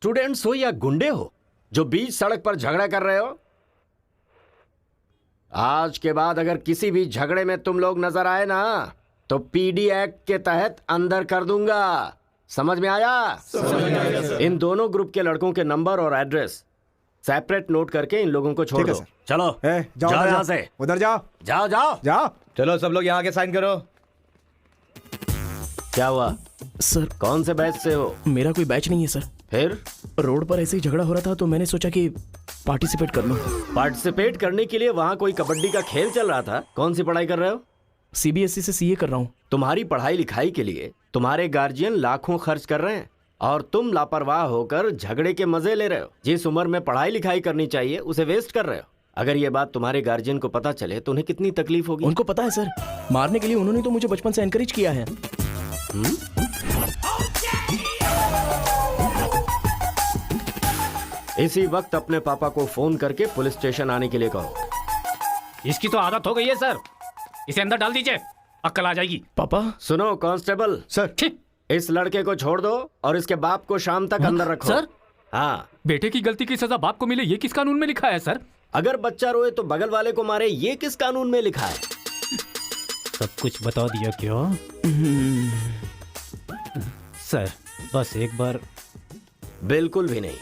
Students हो या गुंडे हो जो बीच सड़क पर झगड़ा कर रहे हो, आज के बाद अगर किसी भी झगड़े में तुम लोग नजर आए ना तो पीडी एक्ट के तहत अंदर कर दूंगा। समझ में आया? इन दोनों ग्रुप के लड़कों के नंबर और एड्रेस सेपरेट नोट करके इन लोगों को छोड़ दो। चलो जाओ यहाँ से, उधर जाओ जाओ जाओ जाओ। चलो सब लोग यहाँ के साइन करो। क्या हुआ सर? कौन से बैच से हो? मेरा कोई बैच नहीं है सर। फिर रोड पर ऐसे ही झगड़ा हो रहा था तो मैंने सोचा कि पार्टिसिपेट कर लूं। पार्टिसिपेट करने के लिए वहाँ कोई कबड्डी का खेल चल रहा था। कौन सी पढ़ाई कर रहे हो? सीबीएसई से सीए कर रहा हूँ। तुम्हारी पढ़ाई लिखाई के लिए तुम्हारे गार्जियन लाखों खर्च कर रहे हैं और तुम लापरवाह होकर झगड़े के मजे ले रहे हो। जिस उम्र में पढ़ाई लिखाई करनी चाहिए उसे वेस्ट कर रहे हो। अगर ये बात तुम्हारे गार्जियन को पता चले तो उन्हें कितनी तकलीफ होगी। उनको पता है सर, मारने के लिए उन्होंने तो मुझे बचपन से एनकरेज किया है। इसी वक्त अपने पापा को फोन करके पुलिस स्टेशन आने के लिए कहो। इसकी तो आदत हो गई है सर, इसे अंदर डाल दीजिए, अक्कल आ जाएगी। पापा। सुनो कांस्टेबल सर, इस लड़के को छोड़ दो और इसके बाप को शाम तक अंदर रखो। सर? हाँ। बेटे की गलती की सजा बाप को मिले, ये किस कानून में लिखा है सर? अगर बच्चा रोए तो बगल वाले को मारे, ये किस कानून में लिखा है? सब कुछ बता दिया क्यों? सर बस एक बार। बिल्कुल भी नहीं।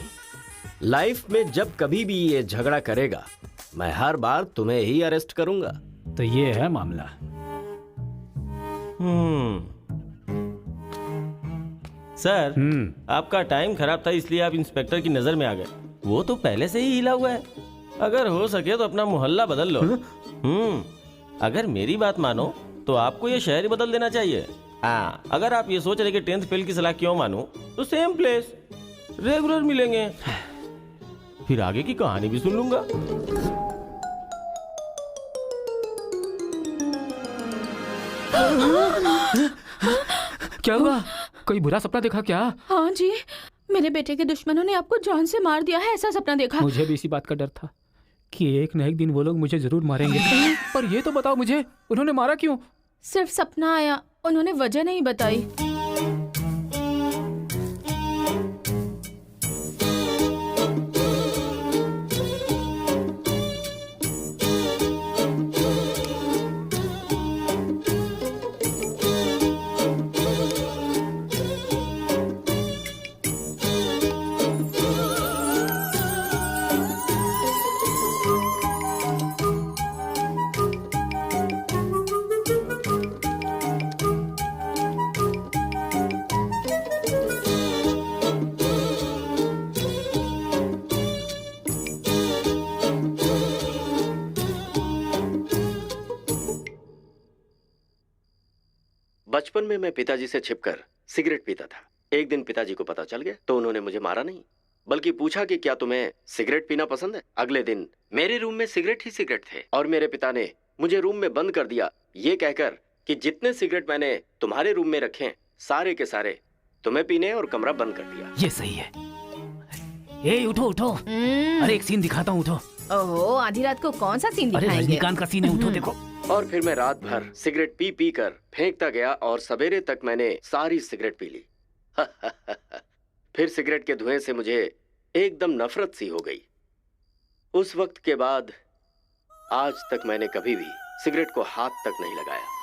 लाइफ में जब कभी भी ये झगड़ा करेगा मैं हर बार तुम्हें ही अरेस्ट करूंगा। तो ये है मामला। सर, आपका टाइम खराब था इसलिए आप इंस्पेक्टर की नजर में आ गए। वो तो पहले से ही हिला हुआ है। अगर हो सके तो अपना मोहल्ला बदल लो। अगर मेरी बात मानो तो आपको ये शहर ही बदल देना चाहिए। हाँ, अगर आप ये सोच रहे कि 10th फेल की सलाह क्यों मानूं, तो सेम प्लेस रेगुलर मिलेंगे। फिर आगे की कहानी भी सुन लूंगा। क्या हुआ? कोई बुरा सपना देखा क्या? हाँ जी, मेरे बेटे के दुश्मनों ने आपको जान से मार दिया है, ऐसा सपना देखा। मुझे भी इसी बात का डर था कि एक न एक दिन वो लोग मुझे जरूर मारेंगे। पर ये तो बताओ मुझे, उन्होंने मारा क्यों? सिर्फ सपना आया, उन्होंने वजह नहीं बताई। बचपन में मैं पिताजी से छिपकर सिगरेट पीता था। एक दिन पिताजी को पता चल गया तो उन्होंने मुझे मारा नहीं, बल्कि पूछा कि क्या तुम्हें सिगरेट पीना पसंद है। अगले दिन मेरे रूम में सिगरेट ही सिगरेट थे और मेरे पिता ने मुझे रूम में बंद कर दिया, ये कहकर कि जितने सिगरेट मैंने तुम्हारे रूम में रखे सारे के सारे तुम्हें पीने, और कमरा बंद कर दिया। ये सही है। ए उठो उठो, अरे एक सीन दिखाता हूँ, उठो। ओहो, आधी रात को कौन सा सीन अरे दिखाएंगे? रजनीकांत का सीन है, उठो देखो। और फिर मैं रात भर सिगरेट पी पी कर फेंकता गया और सवेरे तक मैंने सारी सिगरेट पी ली। फिर सिगरेट के धुएं से मुझे एकदम नफरत सी हो गई। उस वक्त के बाद आज तक मैंने कभी भी सिगरेट को हाथ तक नहीं लगाया।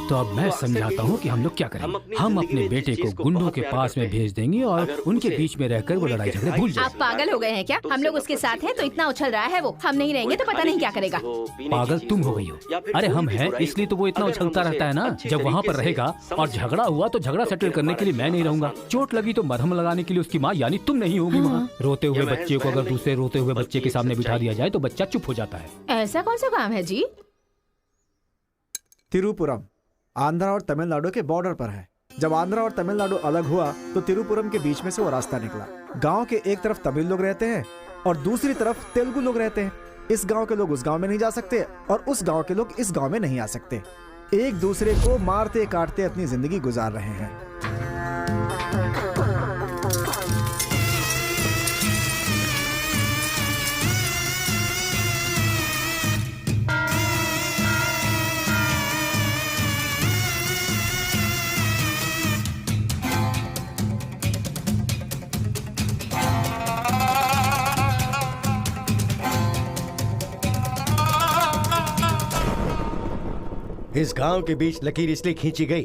तो अब मैं समझाता हूँ कि हम लोग क्या करेंगे। हम अपने बेटे को गुंडों के पास में भेज देंगे और उनके बीच में रहकर वो लड़ाई झगड़े भूल जाए। आप पागल हो गए हैं क्या? हम लोग उसके साथ हैं तो इतना उछल रहा है वो। हम नहीं रहेंगे तो पता नहीं क्या करेगा। पागल तुम हो गई हो। अरे हम हैं इसलिए तो वो इतना उछलता रहता है ना। जब वहाँ पर रहेगा और झगड़ा हुआ तो झगड़ा सेटल करने के लिए मैं नहीं रहूंगा। चोट लगी तो मरहम लगाने के लिए उसकी माँ यानी तुम नहीं होगी वहाँ। रोते हुए बच्चे को अगर दूसरे रोते हुए बच्चे के सामने बिठा दिया जाए तो बच्चा चुप हो जाता है। ऐसा कौन सा काम है जी? तिरुपुरम आंध्रा और तमिलनाडु के बॉर्डर पर है। जब आंध्रा और तमिलनाडु अलग हुआ तो तिरुपुरम के बीच में से वो रास्ता निकला। गांव के एक तरफ तमिल लोग रहते हैं और दूसरी तरफ तेलुगु लोग रहते हैं। इस गांव के लोग उस गांव में नहीं जा सकते और उस गांव के लोग इस गांव में नहीं आ सकते। एक दूसरे को मारते काटते अपनी जिंदगी गुजार रहे हैं। इस गांव के बीच लकीर इसलिए खींची गई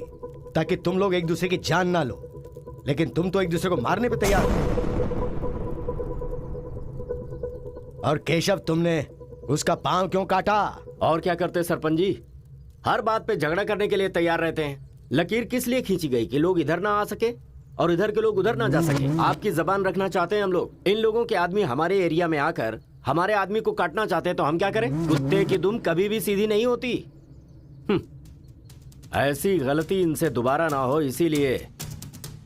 ताकि तुम लोग एक दूसरे की जान ना लो, लेकिन तुम तो एक दूसरे को मारने पे तैयार हो। और केशव, तुमने उसका पांव क्यों काटा? और क्या करते सरपंच जी, हर बात पे झगड़ा करने के लिए तैयार रहते हैं। लकीर किस लिए खींची गई कि लोग इधर ना आ सके और इधर के लोग उधर ना जा सके। आपकी जबान रखना चाहते हैं हम लोग। इन लोगों के आदमी हमारे एरिया में आकर हमारे आदमी को काटना चाहते हैं तो हम क्या करें? कुत्ते की दुम कभी भी सीधी नहीं होती। ऐसी गलती इनसे दोबारा ना हो, इसीलिए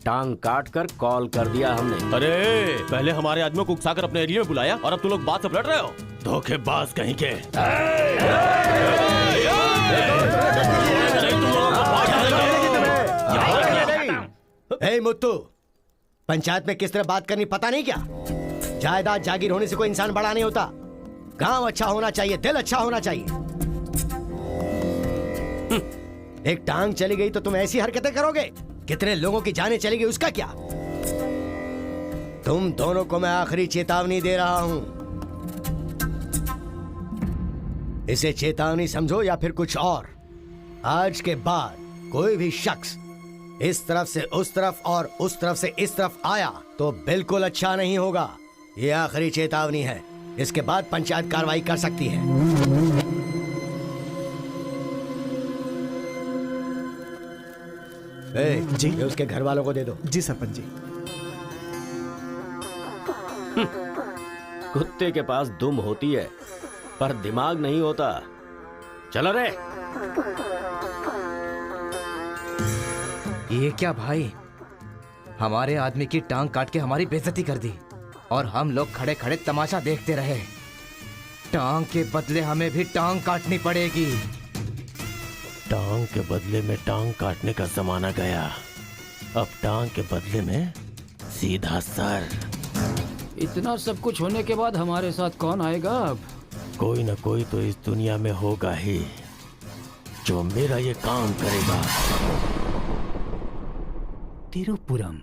टांग काट कर कॉल कर दिया हमने। अरे पहले हमारे आदमियों को उकसाकर अपने एरिया में बुलाया और अब तुम लोग बात से पलट रहे हो। धोखेबाज कहीं के। ए मुत्तू, पंचायत में किस तरह बात करनी पता नहीं क्या? जायदाद जागीर होने से कोई इंसान बड़ा नहीं होता। गांव अच्छा होना चाहिए, दिल अच्छा होना चाहिए। एक टांग चली गई तो तुम ऐसी हरकतें करोगे? कितने लोगों की जानें चली गई उसका क्या? तुम दोनों को मैं आखिरी चेतावनी दे रहा हूं। इसे चेतावनी समझो या फिर कुछ और। आज के बाद कोई भी शख्स इस तरफ से उस तरफ और उस तरफ से इस तरफ आया तो बिल्कुल अच्छा नहीं होगा। ये आखिरी चेतावनी है। इसके बाद पंचायत कार्रवाई कर सकती है। जी। ये उसके घर वालों को दे दो। जी सरपंच जी। कुत्ते के पास दुम होती है पर दिमाग नहीं होता। चलो रे। ये क्या भाई, हमारे आदमी की टांग काट के हमारी बेइज्जती कर दी और हम लोग खड़े खड़े तमाशा देखते रहे। टांग के बदले हमें भी टांग काटनी पड़ेगी। टांग के बदले में टांग काटने का जमाना गया। अब टांग के बदले में सीधा सर। इतना सब कुछ होने के बाद हमारे साथ कौन आएगा अब? कोई ना कोई तो इस दुनिया में होगा ही जो मेरा ये काम करेगा। तिरुपुरम।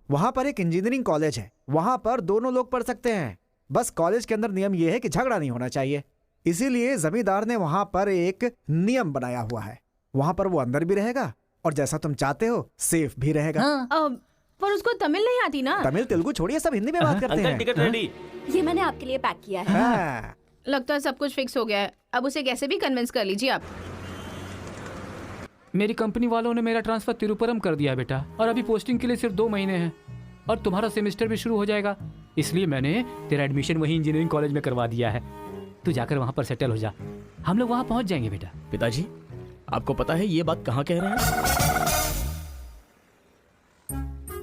वहां पर एक इंजीनियरिंग कॉलेज है, वहां पर दोनों लोग पढ़ सकते हैं। बस कॉलेज के अंदर नियम यह है कि झगड़ा नहीं होना चाहिए। इसीलिए जमींदार ने वहां पर एक नियम बनाया हुआ है। वहां पर वो अंदर भी रहेगा और जैसा तुम चाहते हो सेफ भी रहेगा। पर उसको तमिल नहीं आती ना। तमिल तेलुगु छोड़िए, सब हिंदी में बात करते अंकल हैं। Ticket ready. ये मैंने आपके लिए पैक किया है। हाँ। लगता है सब कुछ फिक्स हो गया है। अब उसे कैसे भी कन्विंस कर लीजिए आप। मेरी कंपनी वालों ने मेरा ट्रांसफर तिरुपुरम कर दिया बेटा, और अभी पोस्टिंग के लिए सिर्फ 2 महीने हैं और तुम्हारा सेमेस्टर भी शुरू हो जाएगा। इसलिए मैंने तेरा एडमिशन वही इंजीनियरिंग कॉलेज में करवा दिया है। तू जाकर वहां पर सेटल हो जा, हम लोग वहां पहुंच जाएंगे बेटा। पिताजी, आपको पता है ये बात कहाँ कह रहे हैं?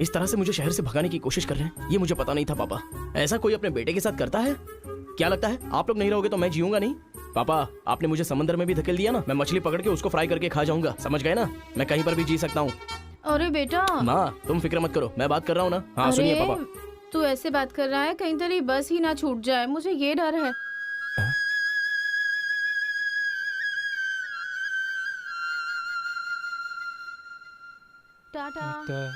इस तरह से मुझे शहर से भगाने की कोशिश कर रहे हैं, ये मुझे पता नहीं था पापा। ऐसा कोई अपने बेटे के साथ करता है? क्या लगता है आप लोग नहीं रहोगे तो मैं जीऊंगा नहीं? पापा, आपने मुझे समंदर में भी धकेल दिया ना, मैं मछली पकड़ के उसको फ्राई करके खा जाऊंगा, समझ गए ना? मैं कहीं पर भी जी सकता हूँ। अरे बेटा। माँ, तुम फिक्र मत करो, मैं बात कर रहा हूँ ना। हाँ सुनिए पापा। तू ऐसे बात कर रहा है, कहीं तेरी बस ही ना छूट जाए, मुझे ये डर है। टाटा।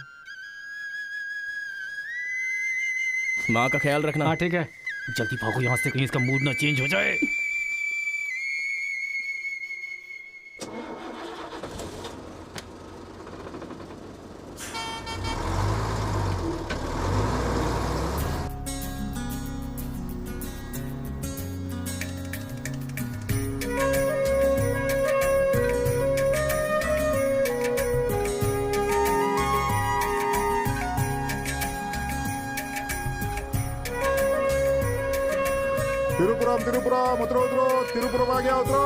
माँ का ख्याल रखना। हाँ ठीक है, जल्दी भागो यहाँ से, कहीं इसका मूड ना चेंज हो जाए। तिरुपुरम उतरो उतरो, तिरुपुरम आ गया, उतरो।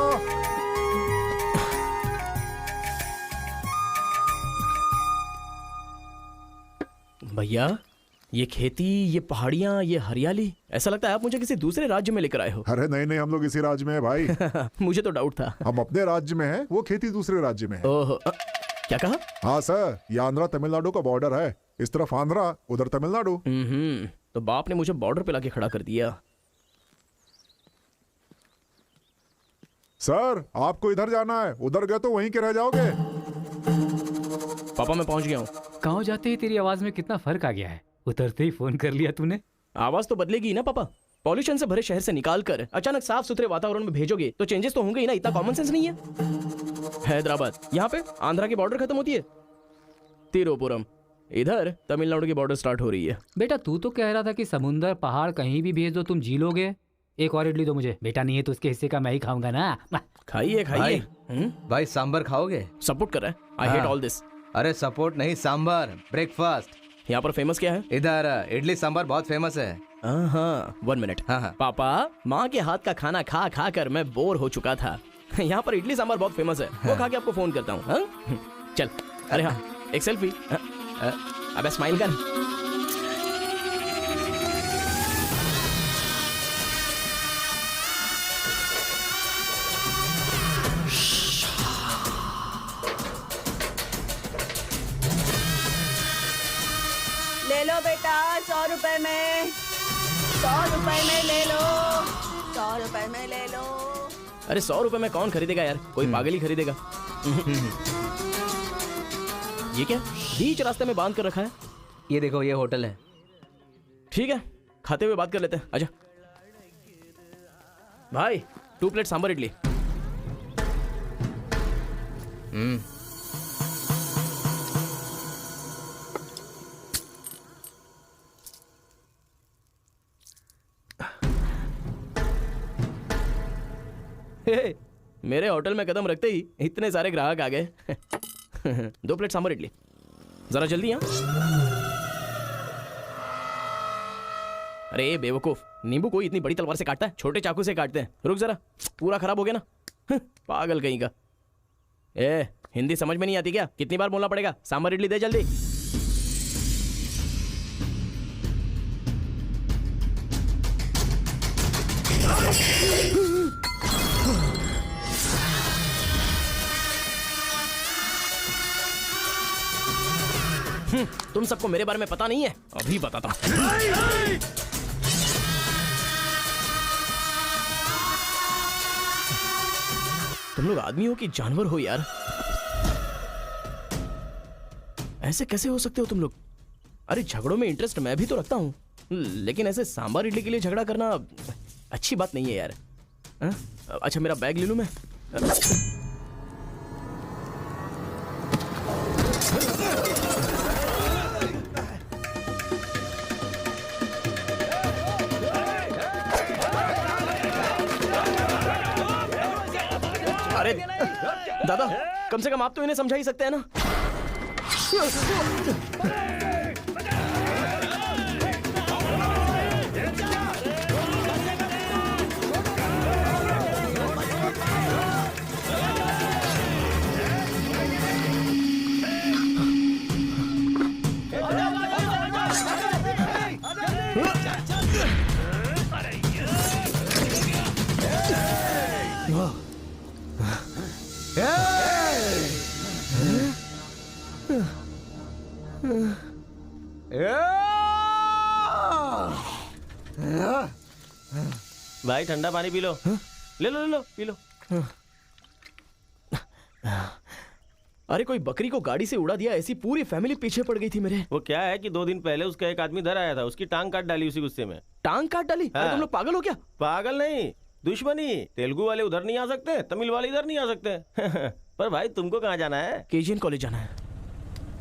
भैया, ये खेती, ये पहाड़ियाँ, ये हरियाली, ऐसा लगता है आप मुझे किसी दूसरे राज्य में लेकर आए हो। अरे नहीं नहीं, हम लोग इसी राज्य में है भाई। मुझे तो डाउट था। हम अपने राज्य में है, वो खेती दूसरे राज्य में है। ओहो, क्या कहा? हाँ सर, ये आंध्रा तमिलनाडु का बॉर्डर है। इस तरफ आंध्रा, उधर तमिलनाडु। तो बाप ने मुझे बॉर्डर पे लाके खड़ा कर दिया। सर, आपको इधर जाना है, उधर गए तो वहीं के रह जाओगे। पापा मैं पहुंच गया हूँ। गाँव जाते ही तेरी आवाज में कितना फर्क आ गया है। उतरते ही फोन कर लिया तूने। आवाज तो बदलेगी ना पापा। पॉल्यूशन से भरे शहर से निकाल कर अचानक साफ सुथरे वातावरण में भेजोगे तो चेंजेस तो होंगे ही ना, इतना कॉमन सेंस नहीं है? हैदराबाद, यहाँ पे आंध्रा की बॉर्डर खत्म होती है। तिरुपुरम, इधर तमिलनाडु की बॉर्डर स्टार्ट हो रही है। बेटा तू तो कह रहा था कि समुंदर पहाड़ कहीं भी भेज दो तुम जी लोगे। एक और इडली दो मुझे। बेटा नहीं है तो उसके हिस्से का मैं ही खाऊंगा ना। खाइए खाइए। भाई सांबर खाओगे? सपोर्ट कर रहा है। I hate all this. अरे सपोर्ट नहीं, सांबर, ब्रेकफास्ट। यहाँ पर फेमस क्या है? इधर इडली सांबर बहुत फेमस है। हाँ, 1 मिनट। हाँ। पापा, माँ के हाथ का खाना खा खा कर मैं बोर हो चुका था। यहाँ पर इडली सांबर बहुत फेमस है। वो खा के आपको फोन करता हूँ। चल। अरे हाँ, एक सेल्फी। अबे स्माइल कर। ले लो बेटा, 100 रुपए में, 100 रुपए में ले लो, 100 रुपए में ले लो। अरे 100 रुपए में कौन खरीदेगा यार? कोई पागल ही खरीदेगा। ये क्या बीच रास्ते में बांध कर रखा है? ये देखो, ये होटल है। ठीक है, खाते हुए बात कर लेते हैं। आजा भाई, 2 प्लेट सांबर इडली। हे, मेरे होटल में कदम रखते ही इतने सारे ग्राहक आ गए। 2 प्लेट सांबर इडली, जरा जल्दी। अरे बेवकूफ, नींबू कोई इतनी बड़ी तलवार से काटता है? छोटे चाकू से काटते हैं। रुक जरा, पूरा खराब हो गया ना। पागल कहीं का। ए, हिंदी समझ में नहीं आती क्या? कितनी बार बोलना पड़ेगा? सांबर इडली दे जल्दी। तुम सबको मेरे बारे में पता नहीं है? अभी बताता हूं। तुम लोग आदमी हो कि जानवर हो यार? ऐसे कैसे हो सकते हो तुम लोग? अरे झगड़ों में इंटरेस्ट मैं भी तो रखता हूं, लेकिन ऐसे सांबर इडली के लिए झगड़ा करना अच्छी बात नहीं है यार। अच्छा, मेरा बैग ले लूं मैं? अरे दादा, कम से कम आप तो इन्हें समझा ही सकते हैं ना। भाई ठंडा पानी पी लो। ले लो ले लो, पी लो। अरे कोई बकरी को गाड़ी से उड़ा दिया, ऐसी पूरी फैमिली पीछे पड़ गई थी मेरे। वो क्या है कि 2 दिन पहले उसका एक आदमी इधर आया था, उसकी टांग काट डाली उसी गुस्से में। टांग काट डाली? हाँ। अरे तुम लोग पागल हो क्या? पागल नहीं, दुश्मनी। तेलुगु वाले उधर नहीं आ सकते, तमिल वाले इधर नहीं आ सकते। पर भाई तुमको कहाँ जाना है? केजीएन कॉलेज जाना है।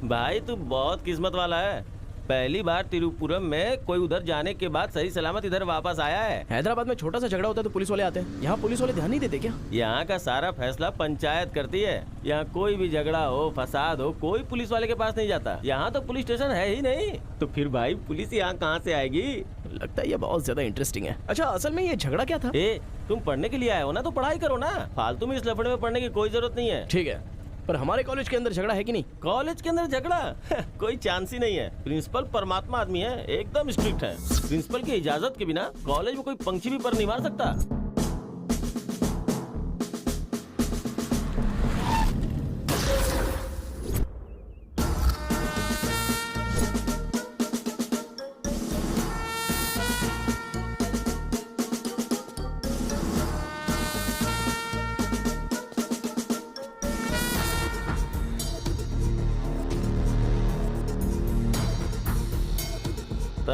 भाई तू बहुत किस्मत वाला है। पहली बार तिरुपुरम में कोई उधर जाने के बाद सही सलामत इधर वापस आया है। हैदराबाद में छोटा सा झगड़ा होता है तो पुलिस वाले आते हैं, यहाँ पुलिस वाले ध्यान नहीं देते क्या? यहाँ का सारा फैसला पंचायत करती है। यहाँ कोई भी झगड़ा हो, फसाद हो, कोई पुलिस वाले के पास नहीं जाता। यहाँ तो पुलिस स्टेशन है ही नहीं, तो फिर भाई पुलिस यहाँ कहाँ से आएगी? लगता है ये बहुत ज्यादा इंटरेस्टिंग है। अच्छा, असल में ये झगड़ा क्या था? तुम पढ़ने के लिए आए हो ना, तो पढ़ाई करो ना। फालतू में इस लफड़े में पढ़ने की कोई जरूरत नहीं है। ठीक है, पर हमारे कॉलेज के अंदर झगड़ा है कि नहीं? कॉलेज के अंदर झगड़ा? कोई चांस ही नहीं है। प्रिंसिपल परमात्मा आदमी है, एकदम स्ट्रिक्ट है। प्रिंसिपल की इजाजत के बिना कॉलेज में कोई पंछी भी पर नहीं मार सकता।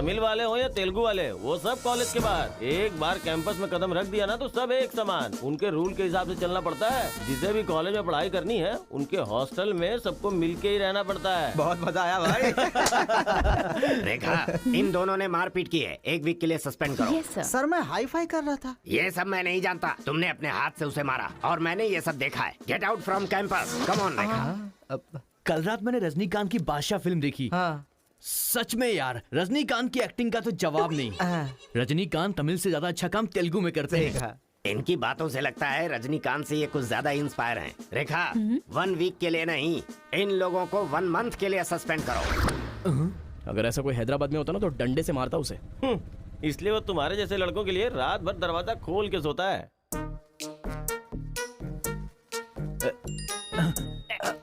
तमिल वाले हो या तेलुगु वाले, वो सब कॉलेज के बाहर। एक बार कैंपस में कदम रख दिया ना तो सब एक समान। उनके रूल के हिसाब से चलना पड़ता है। जिसे भी कॉलेज में पढ़ाई करनी है उनके हॉस्टल में सबको मिलके ही रहना पड़ता है। बहुत मजा आया भाई। रेखा, इन दोनों ने मारपीट की है, 1 वीक के लिए सस्पेंड करो। Yes, sir. सर मैं हाई फाई कर रहा था। ये सब मैं नहीं जानता, तुमने अपने हाथ से उसे मारा और मैंने ये सब देखा है। Get out from campus, come on Rekha. कल रात मैंने रजनीकांत की बादशाह फिल्म देखी। हाँ। सच में यार, रजनीकांत की एक्टिंग का तो जवाब नहीं। रजनीकांत तमिल से ज्यादा अच्छा काम तेलुगु में करते हैं। इनकी बातों से लगता है रजनीकांत से ये कुछ ज्यादा इंस्पायर हैं। रेखा, 1 वीक के लिए नहीं, इन लोगों को 1 मंथ के लिए सस्पेंड करो। अगर ऐसा कोई हैदराबाद में होता ना तो डंडे से मारता उसे। इसलिए वो तुम्हारे जैसे लड़कों के लिए रात भर दरवाजा खोल के सोता है।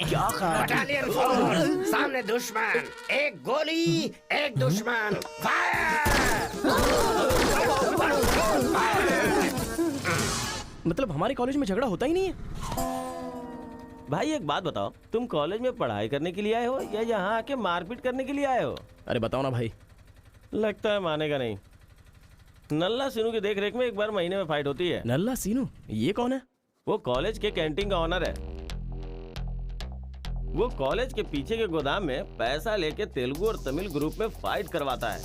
क्या बटालियन फॉरवर्ड, सामने दुश्मन, एक गोली, एक दुश्मन, मतलब हमारे कॉलेज में झगड़ा होता ही नहीं है। भाई एक बात बताओ, तुम कॉलेज में पढ़ाई करने के लिए आए हो या यहाँ आके मारपीट करने के लिए आए हो? अरे बताओ ना भाई। लगता है मानेगा नहीं। नल्ला सीनू की देख रेख में एक बार महीने में फाइट होती है। नल्ला सीनू? ये कौन है? वो कॉलेज के कैंटीन का ऑनर है। वो कॉलेज के पीछे के गोदाम में पैसा लेके तेलुगु और तमिल ग्रुप में फाइट करवाता है।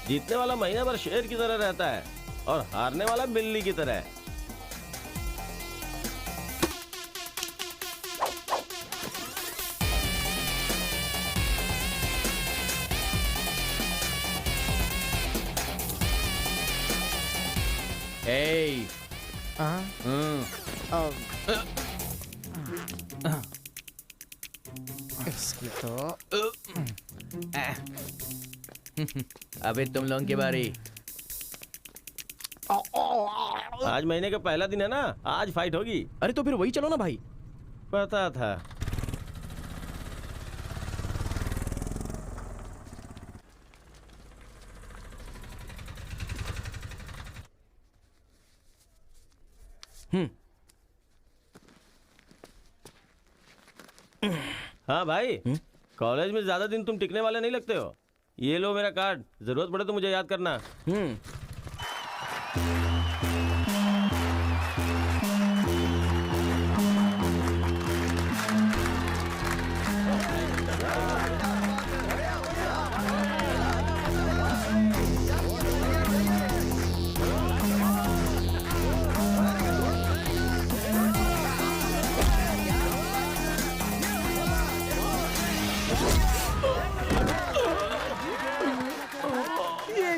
जीतने वाला महीना भर शेर की तरह रहता है और हारने वाला बिल्ली की तरह। Hey. इसकी तो अबे तुम लोगों की बारी। आज महीने का पहला दिन है ना, आज फाइट होगी। अरे तो फिर वही चलो ना भाई। पता था। हाँ भाई, कॉलेज में ज्यादा दिन तुम टिकने वाले नहीं लगते हो। ये लो मेरा कार्ड, जरूरत पड़े तो मुझे याद करना।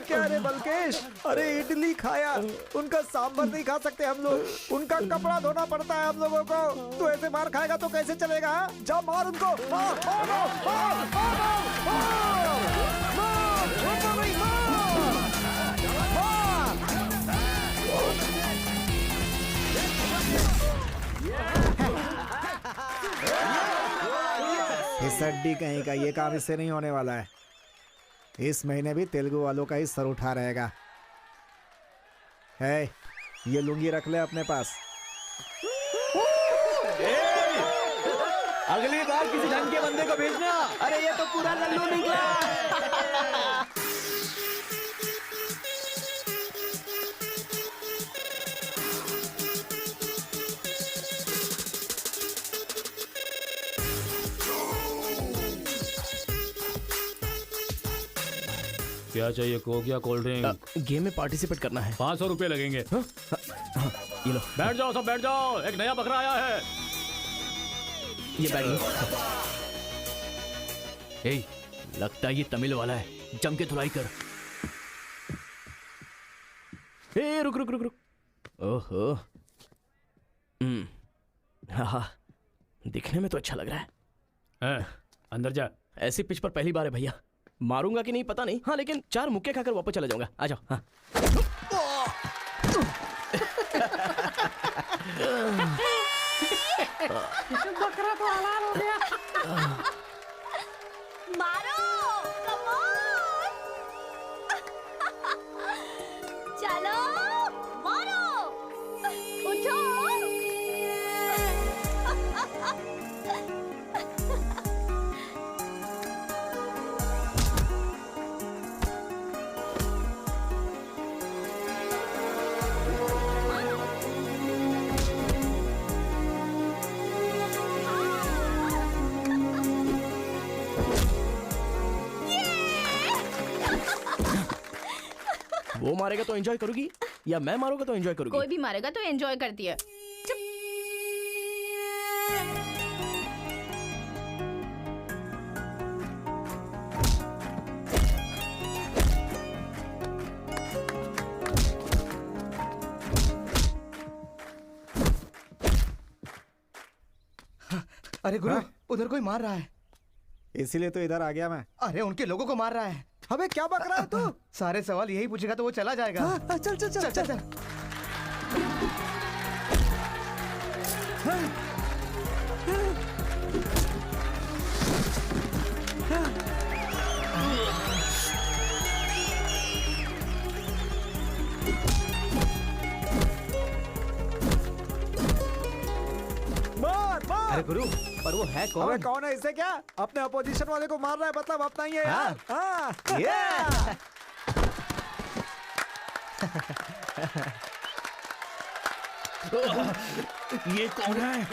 क्या रे बलकेश, अरे इडली खाया, उनका सांभर नहीं खा सकते हम लोग, उनका कपड़ा धोना पड़ता है हम लोगों को। तो ऐसे मार खाएगा तो कैसे चलेगा? जा मार उनको, मार, मार, मार, मार, मार, मार, मार, मार। इस अड्डी कहीं का ये काम इससे नहीं होने वाला है। इस महीने भी तेलुगु वालों का ही सर उठा रहेगा। है, ये लुंगी रख ले अपने पास। अगली बार किसी ढंग के बंदे को भेजना। अरे ये तो पूरा लल्लू निकला। क्या चाहिए? कोक या कोल्ड ड्रिंक? गेम में पार्टिसिपेट करना है। 500 रुपए लगेंगे। ये लो। बैठ जाओ, सब बैठ जाओ, एक नया बकरा आया है। ये बैग लो। ए, लगता है ये तमिल वाला है, जम के धुलाई कर। ए, रुक रुक रुक रुक। ओहो, हाँ, दिखने में तो अच्छा लग रहा है। अंदर जा। ऐसी पिच पर पहली बार है भैया, मारूंगा कि नहीं पता नहीं। हाँ लेकिन 4 मुक्के खाकर वापस चला जाऊंगा। आ जाओ। हाँ। बकरा तो हलाल हो गया। मारो, कम ऑन। चलो, मारो, उठो। वो मारेगा तो एंजॉय करोगी या मैं मारूंगा तो एंजॉय करोगी? कोई भी मारेगा तो एंजॉय करती है। अरे गुरु, उधर कोई मार रहा है। इसीलिए तो इधर आ गया मैं। अरे उनके लोगों को मार रहा है। अबे क्या बक रहा है तू? सारे सवाल यही पूछेगा तो वो चला जाएगा। चल चल चल चल। अरे गुरु, पर वो है कौन? अबे कौन है? इससे क्या? अपने अपोजिशन वाले को मार रहा है, मतलब अपना ही है यार। हाँ। ये कौन है?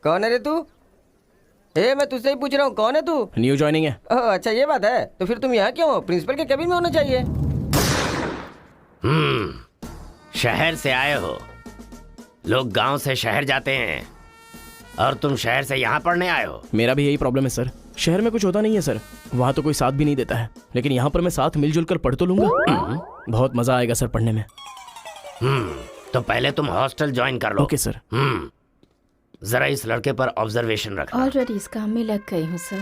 कौन है रे तू? मैं तुझसे ही पूछ रहा हूँ, कौन है तू? न्यू ज्वाइनिंग है। अच्छा ये बात है, तो फिर तुम यहाँ क्यों हो? प्रिंसिपल के केबिन में होना चाहिए। शहर से आए हो। लोग गांव से शहर जाते हैं और तुम शहर से यहाँ पढ़ने आए हो। मेरा भी यही प्रॉब्लम है सर, शहर में कुछ होता नहीं है सर, वहाँ तो कोई साथ भी नहीं देता है, लेकिन यहाँ पर मैं साथ मिलजुल कर पढ़ तो लूंगा। बहुत मजा आएगा सर पढ़ने में। तो पहले तुम हॉस्टल ज्वाइन कर लो। Okay sir. जरा इस लड़के पर ऑब्जर्वेशन रखना। ऑलरेडी इस काम में लग गई हूँ सर।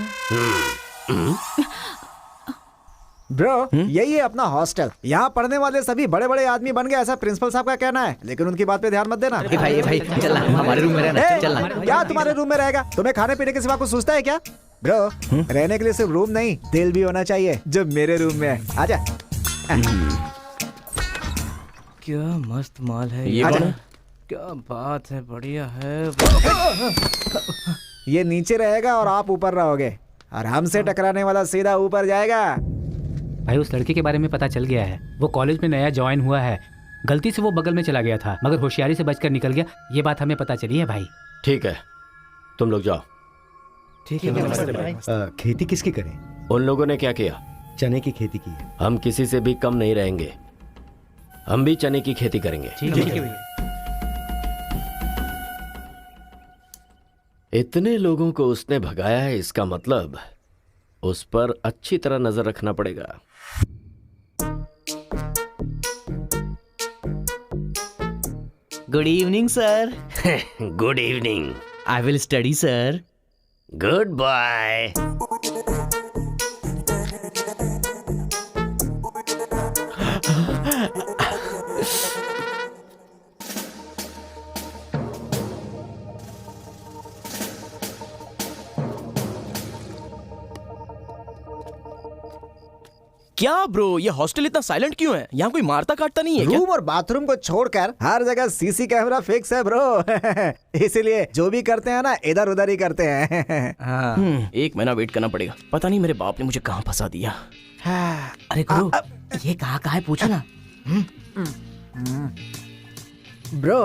ब्रो, यही है अपना हॉस्टल। यहाँ पढ़ने वाले सभी बड़े बड़े आदमी बन गए, ऐसा प्रिंसिपल साहब का कहना है, लेकिन उनकी बात पे ध्यान मत देना। भाई चल हमारे रूम में रहना, चल। क्या तुम्हारे रूम में रहेगा? तुम्हें खाने पीने के सिवा कुछ सोचता है क्या? ब्रो, रहने के लिए सिर्फ रूम नहीं, दिल भी होना चाहिए, जो मेरे रूम में है। आजा। क्या मस्त माल है ये कौन है? क्या बात है, बढ़िया है। ये नीचे रहेगा और आप ऊपर रहोगे, और हमसे टकराने वाला सीधा ऊपर जाएगा। भाई उस लड़के के बारे में पता चल गया है, वो कॉलेज में नया ज्वाइन हुआ है। गलती से वो बगल में चला गया था, मगर होशियारी से बचकर निकल गया। ये बात हमें पता चली है भाई। ठीक है, तुम लोग जाओ। ठीक है। खेती किसकी करें? उन लोगों ने क्या किया? चने की खेती की है। हम किसी से भी कम नहीं रहेंगे, हम भी चने की खेती करेंगे। ठीक है। इतने लोगों को उसने भगाया है, इसका मतलब उस पर अच्छी तरह नजर रखना पड़ेगा। Good evening sir. Good evening. I will study sir. Good bye. क्या ब्रो, ये हॉस्टल इतना साइलेंट क्यों है? यहाँ कोई मारता काटता नहीं है क्या? रूम और बाथरूम को छोड़कर हर जगह सीसी कैमरा फिक्स है ब्रो। इसीलिए जो भी करते हैं ना, इधर उधर ही करते हैं। हाँ। एक महीना वेट करना पड़ेगा, पता नहीं मेरे बाप ने मुझे कहाँ फंसा दिया। अरे गुरु, ये कहाँ है पूछो ना। ब्रो,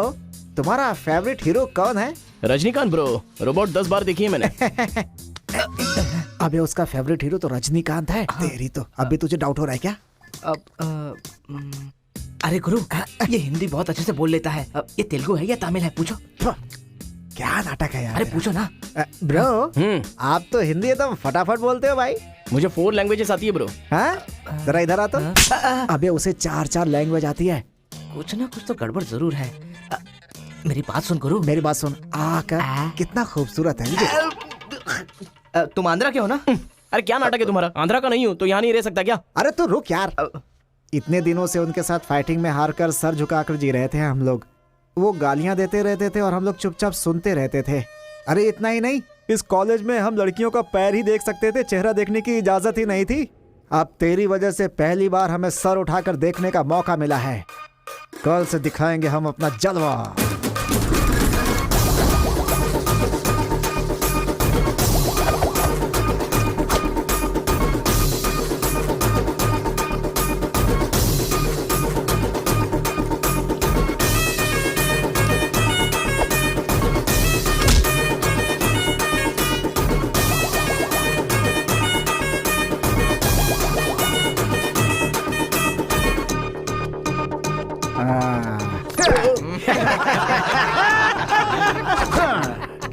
तुम्हारा फेवरेट हीरो कौन है? रजनीकांत ब्रो, रोबोट 10 बार देखी है मैंने। अबे उसका फेवरेट हीरो तो रजनीकांत है। तेरी तो अभी तुझे डाउट हो रहा है क्या? अरे गुरु, ये हिंदी बहुत अच्छे से बोल लेता है। ये तेलुगु है या तमिल है? पूछो। क्या नाटक है यार। अरे पूछो ना। ब्रो, आप तो हिंदी एकदम फटाफट बोलते हो भाई। मुझे 4 लैंग्वेजेस आती है ब्रो। हाँ, जरा इधर आ तो। अबे उसे 4 लैंग्वेज आती है। कुछ ना कुछ तो गड़बड़ जरूर है। मेरी बात सुन गुरु। मेरी बात सुन। कितना खूबसूरत है। तुम आंध्रा के हो ना? अरे क्या नाटक है तुम्हारा? आंध्रा का नहीं हूँ तो यहाँ नहीं रह सकता क्या? अरे तो रुक यार। इतने दिनों से उनके साथ फाइटिंग में हारकर सर झुकाकर जी रहे थे हम लोग। वो गालियां देते रहते थे और हम लोग चुपचाप सुनते रहते थे। अरे इतना ही नहीं, इस कॉलेज में हम लड़कियों का पैर ही देख सकते थे, चेहरा देखने की इजाजत ही नहीं थी। अब तेरी वजह से पहली बार हमें सर उठाकर देखने का मौका मिला है। कल से दिखाएंगे हम अपना जलवा।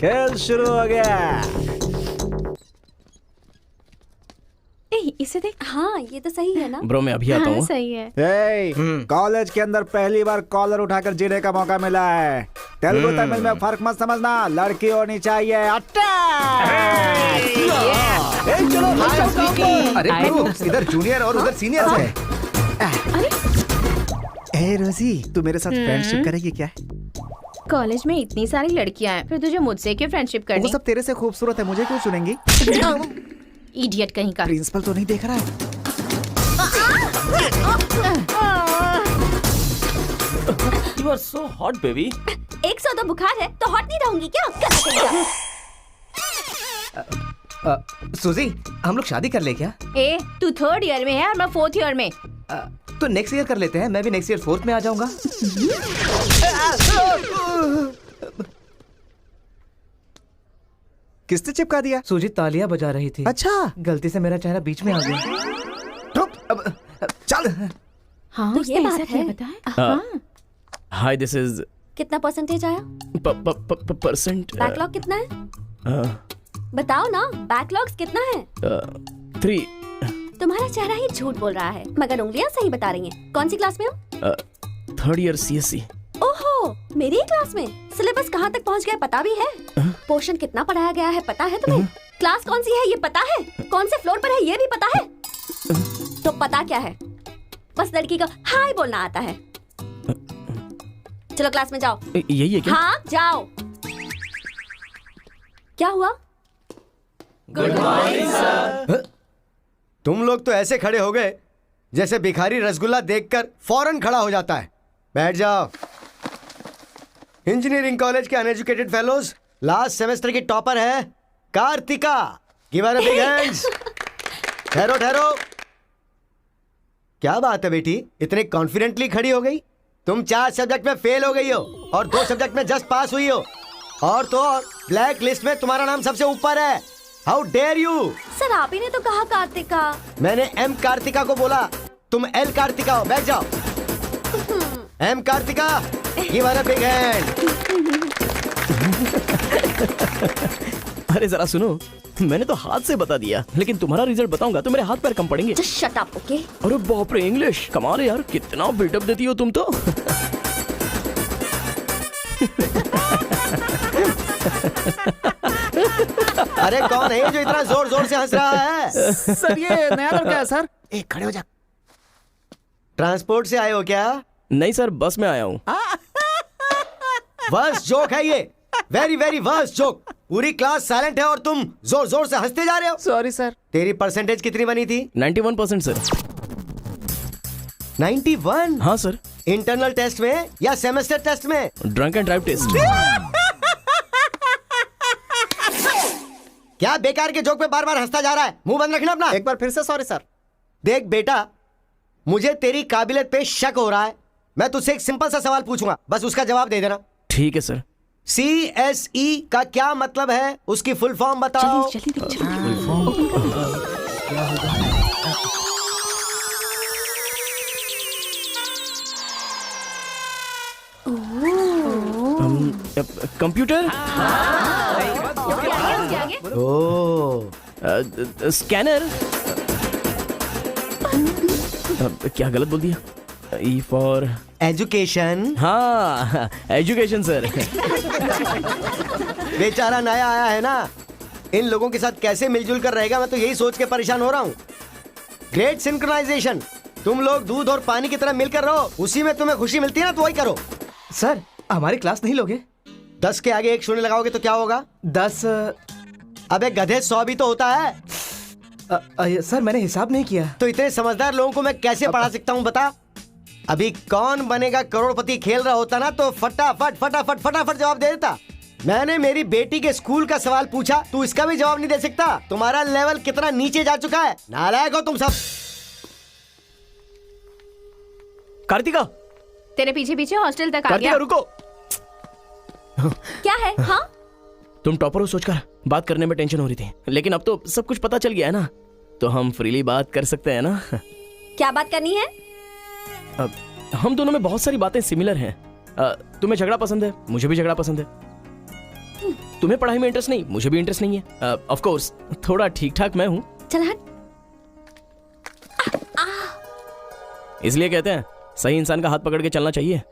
खेल शुरू हो गया। इसे देख। हाँ ये तो सही है ना ब्रो, मैं अभी आता हूँ। सही है। कॉलेज के अंदर पहली बार कॉलर उठाकर जीने का मौका मिला है। तेलुगु तमिल में फर्क मत समझना, लड़की होनी चाहिए। अरे इधर जूनियर और उधर सीनियर है। ए रोजी, तू मेरे साथ फ्रेंडशिप करेगी क्या? कॉलेज में इतनी सारी लड़कियां हैं, फिर तुझे मुझसे क्यों फ्रेंडशिप करनी? वो सब तेरे से खूबसूरत है, मुझे क्यों चुनेंगी? इडियट कहीं का। प्रिंसिपल तो नहीं देख रहा है? You are so hot, baby. 100 तो बुखार है तो हॉट नहीं रहूंगी क्या? सुजी, हम लोग शादी कर ले क्या? ए, तू 3rd ईयर में है और मैं 4th ईयर में। तो नेक्स्ट ईयर कर लेते हैं। मैं भी नेक्स्ट ईयर 4th में आ जाऊंगा। किसने चिपका दिया? सुजीत तालियां बजा रही थी। अच्छा, गलती से मेरा चेहरा बीच में आ गया। चल। हाँ, तो ये बात है। हाँ। हाय, दिस इज। कितना परसेंटेज आया? परसेंट। बैकलॉग कितना है? बताओ ना, बैकलॉग्स कितना है? 3। तुम्हारा चेहरा ही झूठ बोल रहा है, मगर उंगलियां सही बता रही हैं। कौन सी क्लास में हो? 3rd year CSE। ओहो, मेरी क्लास में। सिलेबस कहाँ तक पहुँच गया पता भी है? पोर्शन कितना पढ़ाया गया है पता है तुम्हें? क्लास कौन सी है ये पता है? कौन से फ्लोर पर है ये भी पता है? तो पता क्या है? बस लड़की को हाय बोलना आता है। चलो क्लास में जाओ। यही है क्या? हाँ जाओ। क्या हुआ? Good morning sir. तुम लोग तो ऐसे खड़े हो गए जैसे भिखारी रसगुल्ला देखकर फौरन खड़ा हो जाता है। बैठ जाओ। इंजीनियरिंग कॉलेज के अनएजुकेटेड फेलोज, लास्ट सेमेस्टर की टॉपर है Karthika. Give her a big hands. ठहरो ठहरो। क्या बात है बेटी, इतने कॉन्फिडेंटली खड़ी हो गई? तुम 4 सब्जेक्ट में फेल हो गई हो और 2 सब्जेक्ट में जस्ट पास हुई हो, और तो और ब्लैक लिस्ट में तुम्हारा नाम सबसे ऊपर है। How dare you? सर आप ही ने तो कहा कार्तिका। मैंने एम कार्तिका को बोला, तुम एल कार्तिका हो। बैठ जाओ। M Karthika, give her a big hand. अरे जरा सुनो, मैंने तो हाथ से बता दिया, लेकिन तुम्हारा रिजल्ट बताऊंगा तो मेरे हाथ पैर कम पड़ेंगे। Just shut up, okay? अरे बाप रे, इंग्लिश कमाल है यार, कितना बिल्डअप देती हो तुम तो। अरे कौन है जो इतना जोर जोर से हंस रहा है? सर ये नया लड़का है सर। एक खड़े हो जा। ट्रांसपोर्ट से आए हो क्या? नहीं सर, बस में आया हूँ। वर्स्ट जोक है ये, वेरी वेरी वर्स्ट जोक। पूरी क्लास साइलेंट है और तुम जोर जोर से हंसते जा रहे हो। Sorry sir. तेरी परसेंटेज कितनी बनी थी? 91% सर। 91? हाँ सर। इंटरनल टेस्ट में या सेमेस्टर टेस्ट में? Drunk and drive test. क्या बेकार के जोक पे बार बार हंसता जा रहा है? मुंह बंद रखना अपना। एक बार फिर से सॉरी सर। देख बेटा, मुझे तेरी काबिलियत पे शक हो रहा है। मैं तुझसे एक सिंपल सा सवाल पूछूंगा, बस उसका जवाब दे देना। ठीक है सर। CSE का क्या मतलब है? उसकी फुल फॉर्म बताओ। Computer, scanner. क्या गलत बोल दिया? E for education. हाँ, एजुकेशन सर। बेचारा नया आया है ना, इन लोगों के साथ कैसे मिलजुल कर रहेगा, मैं तो यही सोच के परेशान हो रहा हूँ। Great synchronization. तुम लोग दूध और पानी की तरह मिलकर रहो, उसी में तुम्हें खुशी मिलती है ना, तो वही करो। सर हमारी क्लास नहीं लोगे? 10 के आगे 1 शून्य लगाओगे तो क्या होगा? 10। अबे गधे 100 भी तो होता है। सर मैंने हिसाब नहीं किया। तो इतने समझदार लोगों को मैं कैसे पढ़ा सकता हूँ बता? अभी कौन बनेगा करोड़पति खेल रहा होता ना, तो फटाफट फटाफट फटाफट जवाब दे देता। मैंने मेरी बेटी के स्कूल का सवाल पूछा, तू इसका भी जवाब नहीं दे सकता। तुम्हारा लेवल कितना नीचे जा चुका है, नालायक हो तुम सब। कार्तिका, तेरे पीछे पीछे हॉस्टल तक आ कार्तिका गया। रुको। क्या है? हाँ, तुम टॉपर हो सोचकर बात करने में टेंशन हो रही थी, लेकिन अब तो सब कुछ पता चल गया है ना, तो हम फ्रीली बात कर सकते हैं ना। क्या बात करनी है? हम दोनों में बहुत सारी बातें सिमिलर हैं। तुम्हें झगड़ा पसंद है, मुझे भी झगड़ा पसंद है। तुम्हें पढ़ाई में इंटरेस्ट नहीं, मुझे भी इंटरेस्ट नहीं है। ऑफ कोर्स थोड़ा ठीक ठाक मैं हूँ। चल हट। इसलिए कहते हैं सही इंसान का हाथ पकड़ के चलना चाहिए।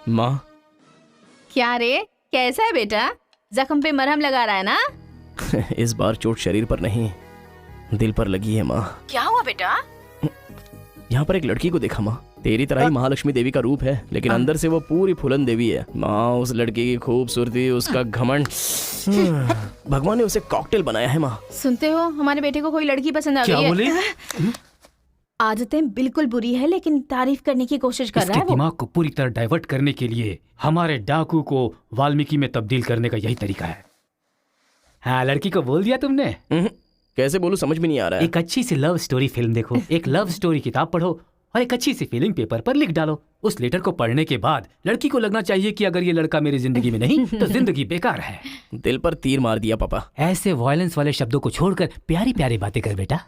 माँ। क्या रे, कैसा है बेटा? जख्म पे मरहम लगा रहा है ना? इस बार चोट शरीर पर नहीं, दिल पर लगी है माँ। क्या हुआ बेटा? यहाँ पर एक लड़की को देखा माँ, तेरी तरह ही महालक्ष्मी देवी का रूप है, लेकिन अंदर से वो पूरी फूलन देवी है माँ। उस लड़की की खूबसूरती, उसका घमंड, भगवान ने उसे कॉकटेल बनाया है माँ। सुनते हो, हमारे बेटे को कोई लड़की पसंद आ गई है। क्या बोली? आदतें बिल्कुल बुरी है, लेकिन तारीफ करने की कोशिश कर रहा है वो। दिमाग को पूरी तरह डाइवर्ट करने के लिए हमारे डाकू को वाल्मीकि में तब्दील करने का यही तरीका है। हाँ, लड़की को बोल दिया तुमने? कैसे बोलूं, समझ में नहीं आ रहा है। एक अच्छी सी लव स्टोरी फिल्म देखो, एक लव स्टोरी किताब पढ़ो और एक अच्छी सी फीलिंग पेपर पर लिख डालो। उस लेटर को पढ़ने के बाद लड़की को लगना चाहिए कि अगर ये लड़का मेरी जिंदगी में नहीं तो जिंदगी बेकार है। दिल पर तीर मार दिया पापा। ऐसे वायलेंस वाले शब्दों को छोड़कर प्यारी प्यारी बातें कर बेटा।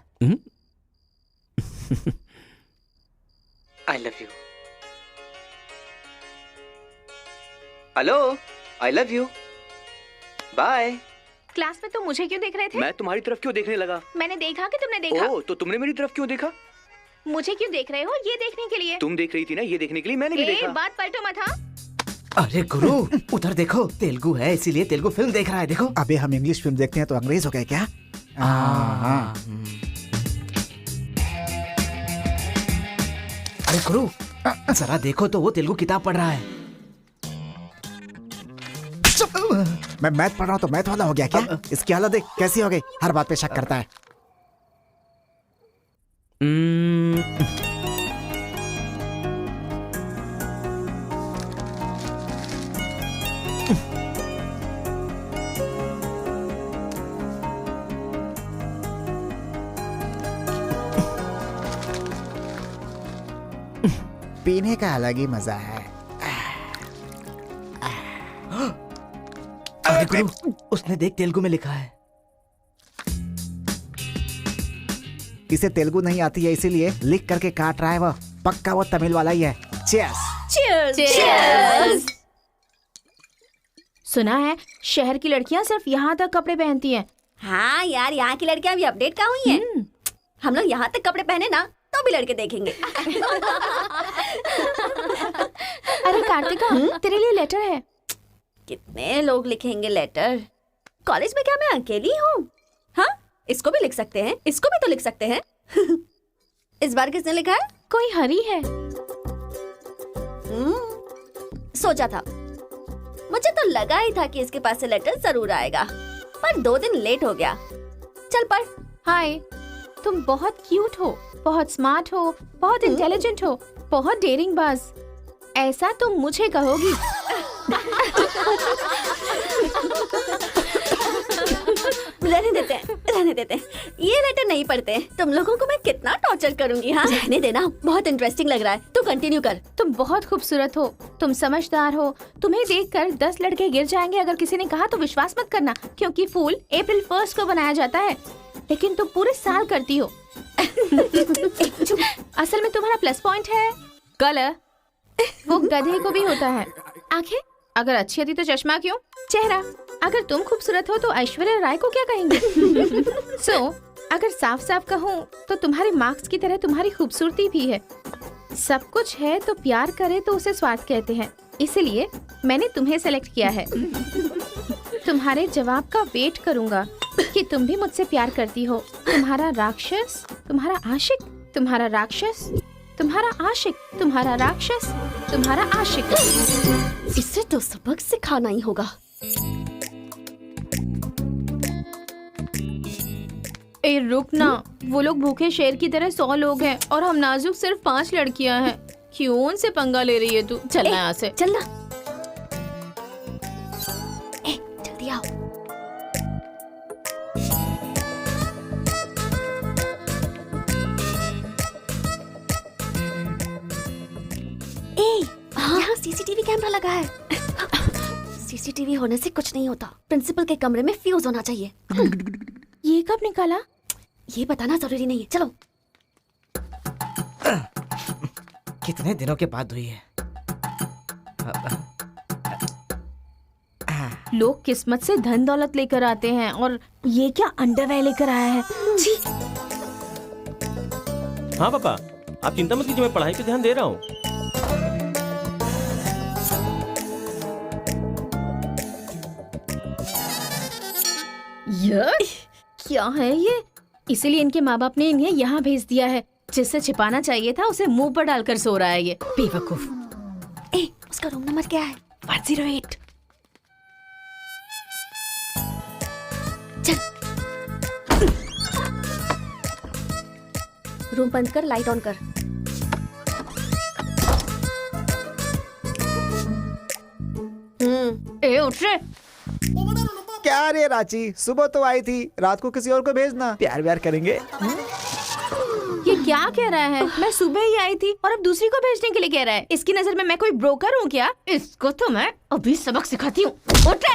I love you. Hello, I love you. Bye. Class में तुम मुझे क्यों देख रहे थे? मैं तुम्हारी तरफ क्यों देखने लगा? मैंने देखा कि तुमने देखा। ओह, तो तुमने मेरी तरफ क्यों देखा? मुझे क्यों देख रहे हो? ये देखने के लिए। तुम देख रही थी ना, ये देखने के लिए मैंने भी देखा। बात पलटो मत। हाँ, अरे गुरु, उधर देखो, तेलुगु है इसीलिए तेलुगु फिल्म देख रहा है। देखो। अबे हम इंग्लिश फिल्म देखते हैं तो अंग्रेज हो गए क्या? अरे गुरु, जरा देखो तो वो तेलुगु किताब पढ़ रहा है। मैं मैथ पढ़ रहा हूँ तो मैथ वाला हो गया क्या? इसकी हालत देख कैसी हो गई, हर बात पे शक करता है। पीने का अलग ही मजा है। अरे गुरु, उसने देख तेलुगु में लिखा है। इसे तेलुगु नहीं आती है इसीलिए लिख करके काट रहा है वो। पक्का वो तमिल वाला ही है। चीयर्स। चीयर्स। चीयर्स। सुना है शहर की लड़कियां सिर्फ यहाँ तक कपड़े पहनती हैं। हाँ यार, यहाँ की लड़कियां भी अपडेट कहाँ हुई हैं? हम लोग यहाँ तक कपड़े पहने ना तो भी लड़के देखेंगे। अरे कार्तिका, तेरे लिए लेटर है। कितने लोग लिखेंगे लेटर? कॉलेज में क्या मैं अकेली हूँ? हाँ, इसको भी लिख सकते हैं, इसको भी तो लिख सकते हैं। इस बार किसने लिखा है? कोई हरी है। सोचा था, मुझे तो लगा ही था कि इसके पास से लेटर जरूर आएगा, पर 2 दिन लेट हो गया। चल पढ़। हाय, तुम बहुत क्यूट हो, बहुत स्मार्ट हो, बहुत इंटेलिजेंट हो, बहुत डेयरिंग बाज। ऐसा तुम मुझे कहोगी? रहने देते हैं। ये लेटर नहीं पढ़ते। तुम लोगों को मैं कितना टॉर्चर करूंगी। हाँ रहने देना, बहुत इंटरेस्टिंग लग रहा है। तू कंटिन्यू कर। तुम बहुत खूबसूरत हो, तुम समझदार हो। तुम्हें देखकर 10 लड़के गिर जाएंगे अगर किसी ने कहा तो विश्वास मत करना, क्योंकि फूल अप्रैल 1 को बनाया जाता है, लेकिन तुम पूरे साल करती हो। असल में तुम्हारा प्लस पॉइंट है कलर, वो गधे को भी होता है। आंखें अगर अच्छी होती तो चश्मा क्यों? चेहरा अगर तुम खूबसूरत हो तो ऐश्वर्या राय को क्या कहेंगे? अगर साफ साफ कहूँ तो तुम्हारे मार्क्स की तरह तुम्हारी खूबसूरती भी है। सब कुछ है तो प्यार करे तो उसे स्वार्थ कहते हैं, इसलिए मैंने तुम्हें सेलेक्ट किया है। तुम्हारे जवाब का वेट करूंगा कि तुम भी मुझसे प्यार करती हो। तुम्हारा राक्षस, तुम्हारा आशिक, तुम्हारा राक्षस, तुम्हारा आशिक, तुम्हारा राक्षस, तुम्हारा आशिक। इससे तो सबक सिखाना ही होगा। ए रुक ना, वो लोग भूखे शेर की तरह 100 लोग हैं और हम नाजुक सिर्फ 5 लड़कियां हैं। क्यों उनसे पंगा ले रही है तू? चलना यहाँ से। चलना। जल्दी आओ। यहाँ सीसीटीवी कैमरा लगा है। सीसीटीवी होने से कुछ नहीं होता। प्रिंसिपल के कमरे में फ्यूज होना चाहिए। ये कब निकाला? ये बताना जरूरी नहीं है। चलो। कितने दिनों के बाद हुई है। लोग किस्मत से धन दौलत लेकर आते हैं और ये क्या अंडरवेयर लेकर आया है? जी। हाँ पापा, आप चिंता मत कीजिए, मैं पढ़ाई पे ध्यान दे रहा हूँ। क्या है ये? इसीलिए इनके माँ बाप ने इन्हें यहाँ भेज दिया है। जिससे छिपाना चाहिए था उसे मुंह पर डालकर सो रहा है ये बेवकूफ। उसका रूम नंबर क्या है? 108। चल। रूम बंद कर, लाइट ऑन कर। उठ रे। क्या रे रांची, सुबह तो आई थी, रात को किसी और को भेजना। प्यार व्यार करेंगे। ये क्या कह रहा है? मैं सुबह ही आई थी और अब दूसरी को भेजने के लिए कह रहा है। इसकी नजर में मैं कोई ब्रोकर हूँ क्या? इसको तो मैं अभी सबक सिखाती हूँ। उठ रे।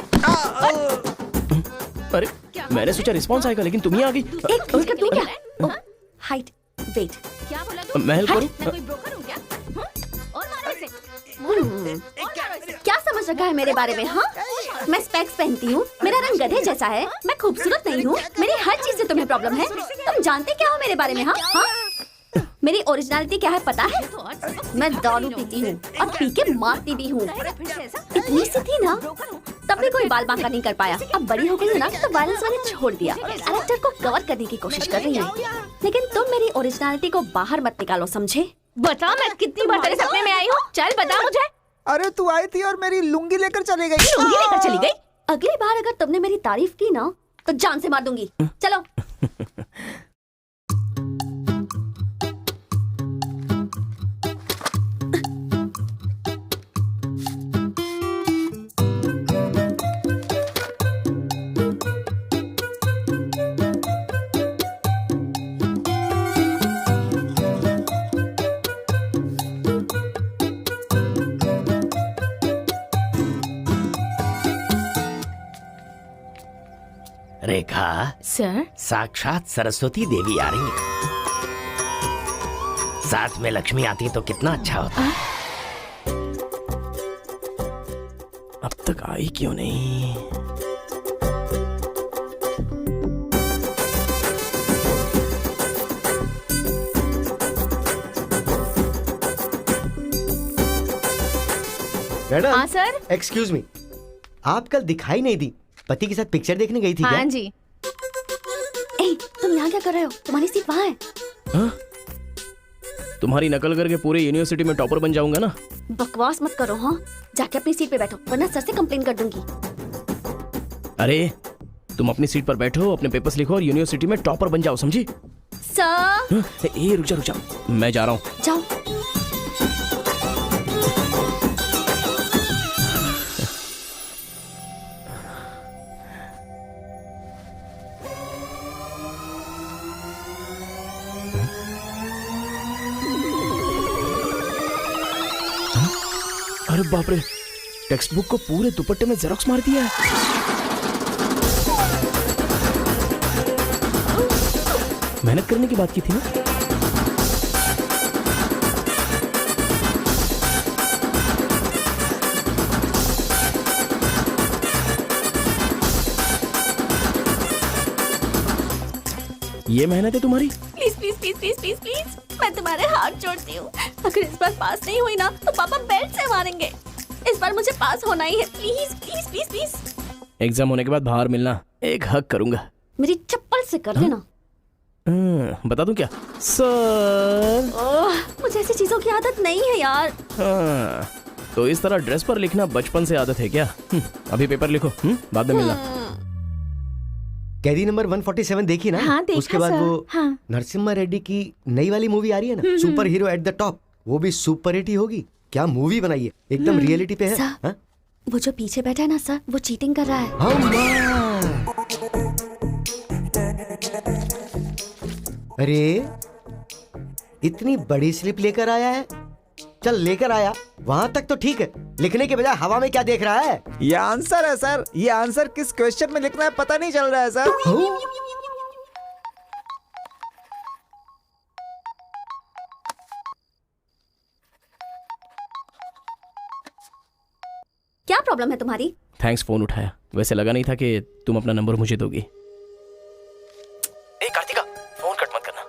अरे मैंने सोचा रिस्पॉन्स आएगा, लेकिन तुम ही आ गई। तू क्या? Height, weight. क्या बोला? मैं हेल्प करूँ? मैं कोई ब्रोकर हूँ क्या? और मारो इसे। क्या समझ रखा है मेरे बारे में? हाँ, मैं स्पेक्स पहनती हूँ, मेरा रंग गधे जैसा है, मैं खूबसूरत नहीं हूँ, मेरी हर चीज से तुम्हें प्रॉब्लम है। तुम जानते क्या हो मेरे बारे में? हाँ हाँ, मेरी ओरिजिनलिटी क्या है पता है? मैं दारू पीती हूँ और पी के मारती भी हूँ। इतनी सी थी ना, तब भी कोई बाल बांका नहीं कर पाया। अब बड़ी हो गई ना तो वायलेंस मैंने छोड़ दिया। कैरेक्टर को कवर करने की कोशिश कर रही हूँ, लेकिन तुम मेरी ओरिजिनलिटी को बाहर मत निकालो, समझे? बता मैं कितनी बार तेरे सपने में आई हूँ? चल बता मुझे। अरे तू आई थी और मेरी लुंगी लेकर चली गई। लुंगी लेकर चली गई? अगली बार अगर तुमने मेरी तारीफ की ना तो जान से मार दूंगी। चलो। रेखा सर, साक्षात सरस्वती देवी आ रही है। साथ में लक्ष्मी आती तो कितना अच्छा होता। अब तक आई क्यों नहीं? मैडम। हाँ सर। एक्सक्यूज मी, आप कल दिखाई नहीं दी, पति के साथ पिक्चर देखने गई थी हाँ क्या? जी। तुम यहाँ क्या कर रहे हो? तुम्हारी सीट वहाँ है। हाँ? तुम्हारी नकल करके पूरे यूनिवर्सिटी में टॉपर बन जाऊंगा ना। बकवास मत करो। हाँ, जाके अपनी सीट पे बैठो वरना सर से कंप्लेन कर दूंगी। अरे तुम अपनी सीट पर बैठो, अपने पेपर्स लिखो और यूनिवर्सिटी में टॉपर बन जाओ, समझी? सर। ए रुक जा, मैं जा रहा हूँ। जाओ। अरे बाप रे, टेक्स्ट बुक को पूरे दुपट्टे में जेरोक्स मार दिया है। मेहनत करने की बात की थी ना। ये मेहनत है तुम्हारी। Please please please please please please, मैं तुम्हारे हाथ जोड़ती हूँ। अगर इस बार पास नहीं हुई ना तो पापा बेल्ट से मारेंगे। इस बार मुझे पास होना ही है। Please please please please. Exam होने के बाद बाहर मिलना, एक हक करूंगा। मेरी चप्पल से कर लेना। बता दूं क्या सर? मुझे ऐसी चीजों की आदत नहीं है यार। तो इस तरह ड्रेस पर लिखना बचपन से आदत है क्या? अभी पेपर लिखो, बाद में मिलना। कैदी नंबर 147 देखी ना? हाँ, देखा उसके बाद सर। वो हाँ। नरसिम्हा रेड्डी की नई वाली मूवी आ रही है ना, super hero at the top, वो भी सुपर हिट ही होगी। क्या मूवी बनाई है, एकदम रियलिटी पे है। सर, वो जो पीछे बैठा है ना सर, वो चीटिंग कर रहा है। अरे इतनी बड़ी स्लिप लेकर आया है। चल लेकर आया, वहां तक तो ठीक है, लिखने के बजाय हवा में क्या देख रहा है? ये आंसर है सर। ये आंसर किस क्वेश्चन में लिखना है पता नहीं चल रहा है सर। क्या प्रॉब्लम है तुम्हारी? थैंक्स फोन उठाया, वैसे लगा नहीं था कि तुम अपना नंबर मुझे दोगी। ए कार्तिका, फोन कट मत करना,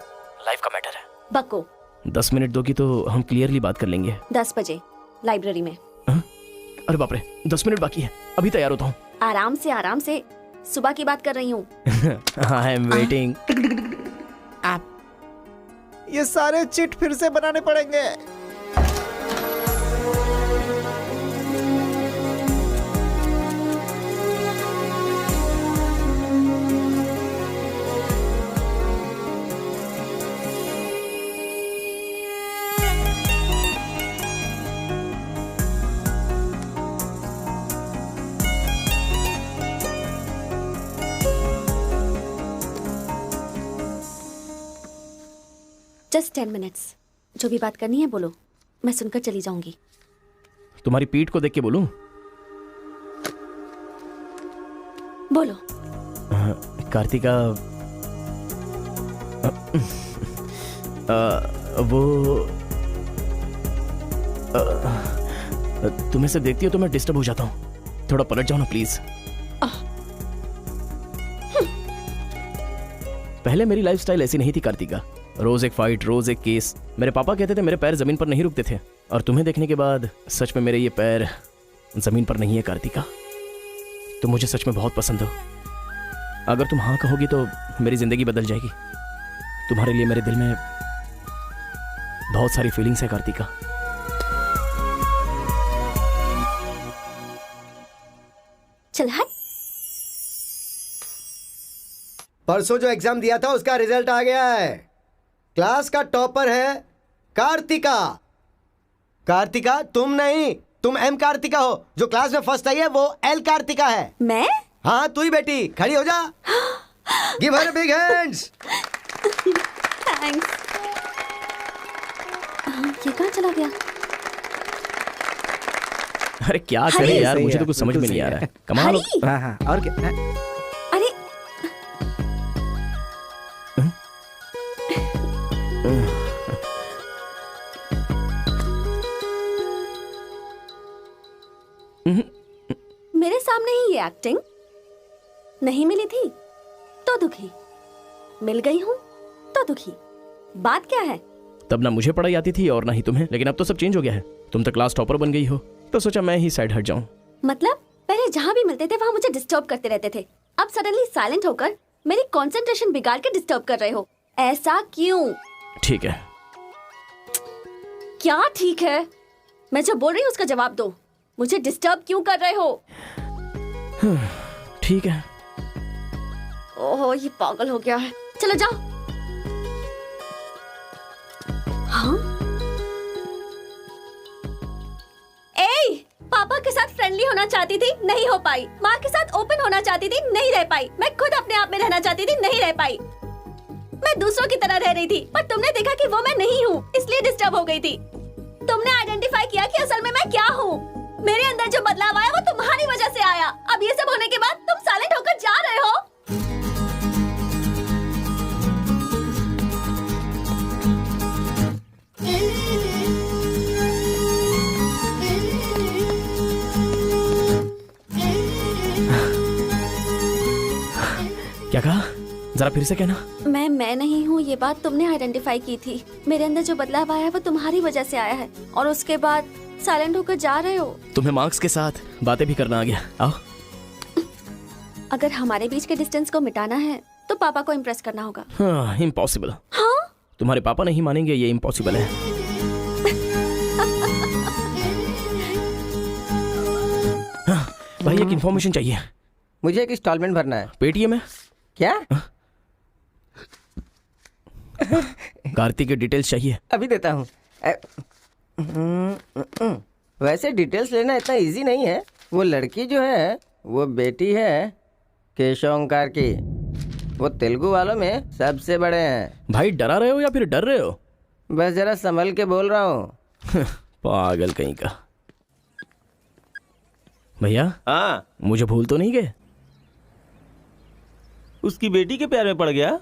लाइफ का मैटर है। बक्को 10 मिनट दोगी तो हम क्लियरली बात कर लेंगे। 10 बजे लाइब्रेरी में। अरे बाप रे, 10 मिनट बाकी है, अभी तैयार होता हूँ। आराम से सुबह की बात कर रही हूँ। I am waiting. ये सारे चिट फिर से बनाने पड़ेंगे। Just 10 minutes. जो भी बात करनी है बोलो, मैं सुनकर चली जाऊंगी। तुम्हारी पीठ को देख के बोलूं? बोलो। कार्तिका, वो तुम्हें से देखती हो तो मैं डिस्टर्ब हो जाता हूँ। थोड़ा पलट जाओ ना प्लीज। पहले मेरी लाइफस्टाइल ऐसी नहीं थी कार्तिका। रोज एक फाइट, रोज एक केस। मेरे पापा कहते थे मेरे पैर जमीन पर नहीं रुकते थे, और तुम्हें देखने के बाद सच में मेरे ये पैर जमीन पर नहीं है कार्तिका। तुम मुझे सच में बहुत पसंद हो। अगर तुम हाँ कहोगी तो मेरी जिंदगी बदल जाएगी। तुम्हारे लिए मेरे दिल में बहुत सारी फीलिंग्स है कार्तिका। चल हट। परसों जो एग्जाम दिया था उसका रिजल्ट आ गया है। क्लास का टॉपर है कार्तिका। कार्तिका तुम नहीं, तुम एम कार्तिका हो। जो क्लास में फर्स्ट आई है वो एल कार्तिका है। मैं? हाँ तू ही बेटी, खड़ी हो जा। Give her big hands. Thanks. ये कहाँ चला गया? अरे क्या करे यार, मुझे तो कुछ समझ में नहीं आ रहा है। कमाल हो। हाँ और क्या? अरे मेरे सामने ही ये एक्टिंग। नहीं मिली थी तो दुखी, मिल गई हूँ तो दुखी। बात क्या है? तब ना मुझे पढ़ाई आती थी और ना ही तुम्हें, लेकिन अब तो सब चेंज हो गया है। तुम तो क्लास टॉपर बन गई हो, तो सोचा मैं ही साइड हट जाऊं। मतलब पहले जहाँ भी मिलते थे वहाँ मुझे डिस्टर्ब करते रहते थे, अब सडनली साइलेंट होकर मेरी कंसंट्रेशन बिगाड़ के डिस्टर्ब कर रहे हो। ऐसा क्यों? ठीक है। क्या ठीक है? मैं जो बोल रही हूँ उसका जवाब दो। मुझे डिस्टर्ब क्यों कर रहे हो? ठीक है। ओहो ये पागल हो गया है। चलो जाओ। पापा के साथ फ्रेंडली होना चाहती थी, नहीं हो पाई। माँ के साथ ओपन होना चाहती थी, नहीं रह पाई। मैं खुद अपने आप में रहना चाहती थी, नहीं रह पाई। मैं दूसरों की तरह रह रही थी, पर तुमने देखा कि वो मैं नहीं हूँ, इसलिए डिस्टर्ब हो गई थी। तुमने आइडेंटिफाई किया कि असल में मैं क्या हूँ। मेरे अंदर जो बदलाव आया वो तुम्हारी वजह से आया। अब ये सब होने के बाद तुम साइलेंट होकर जा रहे हो। क्या कहा? जरा फिर से कहना। मैं नहीं हूँ, ये बात तुमने आइडेंटिफाई की थी। मेरे अंदर जो बदलाव आया है वो तुम्हारी वजह से आया है, और उसके बाद साइलेंट होकर जा रहे हो। तुम्हें मार्क्स के साथ बातें भी करना आ गया। आओ। अगर हमारे बीच के डिस्टेंस को मिटाना है तो पापा को इम्प्रेस करना होगा। हाँ, इम्पॉसिबल। हाँ? तुम्हारे पापा नहीं मानेंगे, ये इम्पॉसिबल है। हाँ, भाई एक इन्फॉर्मेशन चाहिए। मुझे एक इंस्टॉलमेंट भरना है। पेटीएम है क्या? कार्तिक की डिटेल्स चाहिए। अभी देता हूँ। वैसे डिटेल्स लेना इतना इजी नहीं है। वो लड़की जो है वो बेटी है केशव ओंकार की। वो तेलुगु वालों में सबसे बड़े हैं। भाई डरा रहे हो या फिर डर रहे हो? बस जरा संभल के बोल रहा हूँ। पागल कहीं का। भैया हाँ, मुझे भूल तो नहीं गए? उसकी बेटी के प्यार में पड़ गया।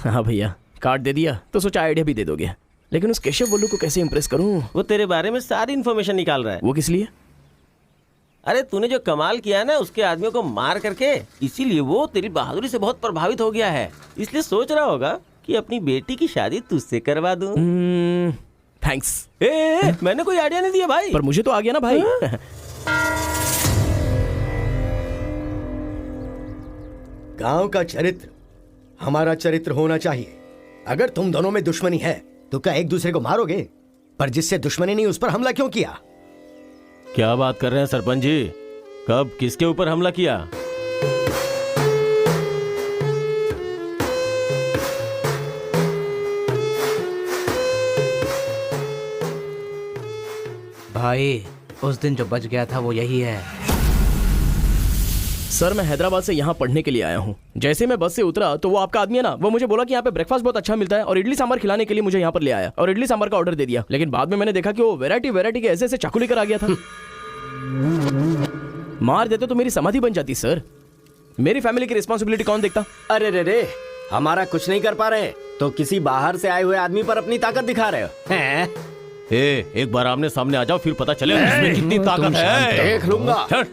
हाँ भैया, कार्ड दे दिया तो सोचा आइडिया भी दे दोगे। लेकिन उस केशव बोलू को कैसे इंप्रेस करूं? वो तेरे बारे में सारी इन्फॉर्मेशन निकाल रहा है। वो किस लिए? अरे तूने जो कमाल किया ना उसके आदमियों को मार करके, इसीलिए वो तेरी बहादुरी से बहुत प्रभावित हो गया है। इसलिए सोच रहा होगा कि अपनी बेटी की शादी तुझसे करवा दूं। थैंक्स। मैंने कोई आइडिया नहीं दिया भाई। पर मुझे तो आ गया ना भाई। गांव का चरित्र हमारा चरित्र होना चाहिए। अगर तुम दोनों में दुश्मनी है तो क्या एक दूसरे को मारोगे? पर जिससे दुश्मनी नहीं उस पर हमला क्यों किया? क्या बात कर रहे हैं सरपंच जी? कब किसके ऊपर हमला किया? भाई उस दिन जो बच गया था वो यही है। सर मैं हैदराबाद से यहाँ पढ़ने के लिए आया हूँ। जैसे मैं बस से उतरा तो वो आपका आदमी है ना, वो मुझे बोला कि यहाँ पे ब्रेकफास्ट बहुत अच्छा मिलता है और इडली सांभर खिलाने के लिए मुझे यहाँ पर ले आया और इडली सांभर का ऑर्डर दे दिया। लेकिन बाद में मैंने देखा कि वो वैरायटी के ऐसे ऐसे चाकू लेकर आ गया था। मार देते तो मेरी समाधि बन जाती सर। मेरी फैमिली की रिस्पॉन्सिबिलिटी कौन देखता? अरे रे रे, हमारा कुछ नहीं कर पा रहे तो किसी बाहर से आए हुए आदमी पर अपनी ताकत दिखा रहे हो। एक बार आमने सामने आ जाओ, फिर पता चले इसमें कितनी ताकत है। देख लूंगा।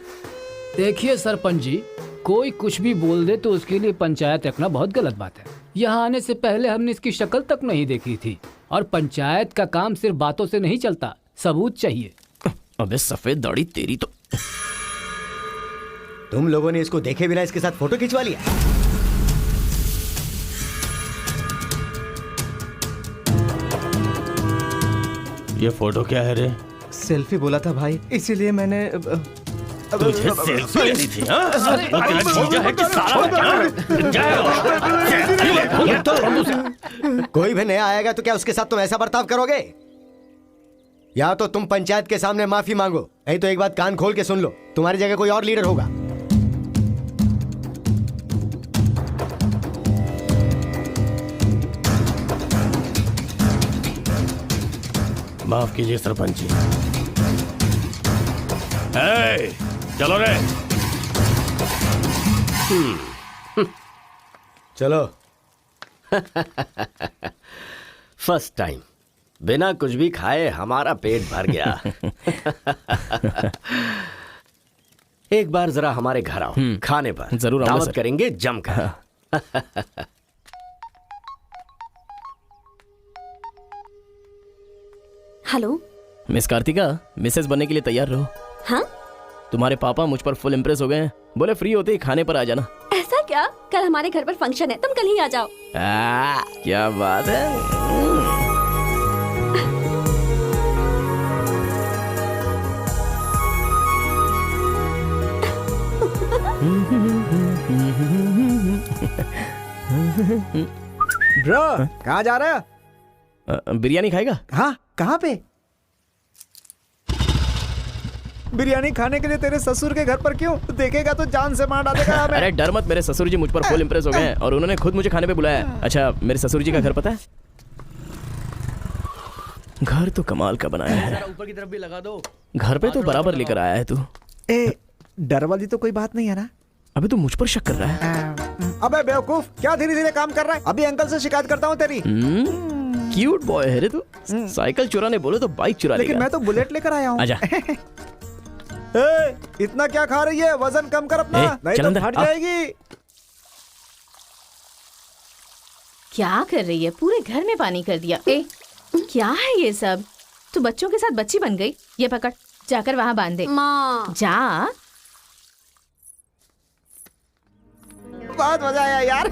देखिए सरपंच जी, कोई कुछ भी बोल दे तो उसके लिए पंचायत रखना बहुत गलत बात है। यहाँ आने से पहले हमने इसकी शक्ल तक नहीं देखी थी। और पंचायत का काम सिर्फ बातों से नहीं चलता, सबूत चाहिए। अबे सफेद दाढ़ी तेरी तो। तुम लोगों ने इसको देखे बिना इसके साथ फोटो खिंचवा लिया। ये फोटो क्या है रे? सेल्फी बोला था भाई, इसीलिए मैंने तुझे सेल्फी लेनी थी? वो तेरा जीजा है कि साला? कोई भी नया आएगा तो क्या उसके साथ तुम ऐसा बर्ताव करोगे? या तो तुम पंचायत के सामने माफी मांगो, नहीं तो एक बात कान खोल के सुन लो, तुम्हारी जगह कोई और लीडर होगा। माफ कीजिए सरपंच जी। चलो रे। चलो। फर्स्ट टाइम बिना कुछ भी खाए हमारा पेट भर गया। एक बार जरा हमारे घर आओ, खाने पर जरूर दावत करेंगे जमकर। हेलो मिस कार्तिका, मिसेस बनने के लिए तैयार रहो। हाँ? तुम्हारे पापा मुझ पर फुल इम्प्रेस हो गए हैं। बोले फ्री होते ही खाने पर आ जाना। ऐसा क्या? कल हमारे घर पर फंक्शन है, तुम कल ही आ जाओ। क्या बात है। ब्रो कहाँ जा रहा है? बिरयानी खाएगा? हाँ, कहाँ पे? बिरयानी खाने के लिए तेरे ससुर के घर पर क्यों? देखेगा तो जान से मार डालेगा हमें। अरे डर मत, मेरे ससुर जी मुझ पर फुल इंप्रेस हो गए हैं और उन्होंने खुद मुझे खाने पे बुलाया। अच्छा, मेरे ससुर जी का घर पता है? घर तो कमाल का बनाया है। ऊपर की तरफ भी लगा दो। घर पे तो बराबर लेकर आया है तू। डर वाली तो कोई बात नहीं है ना? अबे तू मुझ पर शक कर रहा है? अबे बेवकूफ, क्या धीरे धीरे काम कर रहा है? अभी अंकल से शिकायत करता हूँ तेरी। क्यूट बॉय है रे तू। साइकिल चुराने बोले तो बाइक चुरा लेगा। लेकिन मैं तो बुलेट लेकर आया हूँ। आजा। इतना क्या खा रही है? वजन कम कर अपना, नहीं तो फट जाएगी। क्या कर रही है? पूरे घर में पानी कर दिया। क्या है ये सब? तू बच्चों के साथ बच्ची बन गई। ये पकड़, जाकर वहाँ बांध दे। माँ जा। बहुत मजा आया यार।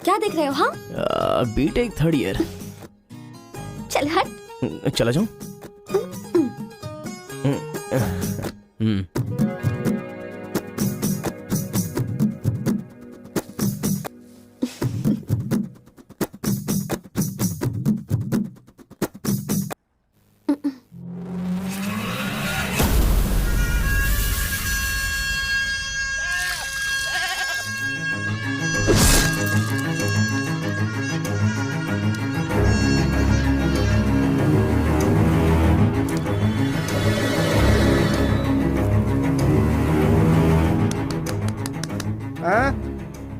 क्या देख रहे हो? हाँ, बीटेक 3rd ईयर। चल हट। चला जाऊं?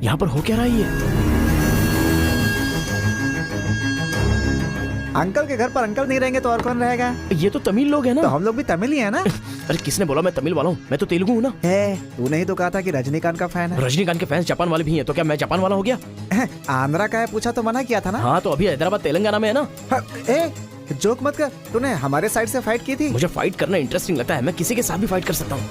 यहाँ पर हो क्या रहा है ये? अंकल के घर पर अंकल नहीं रहेंगे तो और कौन रहेगा? ये तो तमिल लोग हैं ना। तो हम लोग भी तमिल ही है ना। अरे किसने बोला मैं तमिल वाला हूँ? मैं तो तेलुगु हूँ ना। तूने ही तो कहा था कि रजनीकांत का फैन है। रजनीकांत के फैंस जापान वाले भी हैं, तो क्या मैं जापान वाला हो गया? आंध्रा का है पूछा तो मना किया था ना। हाँ, तो अभी हैदराबाद तेलंगाना में है ना। जोक मत कर, तूने हमारे साइड से फाइट की थी। मुझे फाइट करना इंटरेस्टिंग लगता है, मैं किसी के साथ भी फाइट कर सकता हूँ।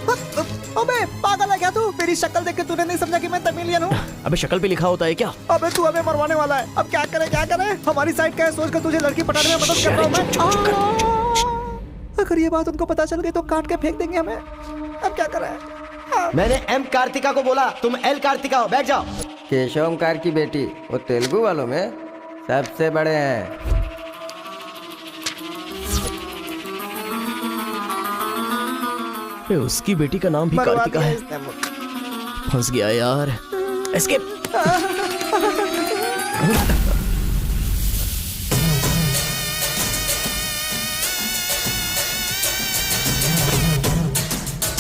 अबे पागल है क्या तू? मेरी शक्ल देख के तूने नहीं समझा कि मैं तमिलियन हूँ? अबे शक्ल पे लिखा होता है क्या? अबे तू हमें मरवाने वाला है। अब क्या करे क्या करे? हमारी साइड का है, सोच कर तुझे लड़की पटाने में मदद कर रहा हूँ मैं। अगर ये बात उनको पता चल गई तो काट के फेंक देंगे हमें। अब क्या करें? मैंने एम कार्तिका को बोला, तुम एल कार्तिका हो। बैठ जाओ। केशव ओंकार की बेटी, वो तेलुगु वालों में सबसे बड़े हैं। उसकी बेटी का नाम भी कार्तिका है। फंस गया यार। एस्केप।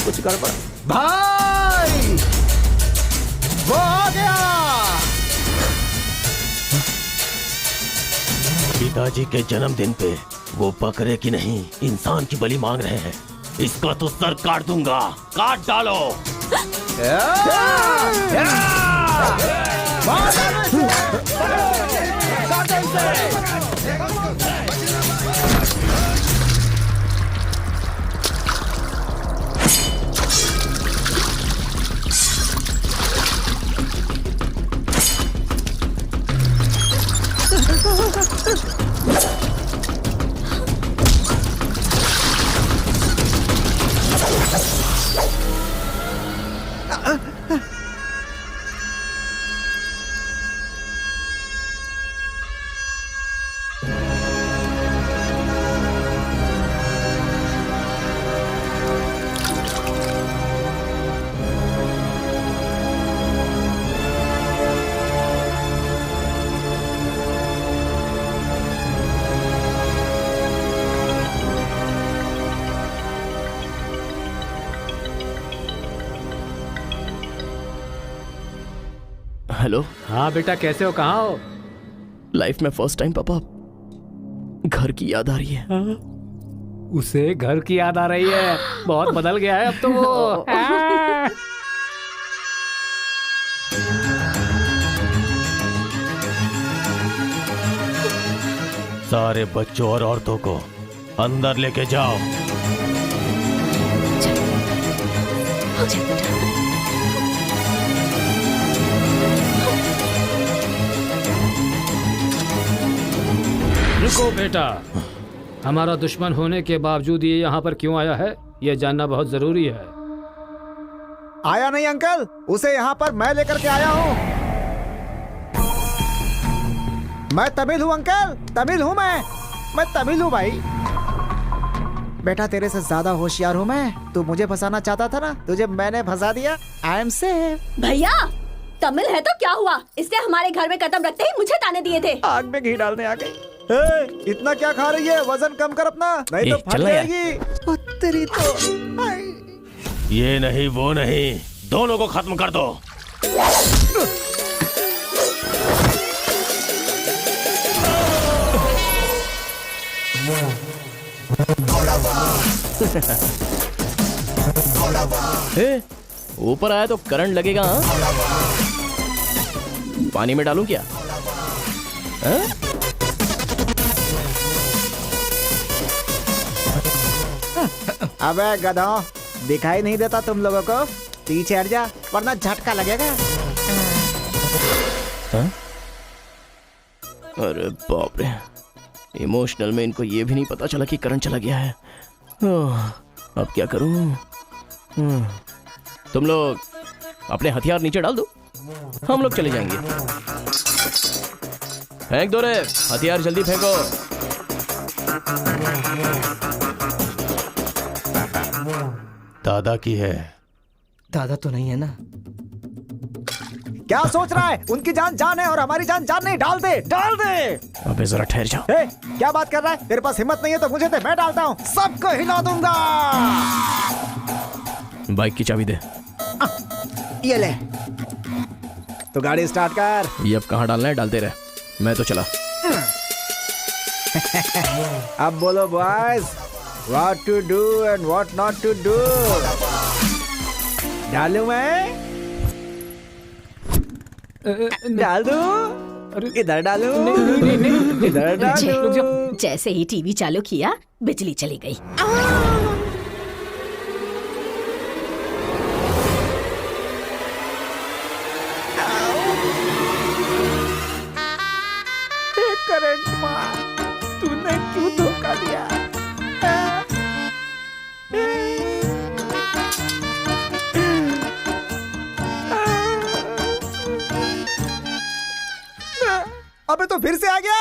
कुछ गड़बड़। भाई वो आ गया। पिताजी के जन्मदिन पे वो बकरे की नहीं इंसान की बलि मांग रहे हैं। इसका तो सर काट दूंगा। काट डालो। हेलो। हाँ बेटा, कैसे हो? कहाँ हो? लाइफ में फर्स्ट टाइम पापा घर की याद आ रही है। उसे घर की याद आ रही है? बहुत बदल गया है अब तो वो। सारे बच्चों और औरतों को अंदर लेके जाओ। हो जाए बेटा। रुको बेटा, हमारा दुश्मन होने के बावजूद ये यहाँ पर क्यों आया है, ये जानना बहुत जरूरी है। आया नहीं अंकल, उसे यहाँ पर मैं लेकर के आया हूँ। मैं तमिल हूँ अंकल, तमिल हूँ मैं तमिल हूँ भाई। बेटा तेरे से ज्यादा होशियार हूँ मैं। तू मुझे फंसाना चाहता था ना, तुझे मैंने फंसा दिया। I am safe. भैया तमिल है तो क्या हुआ, इसने हमारे घर में कदम रखते ही मुझे ताने दिए थे। आग में घी डालने आ गई। इतना क्या खा रही है, वजन कम कर अपना, नहीं तो फट जाएगी। तेरी तो ये नहीं वो नहीं, दोनों को खत्म कर दो। ऊपर आया तो करंट लगेगा। हाँ? पानी में डालूं क्या? अबे गधों, दिखाई नहीं देता तुम लोगों को? पीछे हट जा वरना झटका लगेगा। अरे बाप रे, इमोशनल में इनको ये भी नहीं पता चला कि करंट चला गया है। अब क्या करूं? तुम लोग अपने हथियार नीचे डाल दो, हम लोग चले जाएंगे। फेंक दो रे हथियार, जल्दी फेंको। दादा की है। दादा तो नहीं है ना? क्या सोच रहा है? उनकी जान जान है और हमारी जान जान नहीं। डाल दे, डाल दे। अबे जरा ठहर जाओ। क्या बात कर रहा है? तेरे पास हिम्मत नहीं है तो मुझे दे, मैं डालता हूँ, सबको हिला दूंगा। बाइक की चाबी दे। ये ले, तो गाड़ी स्टार्ट कर। ये अब कहाँ डालना है डालते रहे, मैं तो चला। अब बोलो boys, what to do and what not to do. डालूं मैं? डाल दूं? इधर डालूं? इधर डालूं? जैसे ही टीवी चालू किया बिजली चली गई। करंट मार, तूने क्यों धोखा दिया? अबे तो फिर से आ गया।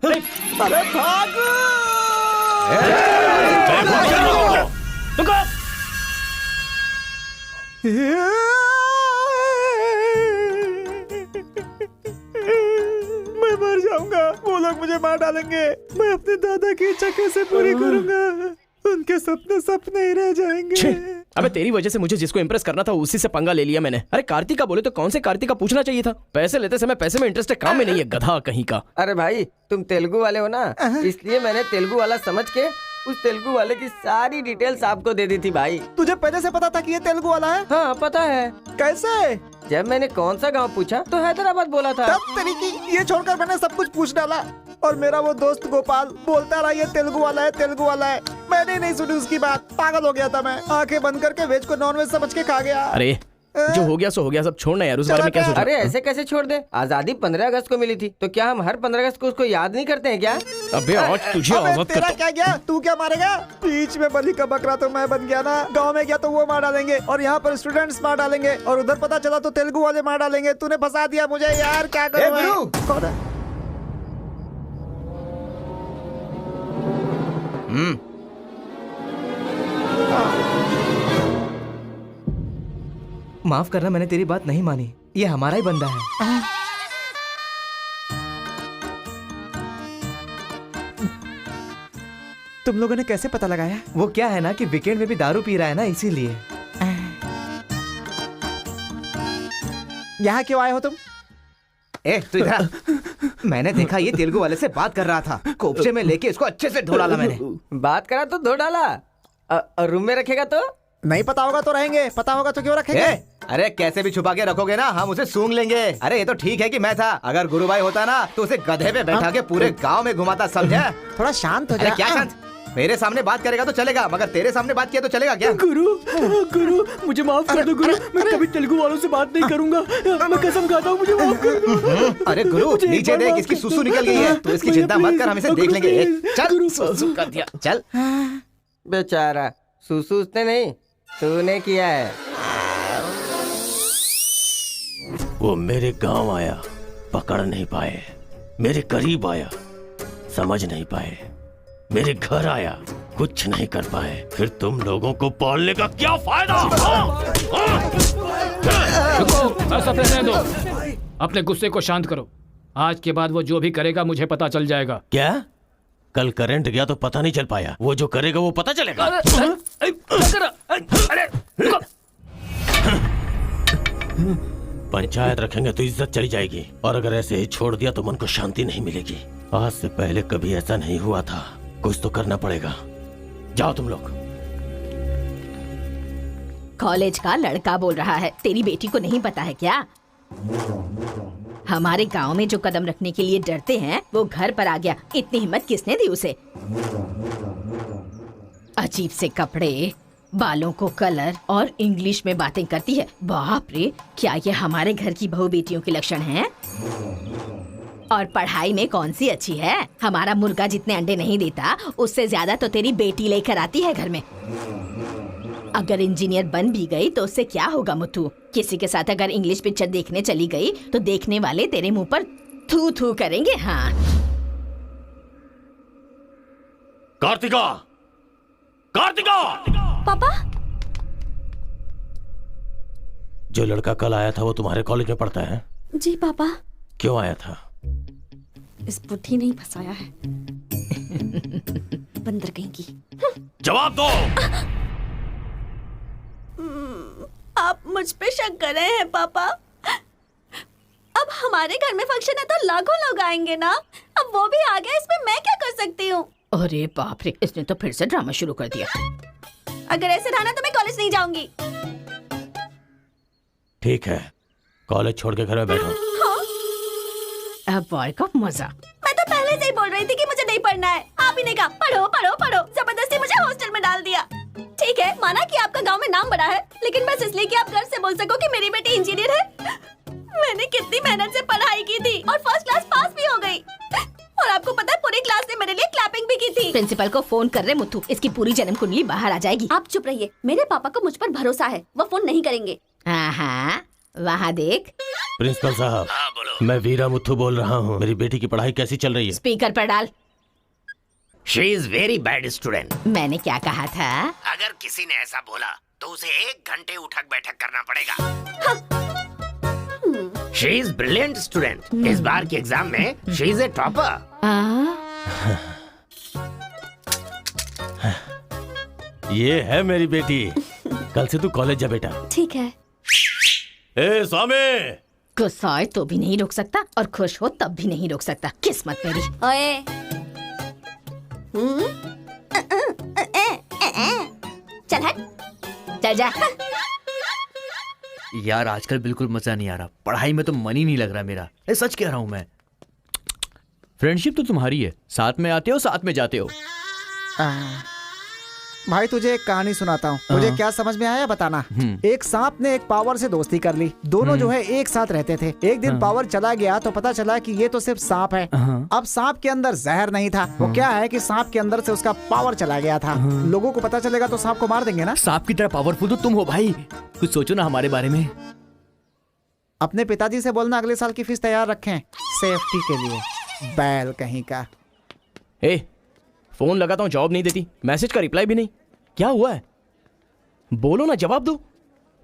अरे भाग! मैं मर जाऊंगा, वो लोग मुझे मार डालेंगे। मैं अपने दादा की इच्छा कैसे पूरी करूंगा? उनके सपने सपने ही रह जाएंगे। अबे तेरी वजह से मुझे जिसको इम्प्रेस करना था उसी से पंगा ले लिया मैंने। अरे कार्तिका बोले तो कौन से कार्तिका पूछना चाहिए था। पैसे लेते समय पैसे में इंटरेस्ट है, काम में नहीं है, गधा कहीं का। अरे भाई तुम तेलुगु वाले हो ना, इसलिए मैंने तेलुगु वाला समझ के उस तेलुगु वाले की सारी डिटेल्स आपको दे दी थी भाई। तुझे पहले से पता था कि ये तेलुगु वाला है? हाँ पता है। कैसे? जब मैंने कौन सा गांव पूछा तो हैदराबाद बोला था। तब तरीकी ये छोड़कर मैंने सब कुछ पूछ डाला और मेरा वो दोस्त गोपाल बोलता रहा ये तेलुगु वाला है, तेलुगु वाला है। मैंने नहीं सुनी उसकी बात, पागल हो गया था मैं। आंखें बंद करके वेज को नॉन वेज समझ के खा गया। अरे जो हो गया सो हो गया, सब छोड़ना यार, उस बारे में क्या सोच। अरे ऐसे कैसे छोड़ दे? आजादी 15 अगस्त को मिली थी, तो क्या हम हर 15 अगस्त को उसको याद नहीं करते हैं क्या? अबे आज तुझे आजाद तेरा क्या गया? तू क्या मारेगा? बीच में बलि का बकरा तो मैं बन गया ना। गांव में गया तो वो मार डालेंगे और यहाँ पर स्टूडेंट्स मार डालेंगे और उधर पता चला तो तेलुगु वाले मार डालेंगे। तूने फंसा दिया मुझे यार, क्या करूं? कौन है? माफ करना, मैंने तेरी बात नहीं मानी। ये हमारा ही बंदा है। तुम लोगों ने कैसे पता लगाया? वो क्या है ना कि वीकेंड में भी दारू पी रहा है ना, इसीलिए। यहाँ क्यों आए हो तुम? ए तू इधर। मैंने देखा ये तेलुगु वाले से बात कर रहा था, कोपचे में लेके इसको अच्छे से धो डाला मैंने। बात करा तो धो डाला। रूम में रखेगा तो? नहीं पता होगा तो रहेंगे, पता होगा तो क्यों रखेंगे? अरे कैसे भी छुपा के रखोगे ना, हम उसे सूंघ लेंगे। अरे ये तो ठीक है कि मैं था, अगर गुरु भाई होता ना तो उसे गधे पे बैठा के पूरे गांव में घुमाता, समझा? थोड़ा शांत हो जा। क्या शांत? मेरे सामने बात करेगा तो चलेगा, मगर तेरे सामने बात किया तो चलेगा क्या? गुरु मुझे माफ कर दो गुरु, मैं कभी तेलुगु वालों से बात नहीं करूंगा, मैं कसम खाता हूँ, मुझे माफ कर दो। अरे गुरु नीचे देख, इसकी सुसु निकल गई है, तू इसकी चिंता मत कर, हम इसे देख लेंगे। चल सुसु कर दिया, चल। बेचारा सुसु उसने नहीं, तूने किया है। वो मेरे गांव आया, पकड़ नहीं पाए, मेरे करीब आया, समझ नहीं पाए, मेरे घर आया, कुछ नहीं कर पाए, फिर तुम लोगों को पालने का क्या फायदा? रुको, ऐसा रहने दो, अपने गुस्से को शांत करो। आज के बाद वो जो भी करेगा मुझे पता चल जाएगा। क्या? कल करंट गया तो पता नहीं चल पाया, वो जो करेगा वो पता चलेगा। पंचायत रखेंगे तो इज्जत चली जाएगी, और अगर ऐसे ही छोड़ दिया तो मन को शांति नहीं मिलेगी। आज से पहले कभी ऐसा नहीं हुआ था, कुछ तो करना पड़ेगा। जाओ तुम लोग। कॉलेज का लड़का बोल रहा है, तेरी बेटी को नहीं पता है क्या? हमारे गांव में जो कदम रखने के लिए डरते हैं वो घर पर आ गया। इतनी हिम्मत किसने दी उसे? अजीब से कपड़े, बालों को कलर और इंग्लिश में बातें करती है। बाप रे, क्या ये हमारे घर की बहू बेटियों के लक्षण हैं? और पढ़ाई में कौन सी अच्छी है? हमारा मुर्गा जितने अंडे नहीं देता उससे ज्यादा तो तेरी बेटी लेकर आती है घर में। अगर इंजीनियर बन भी गई तो उससे क्या होगा मुथु? किसी के साथ अगर इंग्लिश पिक्चर देखने चली गई तो देखने वाले तेरे मुंह पर थू थू करेंगे। हाँ कार्तिका, कार्तिका! पापा, जो लड़का कल आया था वो तुम्हारे कॉलेज में पढ़ता है? जी पापा। क्यों आया था? इस बुद्धि नहीं फंसाया है, बंदर कहीं की। जवाब दो। आप मुझ पे शक कर रहे हैं पापा? अब हमारे घर में फंक्शन है तो लाखों लोग आएंगे ना, अब वो भी आ गया, इसमें मैं क्या कर सकती हूँ? अरे बाप रे, इसने तो फिर से ड्रामा शुरू कर दिया। अगर ऐसे रहा ना तो मैं कॉलेज नहीं जाऊंगी। ठीक है, कॉलेज छोड़ के घर में बैठो। अब बॉय का मजा। मैं तो पहले से ही बोल रही थी कि मुझे नहीं पढ़ना है, आप ही ने कहा पढ़ो पढ़ो पढ़ो, जबरदस्ती मुझे हॉस्टल में डाल दिया। ठीक है, माना कि आपका गांव में नाम बड़ा है, लेकिन बस इसलिए कि आप घर से बोल सको कि मेरी बेटी इंजीनियर है। मैंने कितनी मेहनत से पढ़ाई की थी और फर्स्ट क्लास पास भी हो गई, और आपको पता है पूरी क्लास ने मेरे लिए क्लैपिंग भी की थी। प्रिंसिपल को फोन कर रहे मुथु, इसकी पूरी जन्म कुंडली बाहर आ जाएगी। आप चुप रहिए, मेरे पापा को मुझ पर भरोसा है, वो फोन नहीं करेंगे। हाँ, वहाँ देख। प्रिंसिपल साहब, मैं वीरा मुथु बोल रहा हूँ, मेरी बेटी की पढ़ाई कैसी चल रही है? स्पीकर पर डाल। She is very bad student. मैंने क्या कहा था? अगर किसी ने ऐसा बोला तो उसे 1 घंटे उठक बैठक करना पड़ेगा। She is brilliant student. इस बार के एग्जाम में शी इज ए टॉपर। ये है मेरी बेटी, कल से तू कॉलेज जा बेटा। ठीक है। ए स्वामी, गुस्सा आए तो भी नहीं रोक सकता और खुश हो तब भी नहीं रोक सकता। किस्मत मेरी। ओए, चल हट, चल जा। यार आजकल बिल्कुल मजा नहीं आ रहा, पढ़ाई में तो मन ही नहीं लग रहा मेरा। सच कह रहा हूँ मैं। फ्रेंडशिप तो तुम्हारी है, साथ में आते हो साथ में जाते हो। भाई तुझे एक कहानी सुनाता हूँ, मुझे क्या समझ में आया बताना। एक सांप ने एक पावर से दोस्ती कर ली, दोनों जो है एक साथ रहते थे। एक दिन पावर चला गया तो पता चला कि ये तो सिर्फ सांप है। अब सांप के अंदर जहर नहीं था, वो क्या है कि सांप के अंदर से उसका पावर चला गया था। लोगों को पता चलेगा तो सांप को मार देंगे ना। सांप की तरह पावरफुल तो तुम हो भाई, कुछ सोचो ना हमारे बारे में। अपने पिताजी से बोलना अगले साल की फीस तैयार रखें, सेफ्टी के लिए। बैल कहीं का। फोन लगाता हूँ, जवाब नहीं देती, मैसेज का रिप्लाई भी नहीं। क्या हुआ है? बोलो ना, जवाब दो।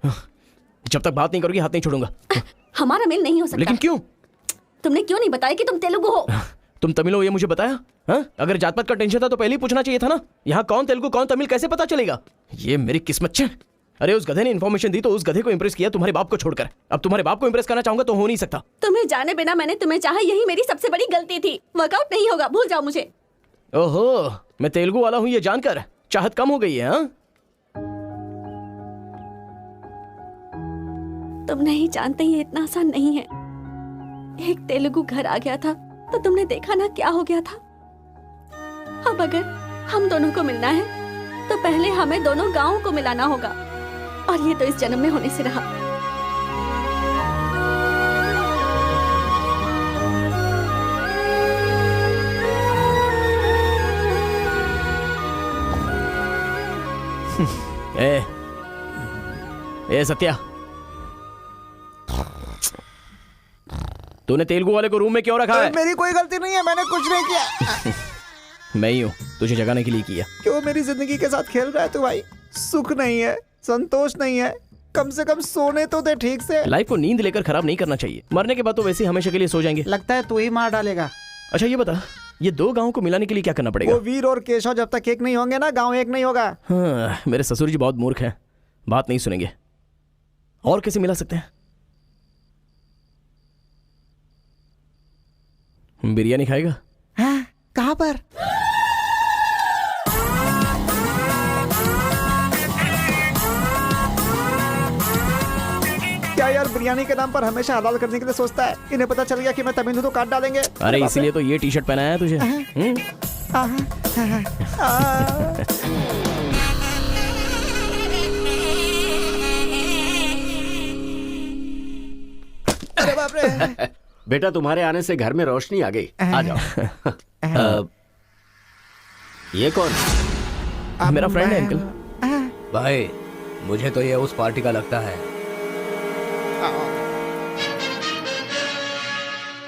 जब तक बात नहीं करोगी हाथ नहीं छोड़ूंगा। हमारा मेल नहीं हो सकता। लेकिन क्यों? तुमने क्यों नहीं बताया कि तुम तेलुगु हो? तुम तमिल हो ये मुझे बताया? हा? अगर जात पात का टेंशन था तो पहले ही पूछना चाहिए था ना। यहाँ कौन तेलुगु कौन तमिल कैसे पता चलेगा? ये मेरी किस्मत है। अरे उस गधे ने इन्फॉर्मेशन दी तो उस गधे को इंप्रेस किया, तुम्हारे बाप को छोड़कर। अब तुम्हारे बाप को इंप्रेस करना चाहूंगा तो हो नहीं सकता। तुम्हें जाने बिना मैंने तुम्हें चाहा, यही मेरी सबसे बड़ी गलती थी। वर्कआउट नहीं होगा, भूल जाओ मुझे। ओहो, मैं तेलुगु वाला हूँ ये जानकर चाहत कम हो गई है। हाँ? तुम नहीं जानते ये इतना आसान नहीं है। एक तेलुगु घर आ गया था तो तुमने देखा ना क्या हो गया था। अब अगर हम दोनों को मिलना है तो पहले हमें दोनों गांवों को मिलाना होगा, और ये तो इस जन्म में होने से रहा। ए सत्या, तूने तेलुगु वाले को रूम में क्यों रखा है? मेरी कोई गलती नहीं है, मैंने कुछ नहीं किया। मैं ही हूँ तुझे जगाने के लिए किया। क्यों मेरी जिंदगी के साथ खेल रहा है तू भाई? सुख नहीं है, संतोष नहीं है, कम से कम सोने तो दे ठीक से। लाइफ को नींद लेकर खराब नहीं करना चाहिए, मरने के बाद तो वैसे ही हमेशा के लिए सो जाएंगे। लगता है तू ही मार डालेगा। अच्छा ये बता, ये दो गांवों को मिलाने के लिए क्या करना पड़ेगा? वो वीर और केशव जब तक एक नहीं होंगे ना, गांव एक नहीं होगा। हाँ, मेरे ससुर जी बहुत मूर्ख हैं, बात नहीं सुनेंगे। और कैसे मिला सकते हैं? बिरयानी खाएगा? हाँ, कहाँ पर? क्या यार बिरयानी के नाम पर हमेशा हलाल करने के लिए सोचता है? इन्हें पता चल गया कि मैं तमिल हूं तो काट डालेंगे। अरे इसीलिए तो ये टी शर्ट पहनाया है तुझे। अरे बाप रे। बेटा तुम्हारे आने से घर में रोशनी आ गई, आ जाओ। ये कौन? मेरा फ्रेंड है अंकल। भाई मुझे तो ये उस पार्टी का लगता है।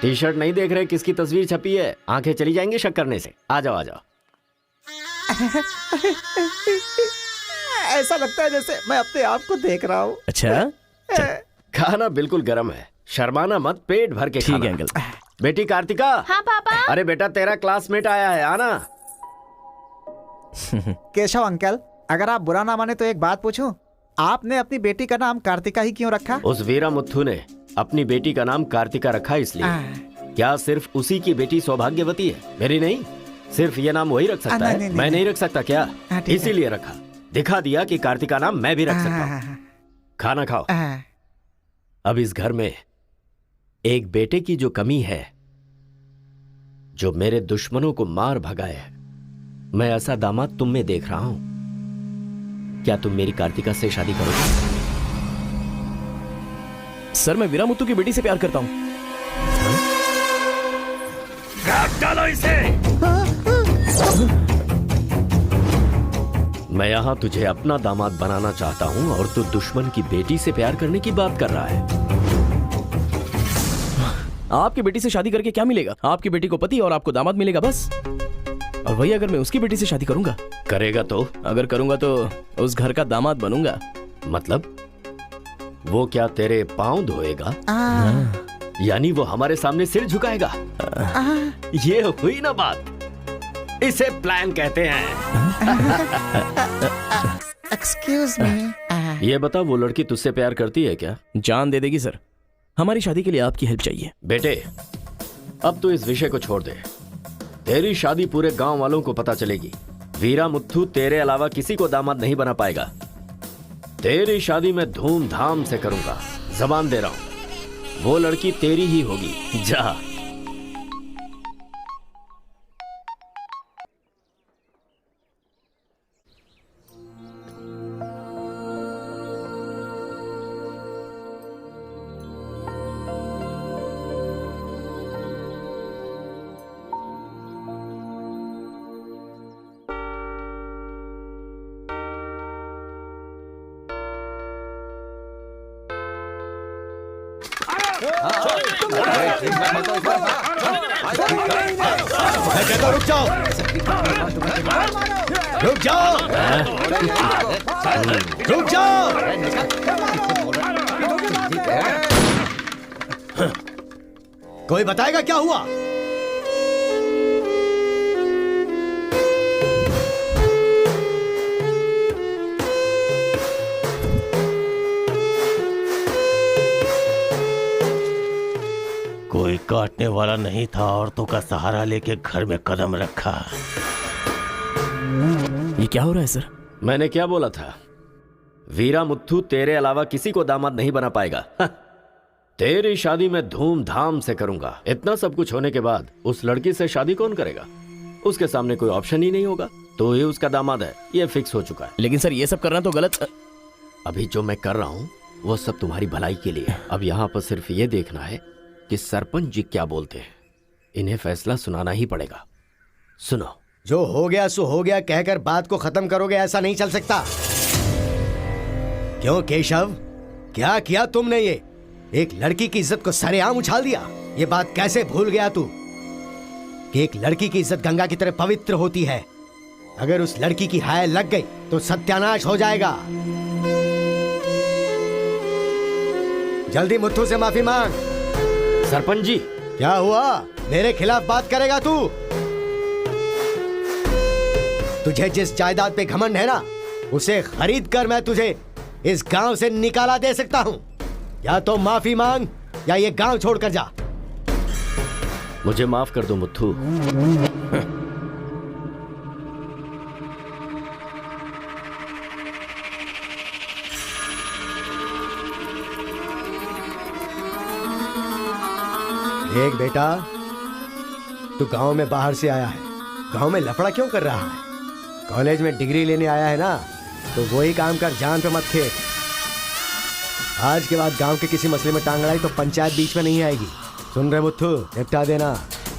टी शर्ट नहीं देख रहे किसकी तस्वीर छपी है? आंखें चली जाएंगी शक करने से। आ जाओ आ जाओ। ऐसा लगता है जैसे मैं अपने आप को देख रहा हूँ। अच्छा खाना बिल्कुल गर्म है, शर्माना मत, पेट भर के खाना। ठीक है अंकल। बेटी कार्तिका। हाँ पापा। अरे बेटा तेरा क्लासमेट आया है, आना। केशव अंकल, अगर आप बुरा ना माने तो एक बात पूछूं? आपने अपनी बेटी का नाम कार्तिका ही क्यों रखा? उस वीरा मुथ्थू ने अपनी बेटी का नाम कार्तिका रखा इसलिए। क्या सिर्फ उसी की बेटी सौभाग्यवती है? मेरी नहीं, सिर्फ ये नाम वही रख सकता है। मैं नहीं रख सकता क्या? इसीलिए रखा, दिखा दिया कि कार्तिका नाम मैं भी रख सकता हूँ। खाना खाओ। अब इस घर में एक बेटे की जो कमी है, जो मेरे दुश्मनों को मार भगाए, मैं ऐसा दामाद तुम में देख रहा हूं। क्या तुम मेरी कार्तिका से शादी करोगे? सर मैं वीरा मुत्तू की बेटी से प्यार करता हूं। काट डालो इसे। मैं यहां तुझे अपना दामाद बनाना चाहता हूं और तू दुश्मन की बेटी से प्यार करने की बात कर रहा है। आपकी बेटी से शादी करके क्या मिलेगा? आपकी बेटी को पति और आपको दामाद मिलेगा बस। और वही अगर मैं उसकी बेटी से शादी करूंगा। करेगा तो? अगर करूंगा तो उस घर का दामाद बनूंगा। मतलब वो क्या तेरे पांव धोएगा? यानी वो हमारे सामने सिर झुकाएगा? ये हुई ना बात। इसे प्लान कहते हैं। Excuse me. ये बता, वो लड़की तुझसे प्यार करती है क्या? जान दे देगी सर। हमारी शादी के लिए आपकी हेल्प चाहिए। बेटे अब तो इस विषय को छोड़ दे। तेरी शादी पूरे गांव वालों को पता चलेगी। वीरा मुत्थू तेरे अलावा किसी को दामाद नहीं बना पाएगा। तेरी शादी में धूमधाम से करूंगा, जबान दे रहा हूं। वो लड़की तेरी ही होगी। जा। रुक जाओ, रुक जाओ, रुक जाओ। कोई बताएगा क्या हुआ? कोई काटने वाला नहीं था, औरतों का सहारा लेके घर में कदम रखा। ये क्या हो रहा है सर? मैंने क्या बोला था? वीरा मुत्थू तेरे अलावा किसी को दामाद नहीं बना पाएगा। तेरी शादी में धूमधाम से करूंगा। इतना सब कुछ होने के बाद उस लड़की से शादी कौन करेगा? उसके सामने कोई ऑप्शन ही नहीं होगा। तो ही उसका दामाद है, ये फिक्स हो चुका है। लेकिन सर ये सब करना तो गलत। अभी जो मैं कर रहा हूँ वो सब तुम्हारी भलाई के लिए। अब यहाँ पर सिर्फ ये देखना है कि सरपंच जी क्या बोलते हैं। इन्हें फैसला सुनाना ही पड़ेगा। सुनो। जो हो गया सो हो गया कहकर बात को खत्म करोगे, ऐसा नहीं चल सकता। क्यों केशव, क्या किया तुमने? ये एक लड़की की इज्जत को सरेआम उछाल दिया। ये बात कैसे भूल गया तू कि एक लड़की की इज्जत गंगा की तरह पवित्र होती है। अगर उस लड़की की हाय लग गई तो सत्यानाश हो जाएगा। जल्दी मुत्थू से माफी मांग। सरपंच जी। क्या हुआ? मेरे खिलाफ बात करेगा तू? तुझे जिस जायदाद पे घमंड है ना, उसे खरीद कर मैं तुझे इस गांव से निकाला दे सकता हूं। या तो माफी मांग या ये गांव छोड़कर जा। मुझे माफ कर दो मुत्थू। देख बेटा, तू गांव में बाहर से आया है, गांव में लफड़ा क्यों कर रहा है? कॉलेज में डिग्री लेने आया है ना, तो वही काम कर, जान पे मत खेल। आज के बाद गांव के किसी मसले में टांग अड़ाई तो पंचायत बीच में नहीं आएगी। सुन रहे मुत्थू, निपटा देना।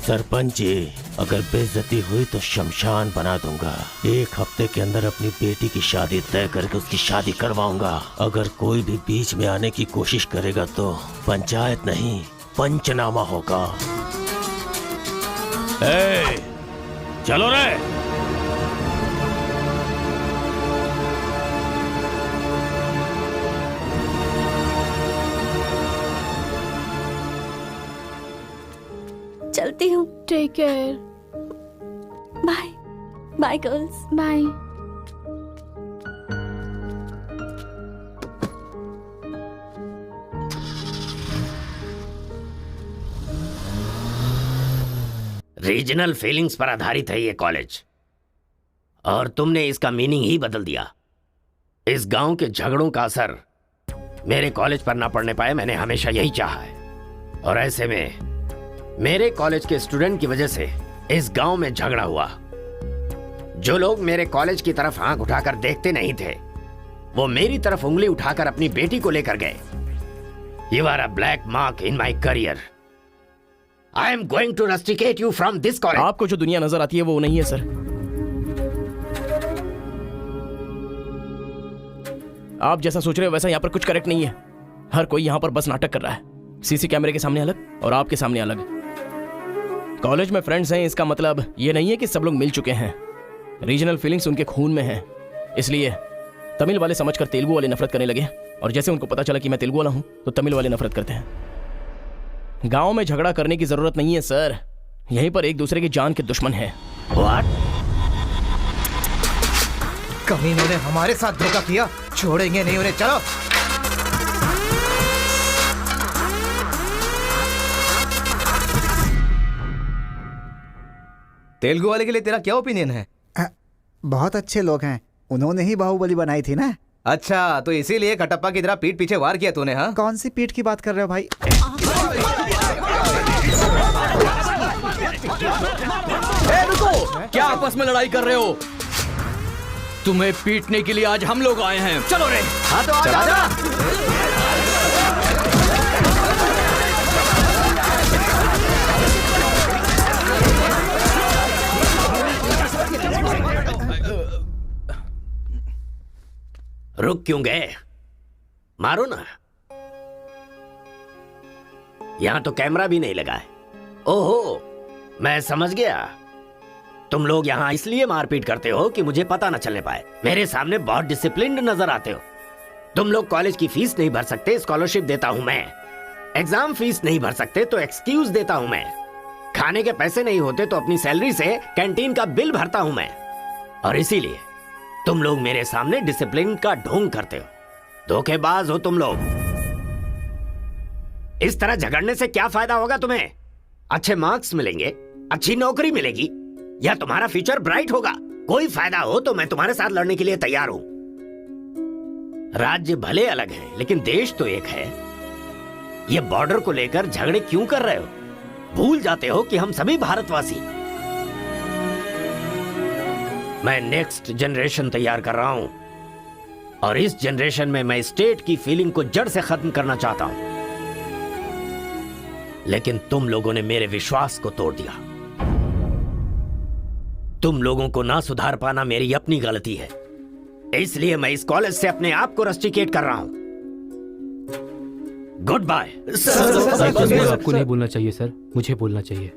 सरपंच जी, अगर बेइज्जती हुई तो शमशान बना दूंगा। 1 हफ्ते के अंदर अपनी बेटी की शादी तय करके उसकी शादी करवाऊंगा। अगर कोई भी बीच में आने की कोशिश करेगा तो पंचायत नहीं, पंचनामा होगा। चलो रे। चलती हूँ। Take care. Bye bye girls. Bye. Regional feelings पर आधारित है ये कॉलेज, और तुमने इसका मीनिंग ही बदल दिया। इस गांव के झगड़ों का असर मेरे कॉलेज पर ना पड़ने पाए, मैंने हमेशा यही चाहा है। और ऐसे में मेरे कॉलेज के स्टूडेंट की वजह से इस गांव में झगड़ा हुआ। जो लोग मेरे कॉलेज की तरफ आंख उठाकर देखते नहीं थे, वो मेरी तरफ उंगली उठाकर अपनी बेटी को लेकर गए। You are a black mark in my career. I am going to rusticate you from this college. आपको जो दुनिया नजर आती है वो नहीं है सर। आप जैसा सोच रहे हो वैसा यहाँ पर कुछ करेक्ट नहीं है। हर कोई यहाँ पर बस नाटक कर रहा है। सीसी कैमरे के सामने अलग और आपके सामने अलग। कॉलेज में फ्रेंड्स हैं, इसका मतलब ये नहीं है कि सब लोग मिल चुके हैं। रीजनल फीलिंग्स उनके खून में है, इसलिए तमिल वाले समझकर तेलुगु वाले नफरत करने लगे। और जैसे उनको पता चला कि मैं तेलुगु वाला हूं तो तमिल वाले नफरत करते हैं। गांव में झगड़ा करने की जरूरत नहीं है सर, यहीं पर एक दूसरे की जान के दुश्मन है। कमीनों ने हमारे साथ धोखा किया, छोड़ेंगे नहीं उन्हें। चलो। तेलुगु वाले के लिए तेरा क्या ओपिनियन है? बहुत अच्छे लोग हैं, उन्होंने ही बाहुबली बनाई थी ना। अच्छा, तो इसीलिए कटप्पा की तरह पीठ पीछे वार किया तूने? हाँ, कौन सी पीठ की बात कर रहे हो भाई? रुको, क्या आपस में लड़ाई कर रहे हो? तुम्हें पीटने के लिए आज हम लोग आए हैं। चलो रे। हाँ तो आजा। रुक क्यों गए? मारो ना। यहां तो कैमरा भी नहीं लगा है। ओहो, मैं समझ गया। तुम लोग यहाँ इसलिए मारपीट करते हो कि मुझे पता न चलने पाए। मेरे सामने बहुत डिसिप्लिन्ड नजर आते हो। तुम लोग कॉलेज की फीस नहीं भर सकते, स्कॉलरशिप देता हूं मैं। एग्जाम फीस नहीं भर सकते तो एक्सक्यूज देता हूं मैं। खाने के पैसे नहीं होते तो अपनी सैलरी से कैंटीन का बिल भरता हूं मैं। और इसीलिए तुम लोग मेरे सामने डिसिप्लिन का ढोंग करते हो। धोखेबाज हो तुम लोग। इस तरह झगड़ने से क्या फायदा होगा तुम्हें? अच्छे मार्क्स मिलेंगे, अच्छी नौकरी मिलेगी, या तुम्हारा फ्यूचर ब्राइट होगा। कोई फायदा हो तो मैं तुम्हारे साथ लड़ने के लिए तैयार हूं। राज्य भले अलग है लेकिन देश तो एक है। ये बॉर्डर को लेकर झगड़े क्यों कर रहे हो? भूल जाते हो कि हम सभी भारतवासी। मैं नेक्स्ट जनरेशन तैयार कर रहा हूं और इस जनरेशन में मैं स्टेट की फीलिंग को जड़ से खत्म करना चाहता हूं। लेकिन तुम लोगों ने मेरे विश्वास को तोड़ दिया। तुम लोगों को ना सुधार पाना मेरी अपनी गलती है, इसलिए मैं इस कॉलेज से अपने आप को रस्टिकेट कर रहा हूं। Good bye. आपको नहीं बोलना चाहिए सर, मुझे बोलना चाहिए।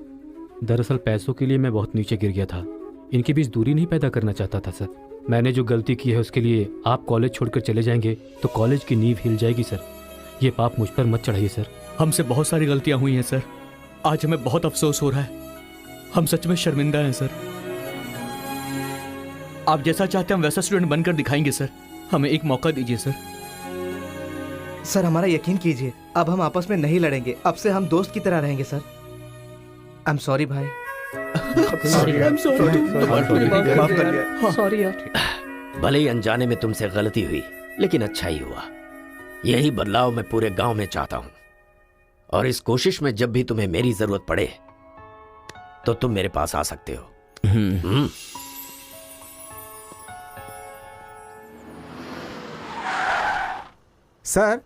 दरअसल पैसों के लिए मैं बहुत नीचे गिर गया था, इनके बीच दूरी नहीं पैदा करना चाहता था सर। मैंने जो गलती की है उसके लिए आप कॉलेज छोड़कर चले जाएंगे तो कॉलेज की नींव हिल जाएगी सर। ये पाप मुझ पर मत चढ़ाइए सर। हमसे बहुत सारी गलतियां हुई हैं सर, आज हमें बहुत अफसोस हो रहा है। हम सच में शर्मिंदा हैं सर। आप जैसा चाहते हैं हम वैसा स्टूडेंट बनकर दिखाएंगे सर। हमें एक मौका दीजिए सर। सर हमारा यकीन कीजिए, अब हम आपस में नहीं लड़ेंगे, अब से हम दोस्त की तरह रहेंगे सर। आई एम सॉरी भाई। सॉरी यार। भले ही अनजाने में तुमसे गलती हुई, लेकिन अच्छा ही हुआ। यही बदलाव मैं पूरे गांव में चाहता हूं और इस कोशिश में जब भी तुम्हें मेरी जरूरत पड़े तो तुम मेरे पास आ सकते हो। सर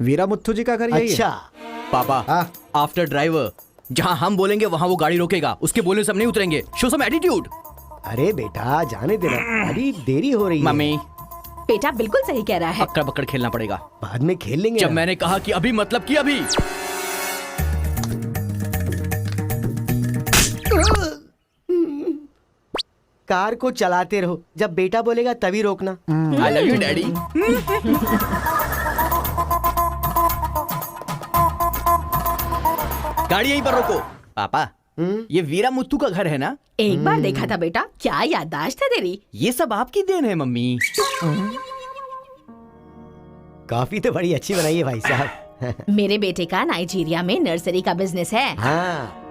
वीरा मुत्थु जी का घर यही अच्छा। है। पापा आफ्टर ड्राइवर, जहां हम बोलेंगे वहां वो गाड़ी रोकेगा, उसके बोलने से हम नहीं उतरेंगे। Show some attitude. अरे बेटा जाने देना, अभी देरी हो रही है। मम्मी बेटा बिल्कुल सही कह रहा है। अक्कड़ बक्कड़ खेलना पड़ेगा, बाद में खेल लेंगे। जब मैंने कहा कि अभी मतलब कि अभी। कार को चलाते रहो, जब बेटा बोलेगा तभी रोकना। आई लव यू डैडी। गाड़ी यहीं पर रोको। पापा ये वीरा मुत्तू का घर है ना? एक बार देखा था बेटा, क्या याददाश्त है तेरी। ये सब आपकी देन है मम्मी। कॉफी तो बड़ी अच्छी बनाई है भाई साहब। मेरे बेटे का नाइजीरिया में नर्सरी का बिजनेस है। हाँ।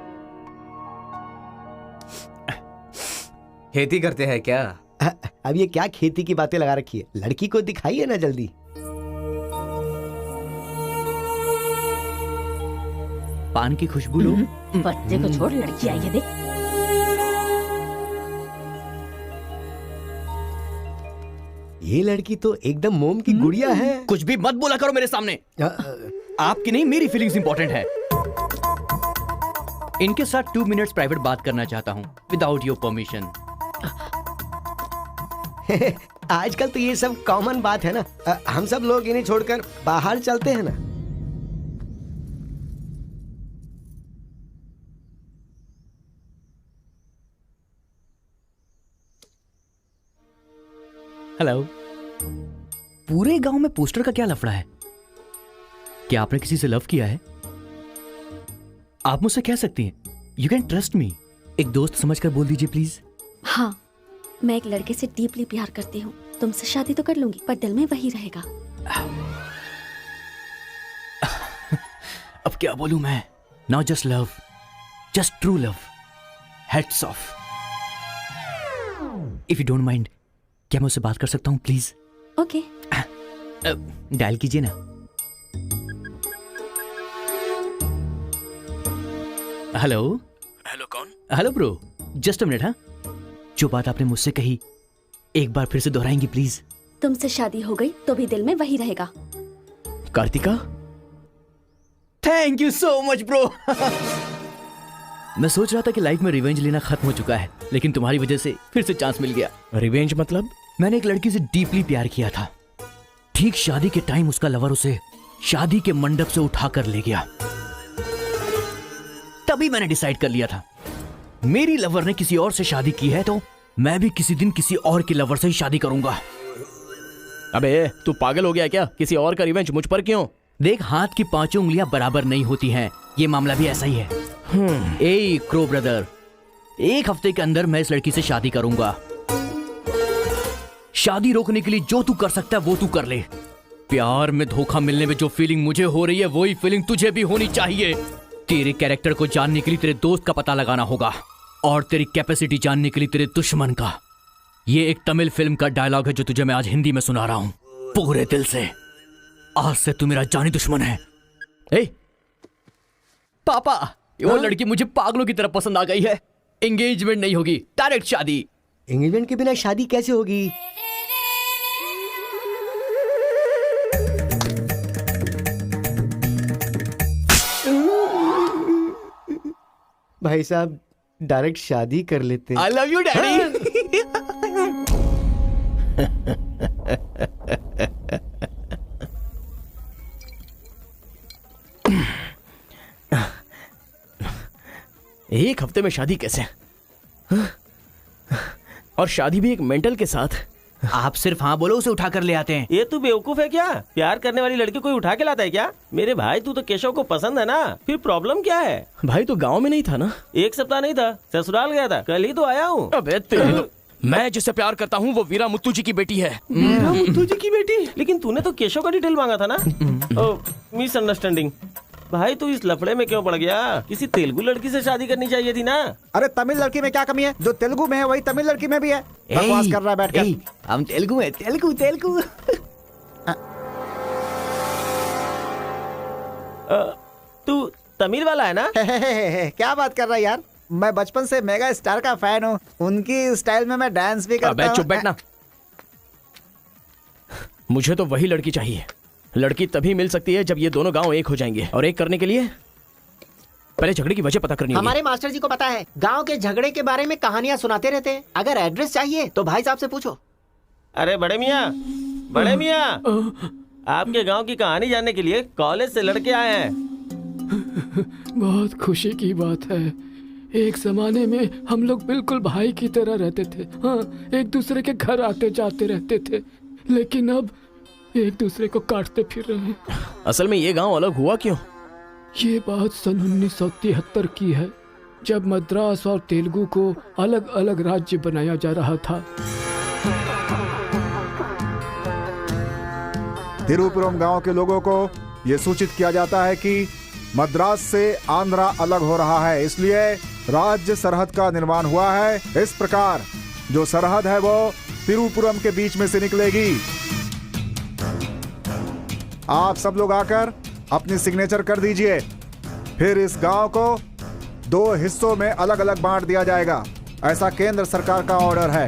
खेती करते हैं क्या? अब ये क्या खेती की बातें लगा रखी है, लड़की को दिखाइए ना जल्दी। पान की खुशबू लो। बच्चे को छोड़, लड़की आई है देख। ये लड़की तो एकदम मोम की गुड़िया है। कुछ भी मत बोला करो मेरे सामने। आपकी नहीं मेरी फीलिंग्स इंपॉर्टेंट है। इनके साथ 2 मिनट्स प्राइवेट बात करना चाहता हूँ विदाउट योर परमिशन। आजकल तो ये सब कॉमन बात है ना, हम सब लोग इन्हें छोड़कर बाहर चलते हैं ना। हेलो। पूरे गांव में पोस्टर का क्या लफड़ा है? क्या आपने किसी से लव किया है? आप मुझसे कह सकती हैं, यू कैन ट्रस्ट मी। एक दोस्त समझकर बोल दीजिए प्लीज। हाँ, मैं एक लड़के से डीपली प्यार करती हूँ। तुमसे शादी तो कर लूंगी, पर दिल में वही रहेगा। अब क्या बोलूं मैं? Not just love, just true love. Heads of. If you don't mind, क्या मैं उससे बात कर सकता हूँ प्लीज? ओके। डायल कीजिए ना। हेलो। हेलो कौन? Hello bro, just a minute. हाँ, जो बात आपने मुझसे कही एक बार फिर से दोहराएंगी प्लीज? तुमसे शादी हो गई तो भी दिल में वही रहेगा। Karthika, thank you so much bro. मैं सोच रहा था कि लाइफ में रिवेंज लेना खत्म हो चुका है, लेकिन तुम्हारी वजह से फिर से चांस मिल गया। रिवेंज मतलब? मैंने एक लड़की से डीपली प्यार किया था। ठीक शादी के टाइम उसका लवर उसे शादी के मंडप से उठाकर ले गया। तभी मैंने डिसाइड कर लिया था, मेरी लवर ने किसी और से शादी की है तो मैं भी किसी दिन किसी और के लवर से ही शादी करूंगा। अबे तू पागल हो गया क्या? किसी और का रिवेंज मुझ पर क्यों? देख, हाथ की 5 उंगलियां बराबर नहीं होती हैं, ये मामला भी ऐसा ही है। ए क्रो ब्रदर, 1 हफ्ते के अंदर मैं इस लड़की से शादी करूंगा। शादी रोकने के लिए जो तू कर सकता है वो तू कर ले। प्यार में धोखा मिलने में जो फीलिंग मुझे हो रही है वही फीलिंग तुझे भी होनी चाहिए। तेरे कैरेक्टर को जानने के लिए तेरे दोस्त का पता लगाना होगा और तेरी कैपेसिटी जानने के लिए तेरे दुश्मन का। ये एक तमिल फिल्म का डायलॉग है जो तुझे मैं आज हिंदी में सुना रहा हूं पूरे दिल से। आज से तू मेरा जानी दुश्मन है। ए पापा, वो लड़की मुझे पागलों की तरह पसंद आ गई है। एंगेजमेंट नहीं होगी, डायरेक्ट शादी। एंगेजमेंट के बिना शादी कैसे होगी? भाई साहब डायरेक्ट शादी कर लेते हैं। आई लव यू डैडी। एक हफ्ते में शादी कैसे? और शादी भी एक मेंटल के साथ। आप सिर्फ हाँ बोलो, उसे उठा कर ले आते हैं। ये तू बेवकूफ है क्या? प्यार करने वाली लड़की कोई उठा के लाता है क्या? मेरे भाई तू तो केशव को पसंद है ना, फिर प्रॉब्लम क्या है? भाई तो गांव में नहीं था ना? 1 सप्ताह नहीं था, ससुराल गया था, कल ही तो आया हूँ। अबे तेरे मैं जिससे प्यार करता हूँ वो वीरा मुत्तू जी की बेटी है। वीरा मुत्तू जी की बेटी? लेकिन तूने तो केशव का डिटेल मांगा था ना? मिसअंडरस्टैंडिंग। भाई तू इस लफड़े में क्यों पड़ गया? किसी तेलुगु लड़की से शादी करनी चाहिए थी ना। अरे तमिल लड़की में क्या कमी है? जो तेलुगु में है वही तमिल लड़की में भी है। बकवास कर रहा है बैठकर। हम तेलुगु है, तेलुगु तेलुगु। तू तमिल वाला है ना? क्या बात कर रहा है यार, मैं बचपन से मेगा स्टार का फैन हूँ। उनकी स्टाइल में मैं डांस भी करता हूँ। चुप बैठना। मुझे तो वही लड़की चाहिए। लड़की तभी मिल सकती है जब ये दोनों गांव एक हो जाएंगे, और एक करने के लिए पहले झगड़े की वजह पता करनी होगी। हमारे मास्टर जी को पता है, गांव के झगड़े के बारे में कहानियां सुनाते रहते हैं। अगर एड्रेस चाहिए तो भाई साहब से पूछो। अरे बड़े मियाँ, आपके गांव की कहानी जानने के लिए कॉलेज से लड़के आए हैं। बहुत खुशी की बात है। एक जमाने में हम लोग बिल्कुल भाई की तरह रहते थे। हाँ, एक दूसरे के घर आते जाते रहते थे, लेकिन अब एक दूसरे को काटते फिर रहे हैं। असल में ये गांव अलग हुआ क्यों? ये बात सन 1973 की है, जब मद्रास और तेलुगु को अलग अलग राज्य बनाया जा रहा था। तिरुपुरम गांव के लोगों को ये सूचित किया जाता है कि मद्रास से आंध्रा अलग हो रहा है, इसलिए राज्य सरहद का निर्माण हुआ है। इस प्रकार जो सरहद है वो तिरुपुरम के बीच में से निकलेगी। आप सब लोग आकर अपनी सिग्नेचर कर दीजिए, फिर इस गांव को 2 हिस्सों में अलग अलग बांट दिया जाएगा। ऐसा केंद्र सरकार का ऑर्डर है।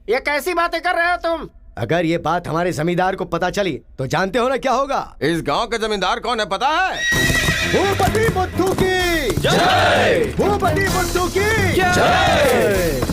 ये कैसी बातें कर रहे हो तुम? अगर ये बात हमारे जमींदार को पता चली तो जानते हो ना क्या होगा? इस गांव के जमींदार कौन है पता है? भूपति बुद्धू की जय! भूपति बुद्धू की जय!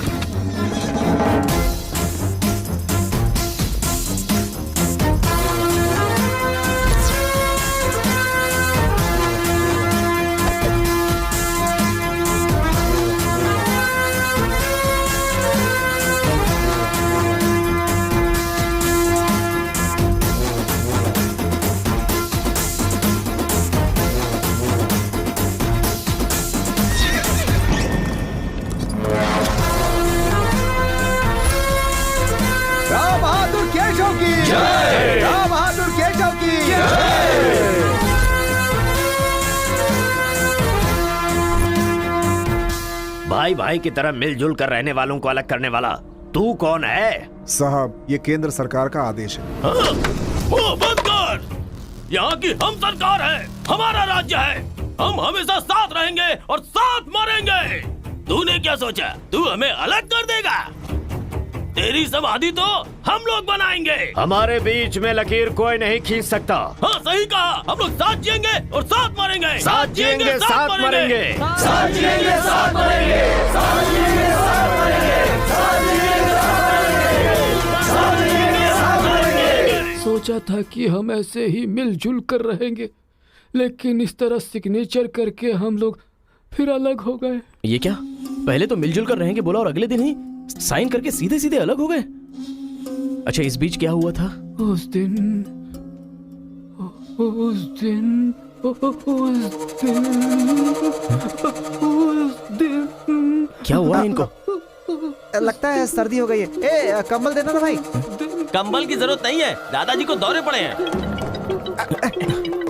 भाई भाई की तरह मिलजुल कर रहने वालों को अलग करने वाला तू कौन है? साहब, ये केंद्र सरकार का आदेश है। वो बंद कर। यहाँ की हम सरकार है, हमारा राज्य है। हम हमेशा साथ रहेंगे और साथ मरेंगे। तूने क्या सोचा तू हमें अलग कर देगा? तेरी समाधि तो हम लोग बनाएंगे। हमारे बीच में लकीर कोई नहीं खींच सकता। हाँ सही कहा, हम लोग साथ जिएंगे और साथ मरेंगे। साथ जिएंगे, साथ मरेंगे। साथ जिएंगे, साथ मरेंगे। साथ जिएंगे, साथ मरेंगे। साथ जिएंगे, साथ मरेंगे। साथ मरेंगे। सोचा था कि हम ऐसे ही मिलजुल कर रहेंगे, लेकिन इस तरह सिग्नेचर करके हम लोग फिर अलग हो गए। ये क्या? पहले तो मिलजुल कर रहेंगे बोला और अगले दिन ही साइन करके सीधे सीधे अलग हो गए। अच्छा, इस बीच क्या हुआ था? उस दिन क्या हुआ इनको? लगता है सर्दी हो गई है। ए, कंबल देना ना भाई। कंबल की जरूरत नहीं है, दादाजी को दौरे पड़े हैं।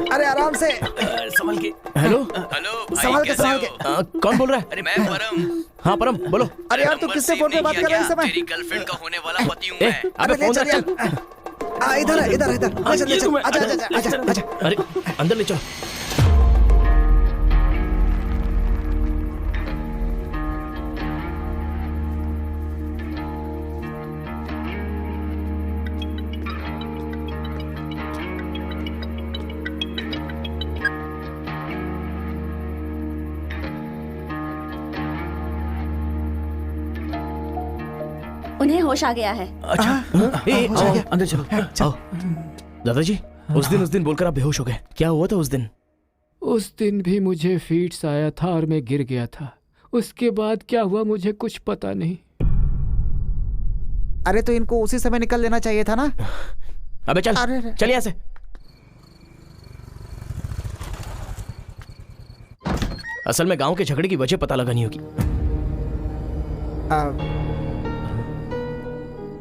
अरे आराम से, संभल के। हेलो संभाल के, संभाल के। कौन बोल रहा है? अरे मैं परम। हाँ परम बोलो। अरे यार तू किससे फोन पे बात कर रहा है इस समय? तेरी गर्लफ्रेंड का होने वाला पति हूँ मैं। अबे फोन रख चल। इधर है, इधर इधर। आजा आजा आजा आजा। अरे अंदर ले चलो। उन्हें होश आ गया है। अच्छा आओ, अंदर चलो। आओ दादाजी, उस दिन बोलकर आप बेहोश हो गए, क्या हुआ था उस दिन? उस दिन भी मुझे फीट्स आया था और मैं गिर गया था। उसके बाद क्या हुआ मुझे कुछ पता नहीं। अरे तो इनको उसी समय निकल लेना चाहिए था ना। अबे चल चल यहाँ से। असल में गांव के झगड़े की वजह पता लगानी होगी।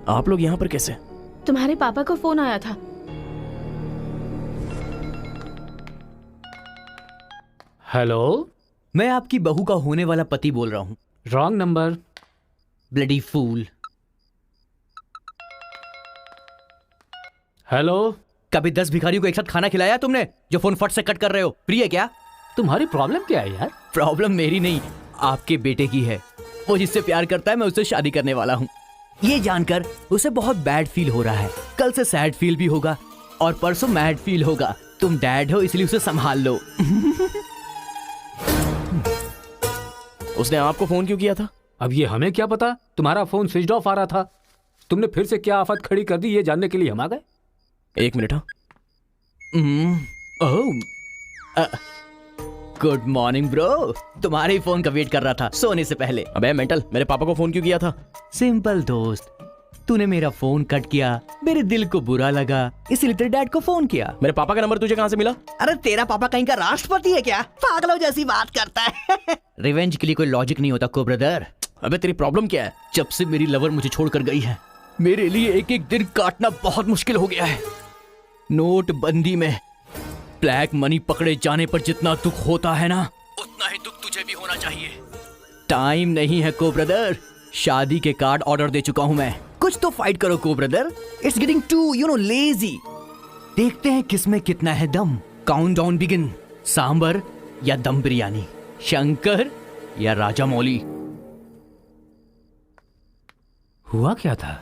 आप लोग यहाँ पर कैसे? तुम्हारे पापा को फोन आया था। हेलो, मैं आपकी बहू का होने वाला पति बोल रहा हूँ। Wrong number. Bloody fool. Hello, कभी 10 भिखारियों को एक साथ खाना खिलाया तुमने जो फोन फट से कट कर रहे हो? फ्री है क्या? तुम्हारी प्रॉब्लम क्या है यार? प्रॉब्लम मेरी नहीं, आपके बेटे की है। वो जिससे प्यार करता है मैं उससे शादी करने वाला हूँ। ये जानकर उसे बहुत बैड फील हो रहा है। कल से सैड फील भी होगा और परसों मैड फील होगा। तुम डैड हो इसलिए उसे संभाल लो। उसने आपको फोन क्यों किया था? अब ये हमें क्या पता, तुम्हारा फोन स्विच ऑफ आ रहा था। तुमने फिर से क्या आफत खड़ी कर दी ये जानने के लिए हम आ गए। एक मिनट। Good morning bro. तुम्हारे ही फोन का वेट कर रहा था सोने से पहले। अबे मेंटल, मेरे पापा को फोन क्यों किया था? सिंपल दोस्त, तूने मेरा फोन कट किया, मेरे दिल को बुरा लगा, इसलिए तेरे डैड को फोन किया। मेरे पापा का नंबर तुझे कहाँ से मिला? अरे तेरा पापा कहीं का राष्ट्रपति है क्या? पागलों जैसी बात करता है। रिवेंज के लिए कोई लॉजिक नहीं होता को ब्रदर। अबे तेरी प्रॉब्लम क्या है? जब से मेरी लवर मुझे छोड़कर गई है, मेरे लिए एक एक दिन काटना बहुत मुश्किल हो गया है। नोटबंदी में ब्लैक मनी पकड़े जाने पर जितना दुख होता है ना, उतना ही दुख तुझे भी होना चाहिए। टाइम नहीं है को ब्रदर। शादी के कार्ड ऑर्डर दे चुका हूं मैं। कुछ तो फाइट करो को brother. It's getting too lazy. देखते हैं किसमें कितना है दम। Countdown begin. सांबर या दम बिरयानी, शंकर या राजा मौली। हुआ क्या था?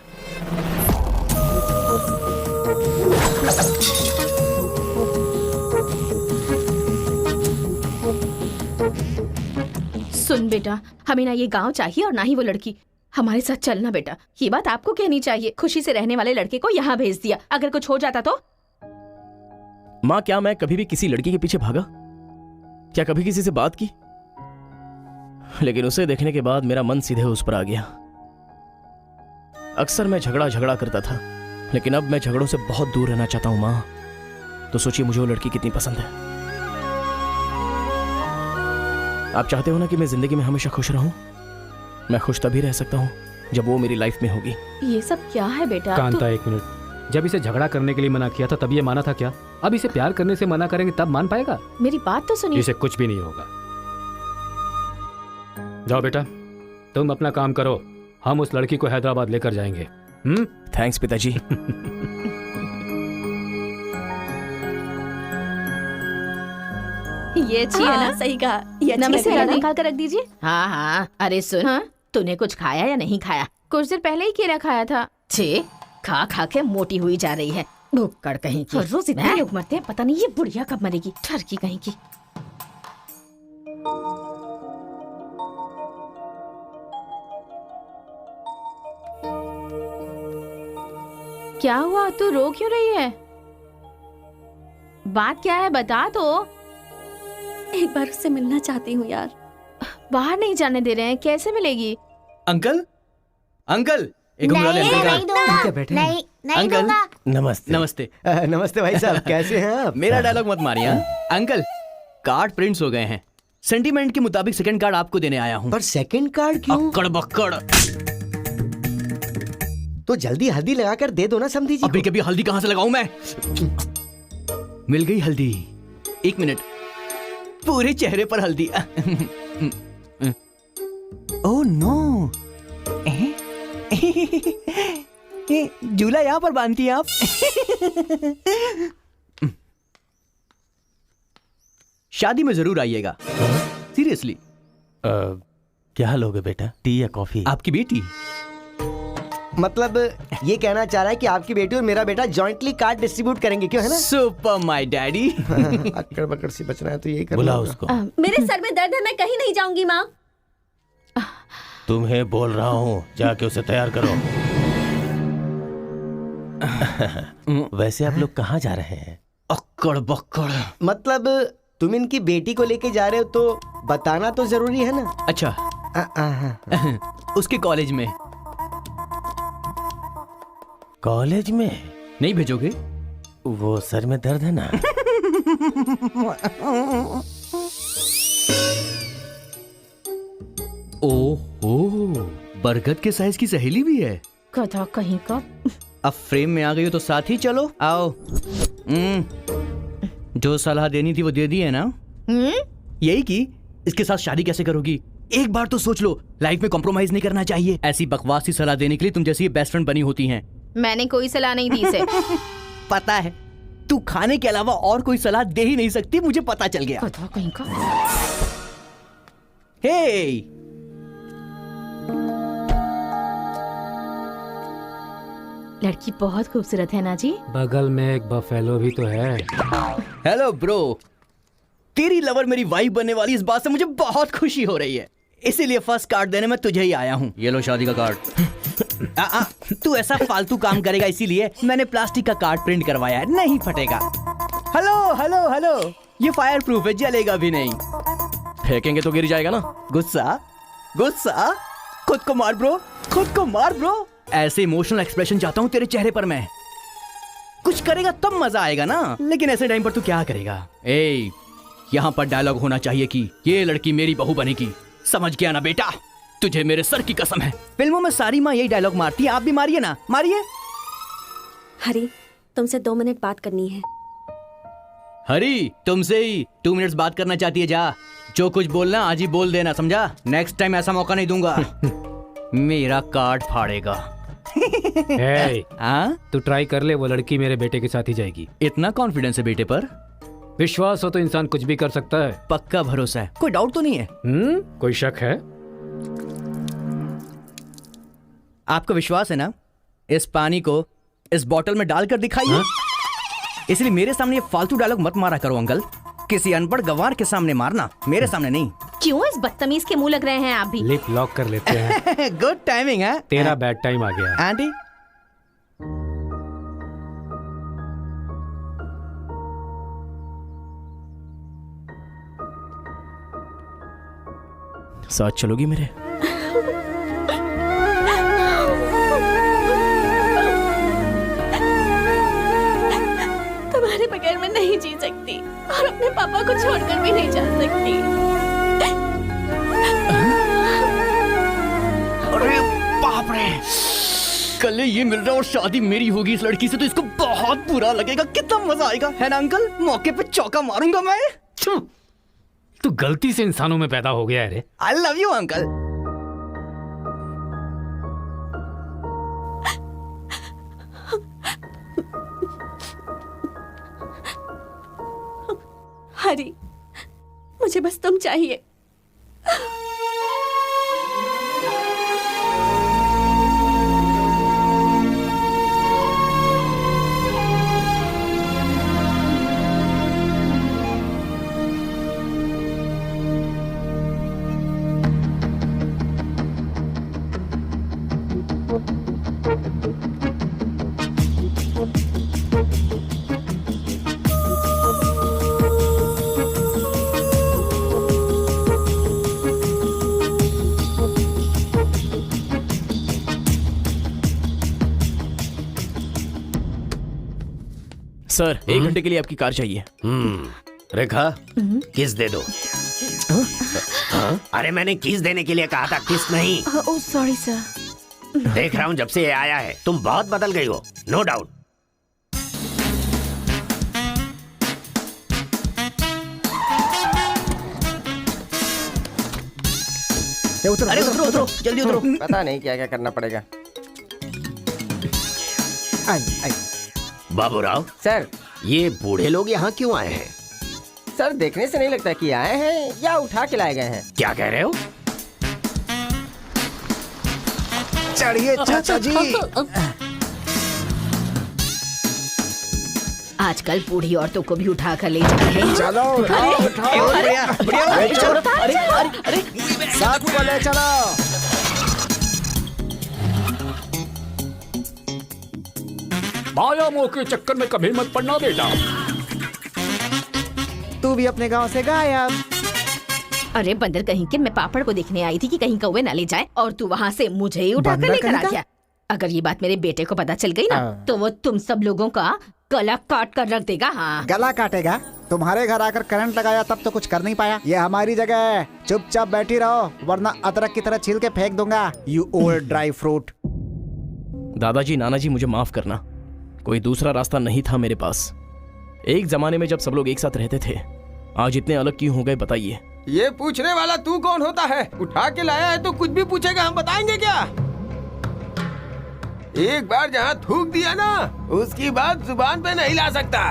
सुन बेटा, हमें ना ये गांव चाहिए और ना ही वो लड़की। हमारे साथ चलना बेटा। ये बात आपको कहनी चाहिए। खुशी से रहने वाले लड़के को यहाँ भेज दिया, अगर कुछ हो जाता तो? माँ, क्या मैं कभी भी किसी लड़की के पीछे भागा? क्या कभी किसी से बात की? लेकिन उसे देखने के बाद मेरा मन सीधे उस पर आ गया। अक्सर मैं झगड़ा करता था, लेकिन अब मैं झगड़ों से बहुत दूर रहना चाहता हूँ माँ। तो सोचिए मुझे वो लड़की कितनी पसंद है। आप चाहते हो ना कि मैं जिंदगी में हमेशा खुश रहूं? मैं खुश तभी रह सकता हूं जब वो मेरी लाइफ में होगी। ये सब क्या है बेटा? कांता, एक मिनट। जब इसे झगड़ा करने के लिए मना किया था तब ये माना था क्या? अब इसे प्यार करने से मना करेंगे तब मान पाएगा? मेरी बात तो सुनिए। इसे कुछ भी नहीं होगा। जाओ बेटा, तुम अपना काम करो। हम उस लड़की को हैदराबाद लेकर जाएंगे। थैंक्स पिताजी। ये अच्छी है ना? सही कहा। ये नमस्ते, निकाल कर रख दीजिए। हाँ हाँ, अरे सुन, तूने कुछ खाया या नहीं खाया? कुछ देर पहले ही केला खाया था। छे, खा खा के मोटी हुई जा रही है। भुक्कड़ कहीं की। हर रोज इतने लोग मरते हैं, पता नहीं ये बुढ़िया कब मरेगी। ठरकी कहीं की। क्या हुआ? तू रो क्यों रही है? बात क्या है बता तो। एक बार उससे मिलना चाहती हूँ यार। बाहर नहीं जाने दे रहे हैं, कैसे मिलेगी? अंकल, अंकल, एक उंगली वाले अंकल का। बैठे नहीं, अंकल नमस्ते। नमस्ते। नमस्ते भाई साहब, कैसे हैं आप? मेरा डायलॉग मत मारिए। अंकल, कार्ड प्रिंट्स हो गए हैं। सेंटीमेंट के मुताबिक सेकंड कार्ड आपको देने आया हूँ। पर सेकंड कार्ड क्यों? अक्कड़ बक्कड़। तो जल्दी हल्दी लगाकर दे दो ना समधी जी। अभी कभी हल्दी कहाँ से लगाऊं मैं? मिल गई हल्दी। एक मिनट, पूरे चेहरे पर हल्दी। ओह नो, झूला यहाँ पर बांधती हैं आप? शादी में जरूर आइएगा, सीरियसली। क्या लोगे बेटा, टी या कॉफी? आपकी बेटी। मतलब ये कहना चाह रहा है कि आपकी बेटी और मेरा बेटा जॉइंटली कार्ड डिस्ट्रीब्यूट करेंगे, क्यों है ना? Super my daddy. अक्कड़ बकड़ सी बचना है तो यही करना। बुला उसको। मेरे सर में दर्द है, मैं कहीं नहीं जाऊंगी माँ। तुम्हें बोल रहा हूँ, जाके उसे तैयार करो। वैसे आप लोग कहाँ जा रहे हैं? अक्कड़ बक्कड़। मतलब तुम इनकी बेटी को लेके जा रहे हो तो बताना तो जरूरी है ना। अच्छा उसके कॉलेज में। कॉलेज में नहीं भेजोगे? वो सर में दर्द है ना। ओह, बरगद के साइज की सहेली भी है। गधा कहीं का। अब फ्रेम में आ गई हो तो साथ ही चलो। आओ। जो सलाह देनी थी वो दे दी है ना? यही कि इसके साथ शादी कैसे करोगी? एक बार तो सोच लो, लाइफ में कॉम्प्रोमाइज नहीं करना चाहिए। ऐसी बकवास सी सलाह देने के लिए तुम जैसी बेस्ट फ्रेंड बनी होती हैं। मैंने कोई सलाह नहीं दी इसे। पता है, तू खाने के अलावा और कोई सलाह दे ही नहीं सकती, मुझे पता चल गया। गधा कहीं का। हे, लड़की बहुत खूबसूरत है ना जी। बगल में एक बफेलो भी तो है। हेलो ब्रो, तेरी लवर मेरी वाइफ बनने वाली इस बात से मुझे बहुत खुशी हो रही है, इसीलिए फर्स्ट कार्ड देने में तुझे ही आया हूँ। ये लो शादी का कार्ड। तू ऐसा फालतू काम करेगा इसीलिए मैंने प्लास्टिक का कार्ड प्रिंट करवाया है, नहीं फटेगा। हेलो हेलो हेलो, ये फायर प्रूफ है, जलेगा भी नहीं। फेंकेंगे तो गिर जाएगा ना। गुस्सा गुस्सा, खुद को मार ब्रो, खुद को मार ब्रो। ऐसे इमोशनल एक्सप्रेशन चाहता हूँ तेरे चेहरे पर मैं। कुछ करेगा तब मजा आएगा ना, लेकिन ऐसे टाइम पर तू क्या करेगा? ए, यहाँ पर डायलॉग होना चाहिए कि ये लड़की मेरी बहू बनेगी, समझ गया ना बेटा? तुझे मेरे सर की कसम है। फिल्मों में सारी माँ यही डायलॉग मारती है, आप भी मारिए ना, मारिए। हरी, तुमसे 2 मिनट बात करनी है। हरी, तुमसे ही 2 मिनट्स बात करना चाहती है? जा, जो कुछ बोलना आज ही बोल देना, समझा? नेक्स्ट टाइम ऐसा मौका नहीं दूंगा। मेरा कार्ड फाड़ेगा। तू ट्राई कर ले, वो लड़की मेरे बेटे के साथ ही जाएगी। इतना कॉन्फिडेंस है बेटे पर? विश्वास हो तो इंसान कुछ भी कर सकता है। पक्का भरोसा है, कोई डाउट तो नहीं है? कोई शक है? आपको विश्वास है ना? इस पानी को इस बोतल में डालकर दिखाइए। इसलिए मेरे सामने ये फालतू डायलॉग मत मारा करो अंकल, किसी अनपढ़ गंवार के सामने मारना, मेरे सामने नहीं। क्यों इस बदतमीज के मुंह लग रहे हैं आप भी? लिप लॉक कर लेते हैं। गुड टाइमिंग है। तेरा बैड टाइम आ गया। आंटी, साथ चलोगी मेरे? तुम्हारे बगैर मैं नहीं जी सकती और अपने पापा को छोड़कर भी नहीं जा सकती। अरे बाप रे, कल ये मिल रहा और शादी मेरी होगी इस लड़की से, तो इसको बहुत बुरा लगेगा। कितना मजा आएगा, है ना अंकल? मौके पे चौका मारूंगा मैं। तू गलती से इंसानों में पैदा हो गया है रे। I love you uncle. Hari, मुझे बस तुम चाहिए। सर, 1 घंटे के लिए आपकी कार चाहिए। रेखा, किस दे दो। अरे मैंने किस देने के लिए कहा था, किस नहीं। Oh sorry sir. देख रहा हूँ जब से ये आया है तुम बहुत बदल गई हो, नो डाउट। अरे उतरो उतरो, जल्दी उतरो। पता नहीं क्या क्या करना पड़ेगा। बाबूराव सर, ये बूढ़े लोग यहाँ क्यों आए हैं? सर, देखने से नहीं लगता कि आए हैं या उठा के लाए गए हैं। क्या कह रहे हो? चढ़िए चाचा जी। आजकल बूढ़ी औरतों को भी उठा कर ले जा रहे हैं। चलो उठाओ, अरे साथ को ले चलो। माया मोह के चक्कर में कभी मत पड़ना बेटा। तू भी अपने गांव से गायब। अरे बंदर कहीं के, मैं पापड़ को देखने आई थी कि कहीं कौवे ना ले जाए और तू वहाँ से मुझे ही उठा कर लेकर आ गया। अगर ये बात मेरे बेटे को पता चल गई ना तो वो तुम सब लोगों का गला काट कर रख देगा। हाँ, गला काटेगा? तुम्हारे घर आकर करंट लगाया तब तो कुछ कर नहीं पाया। ये हमारी जगह है, चुपचाप बैठी रहो वरना अदरक की तरह छील के फेंक दूंगा। You old dry fruit. दादाजी, नानाजी, मुझे माफ करना, कोई दूसरा रास्ता नहीं था मेरे पास। एक जमाने में जब सब लोग एक साथ रहते थे, आज इतने अलग क्यों हो गए बताइए? ये पूछने वाला तू कौन होता है? उठा के लाया है तो कुछ भी पूछेगा, हम बताएंगे क्या? एक बार जहाँ थूक दिया ना, उसकी बात जुबान पे नहीं ला सकता।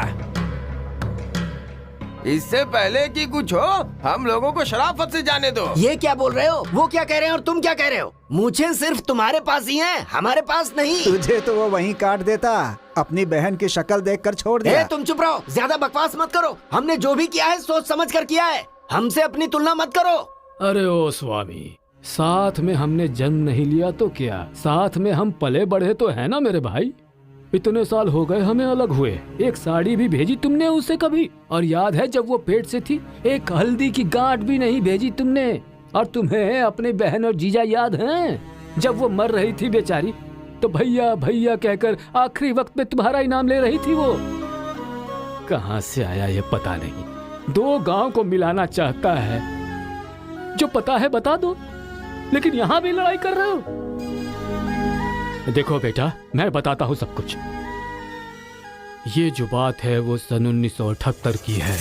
इससे पहले कि कुछ हो, हम लोगों को शराफत से जाने दो। ये क्या बोल रहे हो? वो क्या कह रहे हैं और तुम क्या कह रहे हो? मुझे सिर्फ तुम्हारे पास ही है, हमारे पास नहीं। तुझे तो वो वहीं काट देता, अपनी बहन की शक्ल देखकर छोड़ दिया। तुम चुप रहो, ज्यादा बकवास मत करो। हमने जो भी किया है सोच समझ कर किया है, हमसे अपनी तुलना मत करो। अरे ओ स्वामी, साथ में हमने जन्म नहीं लिया तो क्या, साथ में हम पले बढ़े तो है ना मेरे भाई। इतने साल हो गए हमें अलग हुए, एक साड़ी भी भेजी तुमने उसे कभी? और याद है जब वो पेट से थी, एक हल्दी की गांठ भी नहीं भेजी तुमने। और तुम्हें अपने बहन और जीजा याद हैं? जब वो मर रही थी बेचारी, तो भैया भैया कहकर आखिरी वक्त में तुम्हारा इनाम ले रही थी। वो कहाँ से आया ये पता नहीं। दो गांव को मिलाना चाहता है, जो पता है बता दो, लेकिन यहाँ भी लड़ाई कर रहे हो। देखो बेटा, मैं बताता हूँ सब कुछ। ये जो बात है वो सन 1978 की है।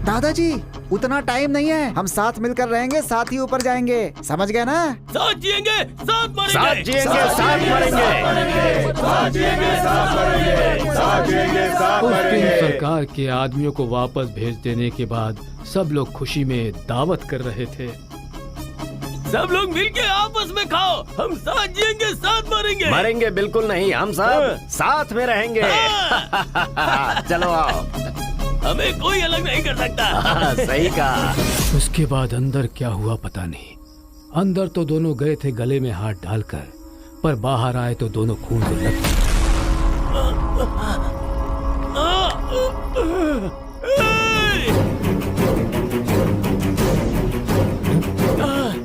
दादाजी, उतना टाइम नहीं है, हम साथ मिलकर रहेंगे, साथ ही ऊपर जाएंगे, समझ गए ना? साथ जिएंगे, साथ मरेंगे, साथ जिएंगे, साथ मरेंगे, साथ जिएंगे, साथ मरेंगे, साथ जिएंगे, साथ उस दिन मरेंगे। सरकार के आदमियों को वापस भेज देने के बाद सब लोग खुशी में दावत कर रहे थे। सब लोग मिलके आपस में खाओ, हम साथ जिएंगे, साथ मरेंगे। मरेंगे बिल्कुल नहीं, हम सब साथ में रहेंगे। चलो आओ, हमें कोई अलग नहीं कर सकता। सही कहा। उसके बाद अंदर क्या हुआ पता नहीं। अंदर तो दोनों गए थे गले में हाथ डालकर, पर बाहर आए तो दोनों खून से लथपथ।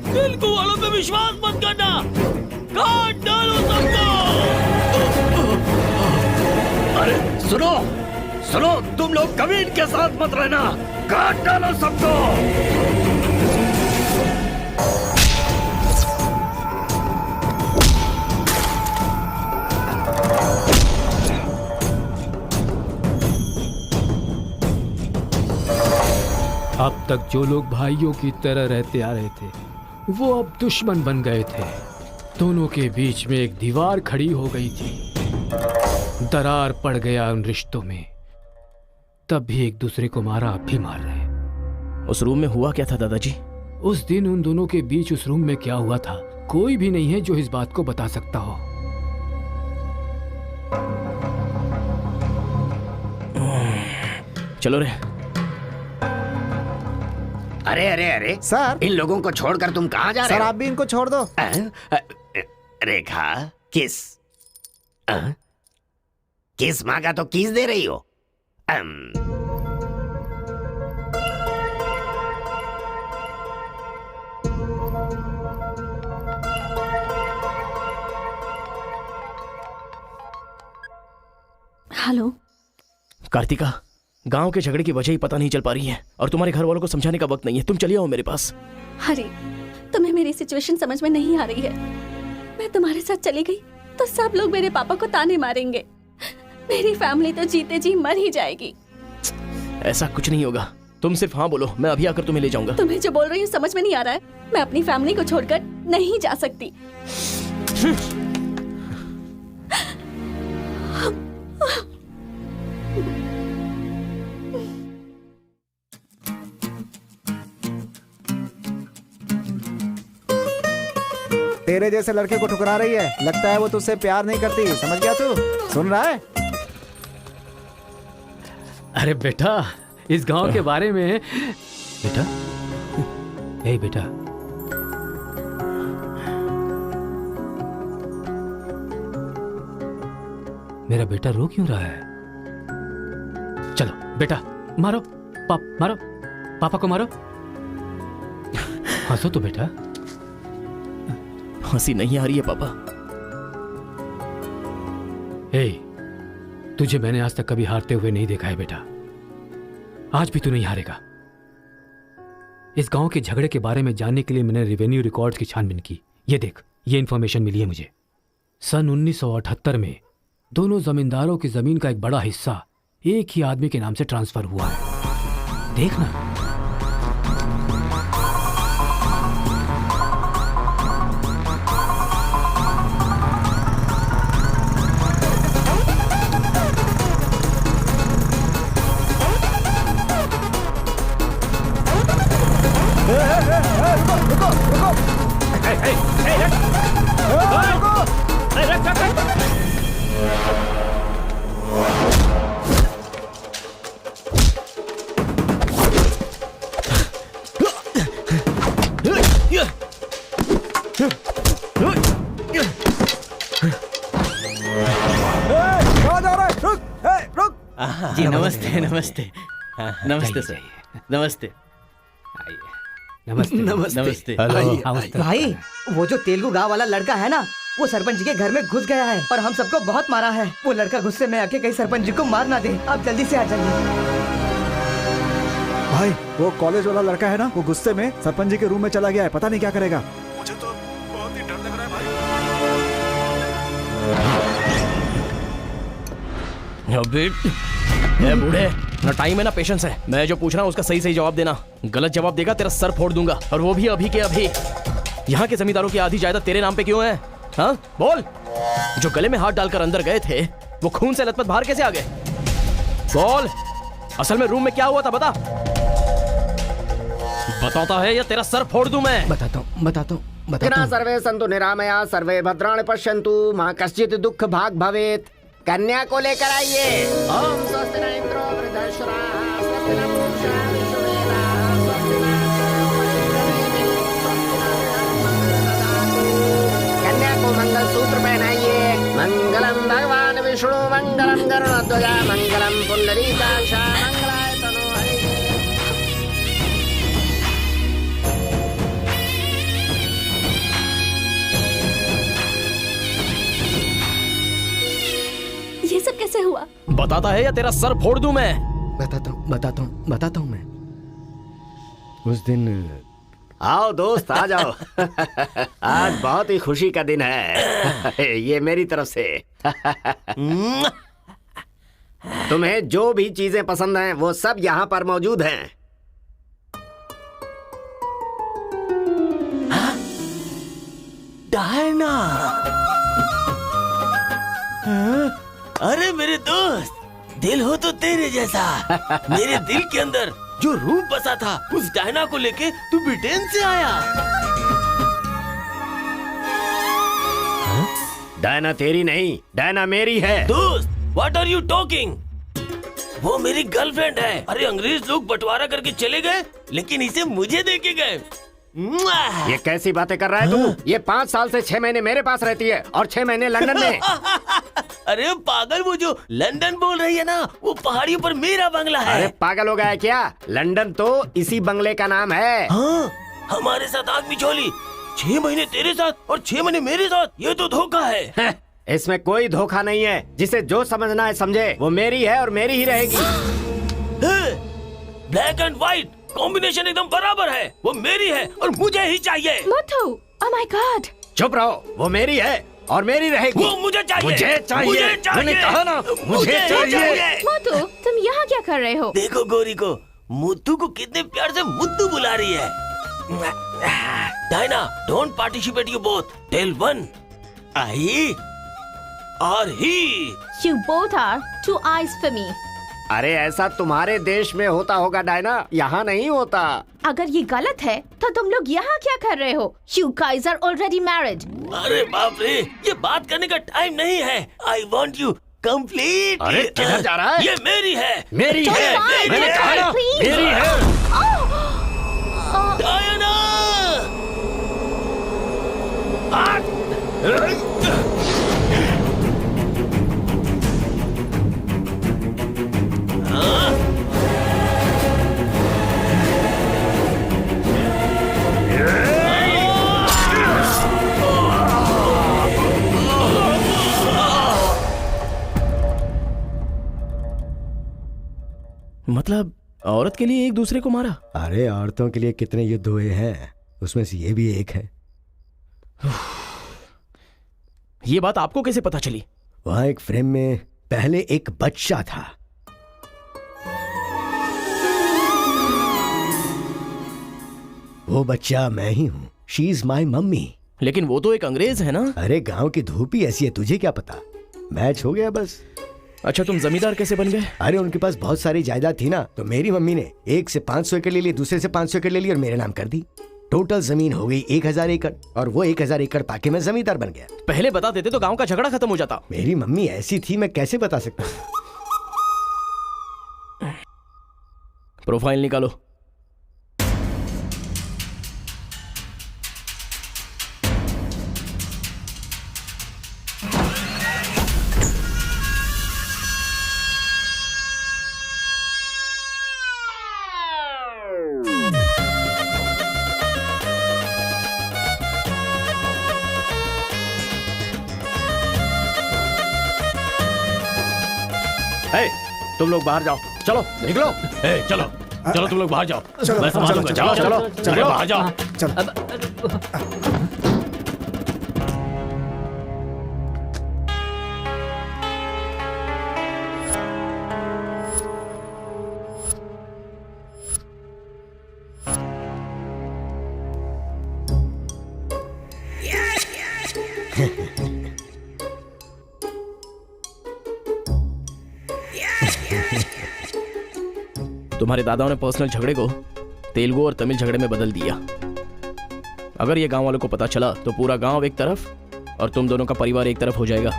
तेलुगु वालों पे विश्वास मत करना, काट डालो सबको। अरे सुनो सुनो, तुम लोग कभी इनके साथ मत रहना, काट डालो सबको। अब तक जो लोग भाइयों की तरह रहते आ रहे थे, वो अब दुश्मन बन गए थे। दोनों के बीच में एक दीवार खड़ी हो गई थी, दरार पड़ गया उन रिश्तों में। तब भी एक दूसरे को मारा, अब भी मार रहे। उस रूम में हुआ क्या था दादाजी? उस दिन उन दोनों के बीच उस रूम में क्या हुआ था, कोई भी नहीं है जो इस बात को बता सकता हो। चलो रे। अरे अरे अरे सर, इन लोगों को छोड़कर तुम कहाँ जा रहे सर हो? आप भी इनको छोड़ दो। रेखा, किस किस मांगा तो किस दे रही हो? हेलो कार्तिका, गांव के झगड़े की वजह ही पता नहीं चल पा रही है और तुम्हारे घर वालों को समझाने का वक्त नहीं है। तुम चलिए आओ मेरे पास। अरे तुम्हें मेरी सिचुएशन समझ में नहीं आ रही है। मैं तुम्हारे साथ चली गई तो सब लोग मेरे पापा को ताने मारेंगे, मेरी फैमिली तो जीते जी मर ही जाएगी। ऐसा कुछ नहीं होगा, तुम सिर्फ हाँ बोलो, मैं अभी आकर तुम्हें ले जाऊंगा। तुम्हें जो बोल रही हूँ समझ में नहीं आ रहा है। मैं अपनी फैमिली को छोड़कर नहीं जा सकती। तेरे जैसे लड़के को ठुकरा रही है, लगता है वो तुझसे प्यार नहीं करती। समझ गया तू? सुन रहा है? अरे बेटा, इस गांव के बारे में बेटा, ए बेटा, मेरा बेटा रो क्यों रहा है? चलो बेटा मारो, मारो, पापा को मारो। हंसो तो बेटा। हंसी नहीं आ रही है पापा। हे, तुझे मैंने आज तक कभी हारते हुए नहीं देखा है बेटा। आज भी तू नहीं हारेगा। इस गांव के झगड़े के बारे में जानने के लिए मैंने रेवेन्यू रिकॉर्ड्स की छानबीन की। ये देख, ये इंफॉर्मेशन मिली है मुझे। सन 1978 में दोनों जमींदारों की जमीन का एक बड़ा हिस्सा एक ही आदमी के नाम से ट्रांसफर हुआ है। देखना। जी नमस्ते नमस्ते नमस्ते सर, नमस्ते नमस्ते नमस्ते। भाई वो जो तेलुगु गांव वाला लड़का है ना, वो सरपंच जी के घर में घुस गया है और हम सबको बहुत मारा है। वो लड़का गुस्से में आके कहीं सरपंच जी को मार ना दे। आप जल्दी से आ जाइए। भाई वो कॉलेज वाला लड़का है ना, वो गुस्से में सरपंच जी के रूम में चला गया है। पता नहीं क्या करेगा। मुझे तो बहुत ही डर लग रहा है भाई। ए बूढ़े, ना टाइम है ना पेशेंस है। मैं जो पूछ रहा हूँ उसका सही सही जवाब देना। गलत जवाब देगा तेरा सर फोड़ दूंगा, और वो भी अभी के अभी। यहाँ के जमींदारों की आधी जायदाद तेरे नाम पे क्यों है? हाँ बोल। जो गले में हाथ डालकर अंदर गए थे वो खून से लथपथ बाहर कैसे आ गए? बोल, असल में रूम में क्या हुआ था बता। बताता है या तेरा सर फोड़ दूं मैं? बताता हूँ। सर्वे संतु निरामया सर्वे भद्राणि पश्यन्तु मां कश्चित् दुःख भाग भवेत्। कन्या को लेकर आइए। ओम स्वस्ति न इंद्रो वृद्धश्रवाः स्वस्ति न पूषा विश्ववेदाः स्वस्ति न कन्या को मंगल सूत्र पहनाइए। मंगलम भगवान विष्णु मंगलम गरुड़ध्वज मंगलम पुंडरीकाक्ष मंगलाय तनो हरिः। ये सब कैसे हुआ? बताता है या तेरा सर फोड़ दूं मैं? बताता हूँ मैं। उस दिन आओ दोस्त आ जाओ। आज बहुत ही खुशी का दिन है। ये मेरी तरफ से। तुम्हें जो भी चीजें पसंद हैं वो सब यहाँ पर मौजूद हैं। डायना, अरे मेरे दोस्त, दिल हो तो तेरे जैसा। मेरे दिल के अंदर जो रूप बसा था उस डायना को लेके तू ब्रिटेन से आया। डायना तेरी नहीं, डायना मेरी है। दोस्त, व्हाट आर यू टॉकिंग? वो मेरी गर्लफ्रेंड है। अरे अंग्रेज लोग बंटवारा करके चले गए, लेकिन इसे मुझे देके गए। ये कैसी बातें कर रहा है तू? ये 5 साल से 6 महीने मेरे पास रहती है और 6 महीने लंदन में। अरे पागल, वो जो लंदन बोल रही है ना, वो पहाड़ियों पर मेरा बंगला है। अरे पागल हो गया है क्या? लंदन तो इसी बंगले का नाम है। हाँ, हमारे साथ आग मिचोली। 6 महीने तेरे साथ और 6 महीने मेरे साथ, ये तो धोखा है। इसमें कोई धोखा नहीं है। जिसे जो समझना है समझे। वो मेरी है और मेरी ही रहेगी। ब्लैक एंड व्हाइट कॉम्बिनेशन एकदम बराबर है। वो मेरी है और मुझे ही चाहिए। मोटू, ओह माय गॉड। चुप रहो, वो मेरी है और मेरी रहेगी। वो मुझे चाहिए। मुझे चाहिए। मैंने कहा ना, मुझे चाहिए। मोटू, तुम यहाँ क्या कर रहे हो? देखो गोरी को, मुद्दू को कितने प्यार से मुद्दू बुला रही है। Diana, don't participate you both. Tell one, I और he. You both are two eyes for me. अरे ऐसा तुम्हारे देश में होता होगा डायना, यहाँ नहीं होता। अगर ये गलत है तो तुम लोग यहाँ क्या कर रहे हो? You guys are already married. अरे बाप रे, ये बात करने का टाइम नहीं है। I want you complete. अरे किधर जा रहा है? ये मेरी है। मेरी है। मैंने कहा ना, मेरी है। डायना! मतलब औरत के लिए एक दूसरे को मारा? अरे औरतों के लिए कितने युद्ध हुए हैं, उसमें से ये भी एक है। ये बात आपको कैसे पता चली? वहां एक फ्रेम में पहले एक बच्चा था। वो बच्चा मैं ही हूँ। She is my mummy. लेकिन वो तो एक अंग्रेज है ना? अरे गांव की धूप ही ऐसी है, तुझे क्या पता। मैच हो गया बस। अच्छा, तुम जमींदार कैसे बन गए? अरे उनके पास बहुत सारी जायदाद थी ना, तो मेरी मम्मी ने एक से 500 एकड़ ले ली, दूसरे से 500 एकड़ ले ली और मेरे नाम कर दी। टोटल जमीन हो गई 1000 एकड़ और वो 1000 एकड़ पाके मैं जमींदार बन गया। पहले बता देते तो गांव का झगड़ा खत्म हो जाता। मेरी मम्मी ऐसी थी, मैं कैसे बता सकता हूँ। प्रोफाइल निकालो। तुम लोग बाहर जाओ, चलो निकलो। चलो चलो तुम लोग बाहर जाओ, चलो, मैं संभालूंगा। चलो, जाओ चलो, चलो चलो, बाहर जाओ। तुम्हारे दादाओं ने पर्सनल झगड़े को तेलुगु और तमिल झगड़े में बदल दिया। अगर ये गांव वालों को पता चला तो पूरा गांव एक तरफ और तुम दोनों का परिवार एक तरफ हो जाएगा।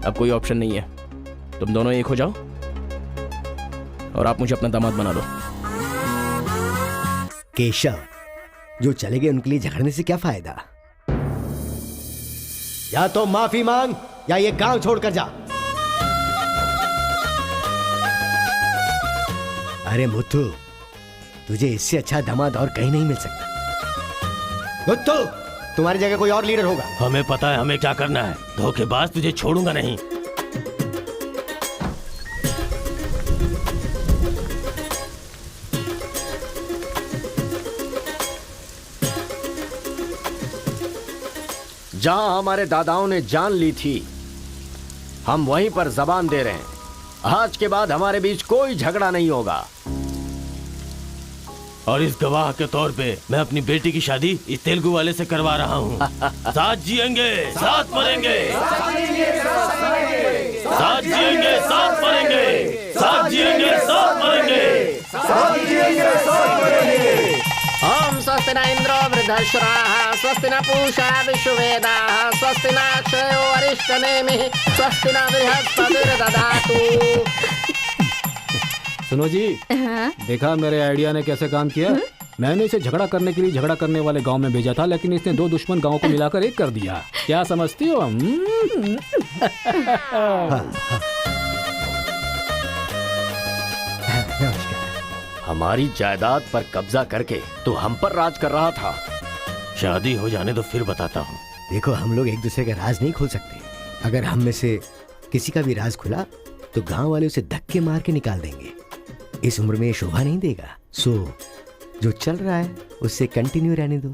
अब कोई ऑप्शन नहीं है, तुम दोनों एक हो जाओ और आप मुझे अपना दामाद बना लो। केशव, जो चले गए उनके लिए झगड़ने से क्या फायदा। या तो माफी मांग या ये गांव छोड़कर जा। अरे मुत्थु, तुझे इससे अच्छा दामाद और कहीं नहीं मिल सकता। मुत्थु, तुम्हारी जगह कोई और लीडर होगा। हमें पता है हमें क्या करना है। धोखेबाज, तुझे छोड़ूंगा नहीं। जहां हमारे दादाओं ने जान ली थी, हम वहीं पर जबान दे रहे हैं। आज के बाद हमारे बीच कोई झगड़ा नहीं होगा। और इस गवाह के तौर पे मैं अपनी बेटी की शादी इस तेलुगु वाले से करवा रहा हूँ। साथ जिएंगे, साथ मरेंगे, साथ जिएंगे, साथ मरेंगे, साथ जिएंगे, साथ मरेंगे, साथ जिएंगे, साथ मरेंगे। ओम स्वस्ति न इंद्रो वृद्धश्राः, स्वस्ति न पूषा विश्ववेदाः, स्वस्ति न अक्षयो अरिष्टनेमिः, स्वस्ति न बृहस्पतिर्दधातु। सुनो जी, देखा मेरे आइडिया ने कैसे काम किया। मैंने इसे झगड़ा करने के लिए झगड़ा करने वाले गांव में भेजा था, लेकिन इसने दो दुश्मन गांवों को मिलाकर एक कर दिया। क्या समझती हो? हमारी जायदाद पर कब्जा करके तू हम पर राज कर रहा था। शादी हो जाने तो फिर बताता हूँ। देखो, हम लोग एक दूसरे का राज नहीं खोल सकते। अगर हम में से किसी का भी राज खुला तो गांव वाले उसे धक्के मार के निकाल देंगे। इस उम्र में ये शोभा नहीं देगा। सो जो चल रहा है उससे कंटिन्यू रहने दो।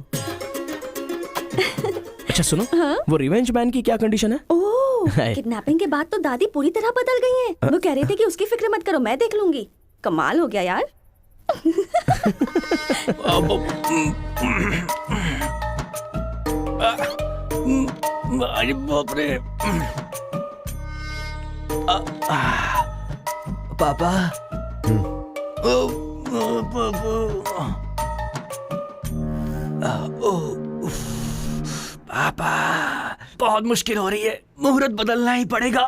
अच्छा सुनो, वो रिवेंज मैन की क्या कंडीशन है? ओह, किडनैपिंग के बाद तो दादी पूरी तरह बदल गई हैं। वो कह रहे थे कि उसकी फिक्र मत करो, मैं देख लूंगी। कमाल हो गया यार। अरे बाप रे। पापा, पापा, बहुत मुश्किल हो रही है। मुहूर्त बदलना ही पड़ेगा।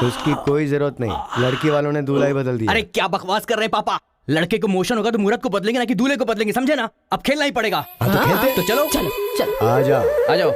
उसकी कोई जरूरत नहीं, लड़की वालों ने दूल्हा ही बदल दिया। अरे क्या बकवास कर रहे हैं पापा। लड़के को मोशन होगा तो मुहूर्त को बदलेंगे ना कि दूल्हे को बदलेंगे, समझे ना? अब खेलना ही पड़ेगा। तो खेलते। तो चलो चलो चलो, आ जाओ, आ जाओ।